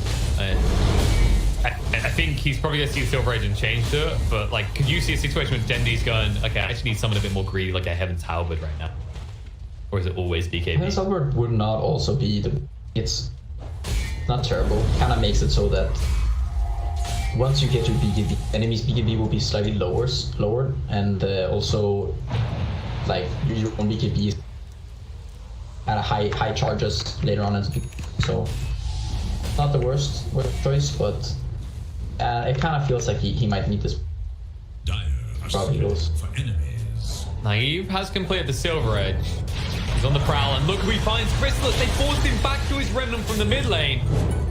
I think he's probably going to see the Silver Agent change to it, but like, could you see a situation where Dendi's going, okay, I actually need someone a bit more greedy, like a Heaven's Halberd right now? Or is it always BKB? Heaven's Halberd would not also be the... It's not terrible. Kind of makes it so that once you get your BKB, enemies' BKB will be slightly lowered, and also like your own BKB at a high charges later on, so not the worst choice, but It kind of feels like he might need this. Probably goes. Naive has completed the Silver Edge. He's on the prowl, and look who he finds. Chrysalis, they forced him back to his Remnant from the mid lane.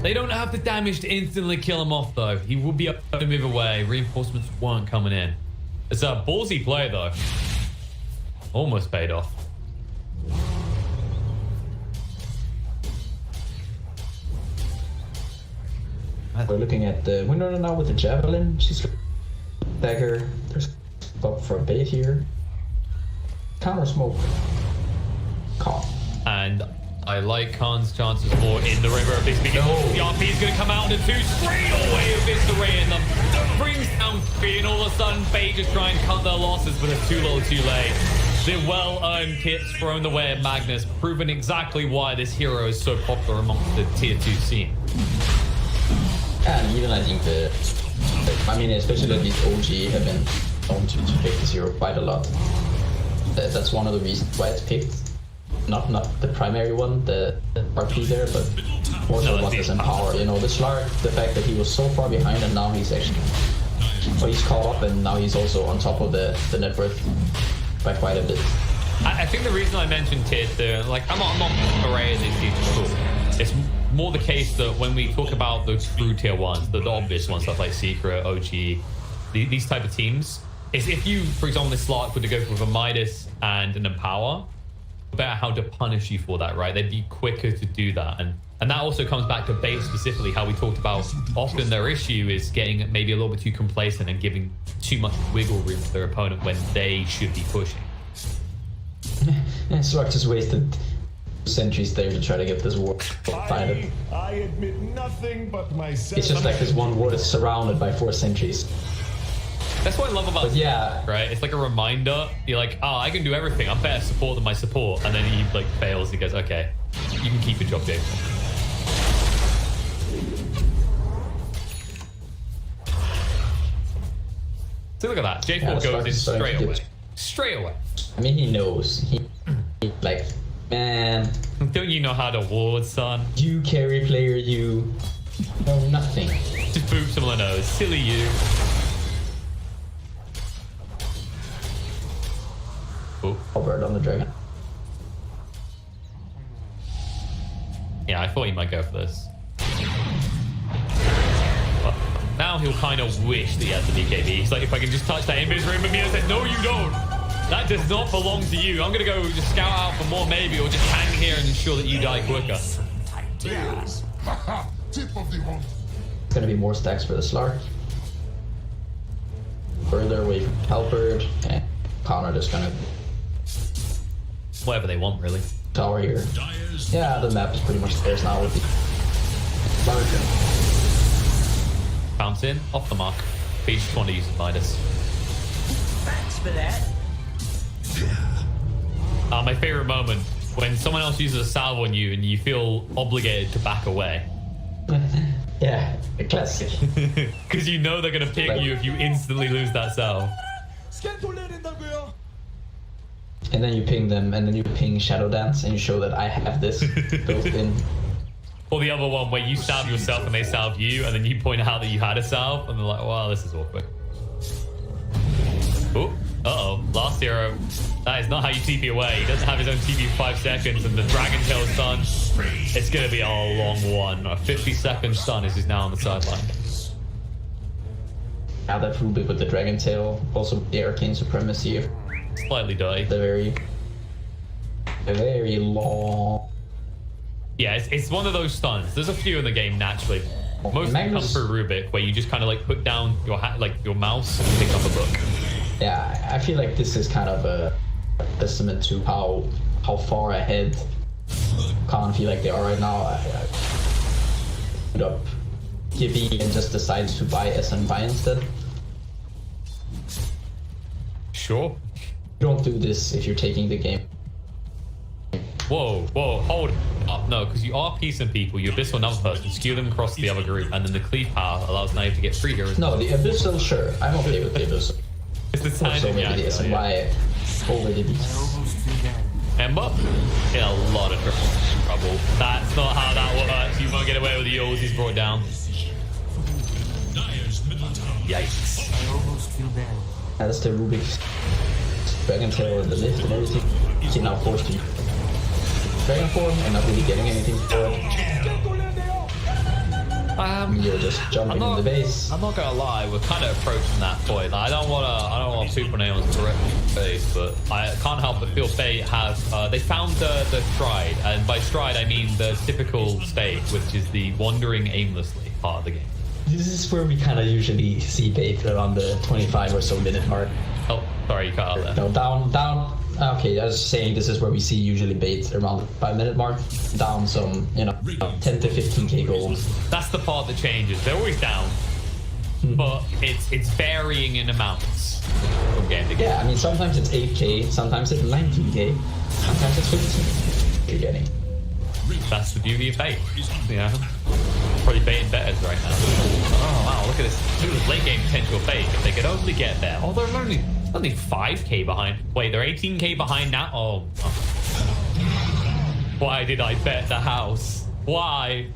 They don't have the damage to instantly kill him off, though. He will be able to move away. Reinforcements weren't coming in. It's a ballsy play, though. Almost paid off. We're looking at the winner now with the Javelin. She's dagger. There's up for a bait here. Counter smoke. Khan. And I like Khan's chances more in the river of this because the RP is going to come out into two straight away with this array in them. Brings down 3, and all of a sudden Bay just try and cut their losses, but it's too little too late. The well-earned kits thrown the way at Magnus, proving exactly why this hero is so popular amongst the tier 2 scene. And even I think I mean, especially these OG have been known to pick this hero quite a lot. That's one of the reasons why it's picked. Not the primary one, the RP there, but more so what does empower. You know, the Slark, the fact that he was so far behind and now he's actually, well, he's caught up and now he's also on top of the net worth by quite a bit. I think the reason I mentioned tier 2, like I'm not array these teams cool. It's more the case that when we talk about the true tier 1s, the obvious ones, stuff like Secret, OG, these type of teams, is if you, for example, this Slark were to go with a Midas and an Empower, better how to punish you for that, right? They'd be quicker to do that. And that also comes back to bait specifically, how we talked about often their issue is getting maybe a little bit too complacent and giving too much wiggle room to their opponent when they should be pushing. Slark just wasted centuries there to try to get this ward fired. I admit nothing but myself. It's just like this one ward is surrounded by 4 sentries. That's what I love about yeah, right? It's like a reminder. You're like, oh, I can do everything. I'm better support than my support. And then he like fails. He goes, okay, you can keep your job, Jake. So look at that. J4 goes in straight away. Straight away. I mean, he knows. He like, man. Don't you know how to ward, son? You carry player, you know nothing. Just boop someone in the nose. Silly you. Bird on the dragon. Yeah, I thought he might go for this. But now he'll kind of wish that he has the BKB. He's like, if I can just touch that invis room, and Mia said, no, you don't. That does not belong to you. I'm gonna go just scout out for more maybe, or just hang here and ensure that you die quicker. It's gonna be more stacks for the Slark. Further away from Halberd, and Connor just gonna whatever they want, really. Tower here. Yeah, the map is pretty much theirs now with the larger. Bounce in, off the mark. Page 20 uses Midas. Thanks for that. My favorite moment, when someone else uses a salve on you and you feel obligated to back away. Yeah, a classic. Because you know they're going to pick you if you instantly lose that salve. And then you ping them, and then you ping Shadow Dance, and you show that I have this built in. Or the other one where you salve yourself and they salve you, and then you point out that you had a salve, and they're like, wow, this is awkward. Oh, uh-oh, last hero. That is not how you TP away. He doesn't have his own TP for 5 seconds, and the Dragon Tail stun, it's going to be a long one. A 50-second stun as he's now on the sideline. Now that Rubik with the Dragon Tail, also the Arcane Supremacy. Slightly dirty. The very long. Yeah, it's one of those stuns. There's a few in the game naturally. Most of them come through Rubik, where you just kind of like put down your your mouse and pick up a book. Yeah, I feel like this is kind of a testament to how far ahead Khan feel like they are right now. I put up Gibby and just decides to buy SN buy instead. Sure. You don't do this if you're taking the game. Whoa, hold up. No, because you are piecing people. You Abyssal another person, skew them across the other group, and then the cleave power allows Naive to get free heroes. No, the Abyssal, sure. I'm okay with the Abyssal. It's the time. So maybe the SNY already beat. Ember in a lot of trouble. That's not how that works. You won't get away with the ults he's brought down. Yikes. I almost feel bad. That's the Rubik's Dragon Tail and the lift and everything. He's now forced to Dragon Form and not really getting anything for it. You're just jumping in the base. I'm not gonna lie, we're kind of approaching that point. Like, I don't want to poop on anyone's face, but I can't help but feel they have they found the stride, and by stride I mean the typical state, which is the wandering aimlessly part of the game. This is where we kind of usually see bait around the 25 or so minute mark. Oh, sorry, you cut out there. No, down. Okay, I was saying this is where we see usually bait around the 5 minute mark. Down some, 10 to 15k gold. That's the part that changes. They're always down, but it's varying in amounts from game to game. Yeah, I mean, sometimes it's 8k, sometimes it's 19k, sometimes it's 15k you're getting. That's the beauty of bait. Probably baiting betters right now. Oh wow, look at this. Look at this late game potential bait. If they could only get there. Oh, they're only 5k behind. Wait, they're 18k behind now? Oh. Why did I bet the house? Why?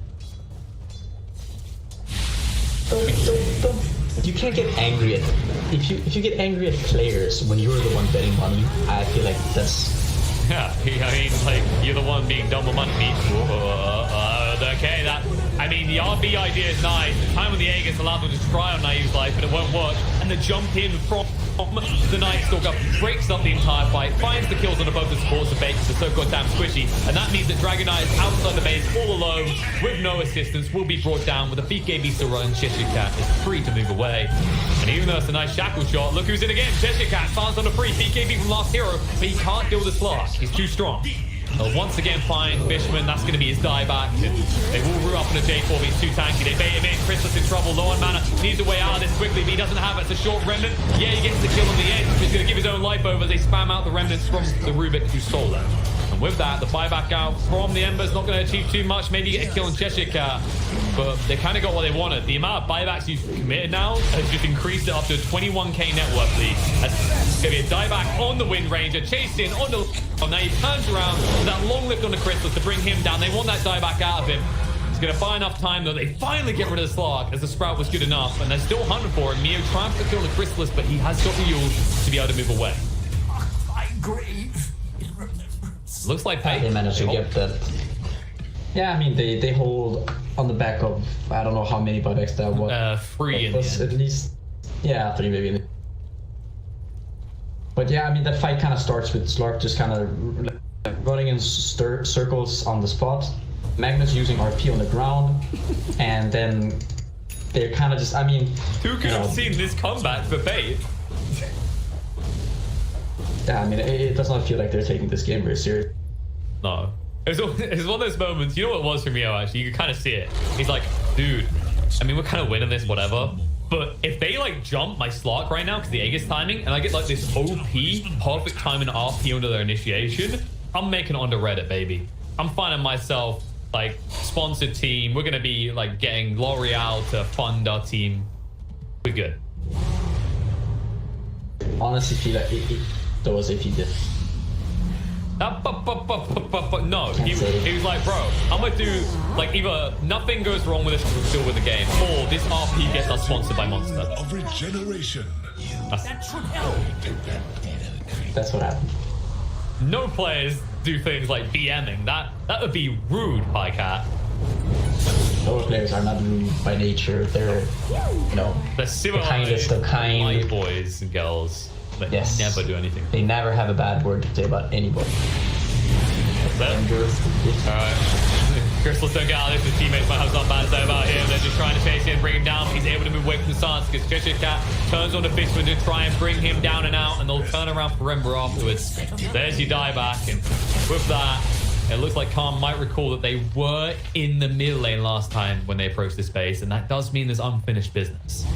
You can't get angry at if you get angry at players when you're the one betting money. I feel like that's. Yeah, I mean, like, you're the one being double money. Okay, I mean, the RB idea is nice. The time when the Aegis allowed them to try on Naive's life, but it won't work. And the jump in from the Night Stalker breaks up the entire fight, finds the kills on both the supports of bait because they're so goddamn squishy. And that means that Dragon Knight is outside the base, all alone, with no assistance, will be brought down with a BKB still running. Cheshire Cat is free to move away. And even though it's a nice shackle shot, look who's in again. Cheshire Cat stands on the free BKB from Last Hero, but he can't deal with the slot. He's too strong. They'll once again find Fishman. That's going to be his dieback. They will root up on a J4, but he's too tanky. They bait him in. Christmas in trouble. Low on mana. Needs a way out of this quickly, but he doesn't have it. It's a short remnant. Yeah, he gets the kill on the edge. He's going to give his own life over as they spam out the remnants from the Rubik who stole them. And with that, the buyback out from the Ember's not going to achieve too much. Maybe get a kill on Cheshire Cat, but they kind of got what they wanted. The amount of buybacks you've committed now has just increased it up to a 21k network lead. It's going to be a dieback on the Wind Ranger, chased in on the... Now he turns around with that long lift on the Crystal to bring him down. They want that dieback out of him. It's going to buy enough time, though. They finally get rid of the Slark as the Sprout was good enough, and they're still hunting for him. Mio trying to kill the Chrysalis, but he has got the Yule to be able to move away. Looks like they managed to get that. Yeah, I mean, they hold on the back of, I don't know how many buybacks that was. 3 in the end. At least, yeah, 3 maybe. But yeah, I mean, that fight kind of starts with Slark just kind of running in circles on the spot. Magnus using RP on the ground, and then they're kind of just, I mean... Who could have seen this comeback for bait? Yeah, I mean, it does not feel like they're taking this game very seriously. No. It was one of those moments, you know what it was for Mio, actually? You could kind of see it. He's like, dude, I mean, we're kind of winning this, whatever. But if they, like, jump my Slark right now, because the Aegis timing, and I get, like, this OP, perfect timing RP under their initiation, I'm making it onto Reddit, baby. I'm finding myself, like, sponsored team. We're going to be, like, getting L'Oreal to fund our team. We're good. Honestly, feel like it was if he did. No, he was like, bro, I'm gonna do, like, either nothing goes wrong with this, we'll still win the game, or this RP gets us sponsored by Monster. Of regeneration. That's what happened. No players do things like BMing. That would be rude, Pycat. Those players are not rude by nature. They're, they're the kindest of kind. White boys and girls. They never do anything. They never have a bad word to say about anybody. Alright. Crystals don't get out of this. His teammates might have something bad to say about him. They're just trying to chase him, bring him down. He's able to move away from the stance because Cheshire Cat turns on the Fishman to try and bring him down and out, and they'll turn around for Ember afterwards. There's your dieback, and with that, it looks like Khan might recall that they were in the middle lane last time when they approached this base, and that does mean there's unfinished business.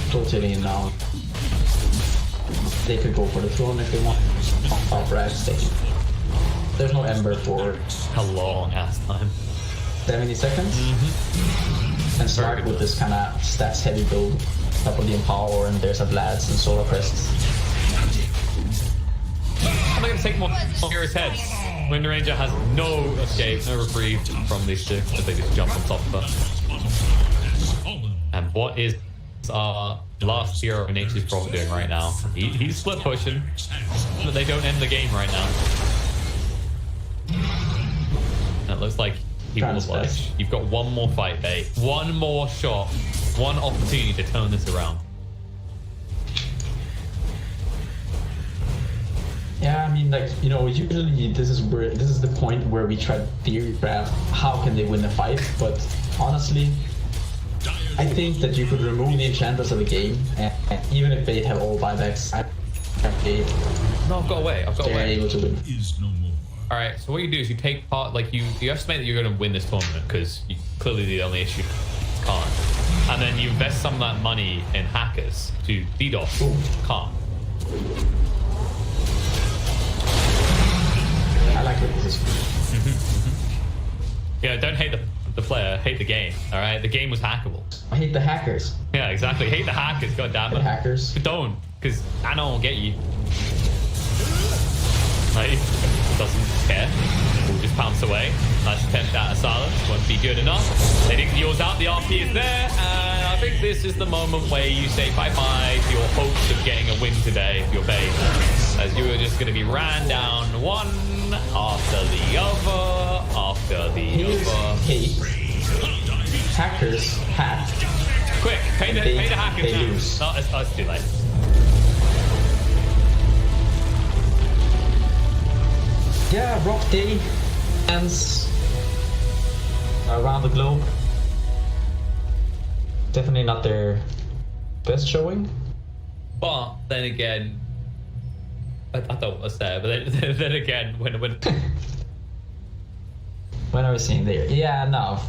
Totally now. They could go for the throne if they want. Top right station. There's no Ember for a long ass time. 70 seconds. And start with this kind of stats heavy build. Top of the Empower, and there's a Blads and Solar Crests. I'm not gonna take more Hero's heads. Wind Ranger has no escape, no reprieve from these two as they just jump on top of her. And what is our last hero in Nature's Prophet doing right now? He's split pushing, but they don't end the game right now. And it looks like he will flash. You've got one more fight, Bait. One more shot. One opportunity to turn this around. Yeah, I mean, like, you know, usually this is the point where we try to theory craft how can they win the fight, but honestly, I think that you could remove the enchanters of the game, and even if they have all buybacks, No, I've got away. they're able to win. All right, so what you do is you take part, like you estimate that you're going to win this tournament because clearly the only issue is can't, and then you invest some of that money in hackers to DDoS can't. I like what this is. Yeah, don't hate the player, hate the game. All right, the game was hackable. I hate the hackers. Yeah, exactly. Hate the hackers. God damn it. The hackers. But don't, because Anna will get you. Like, doesn't care. Will just pounce away. Nice attempt at a silence. Won't be good enough. They think yours out. The RP is there, and I think this is the moment where you say bye-bye to your hopes of getting a win today if you're Bait, as you are just going to be ran down one after the other after the other. Hackers hack. Quick, pay the hacker they too. lose. No, it's too late. Yeah, rough day ends around the globe. Definitely not their best showing. But then again, I thought it was there, but then again, when When are we seeing there? Yeah, no.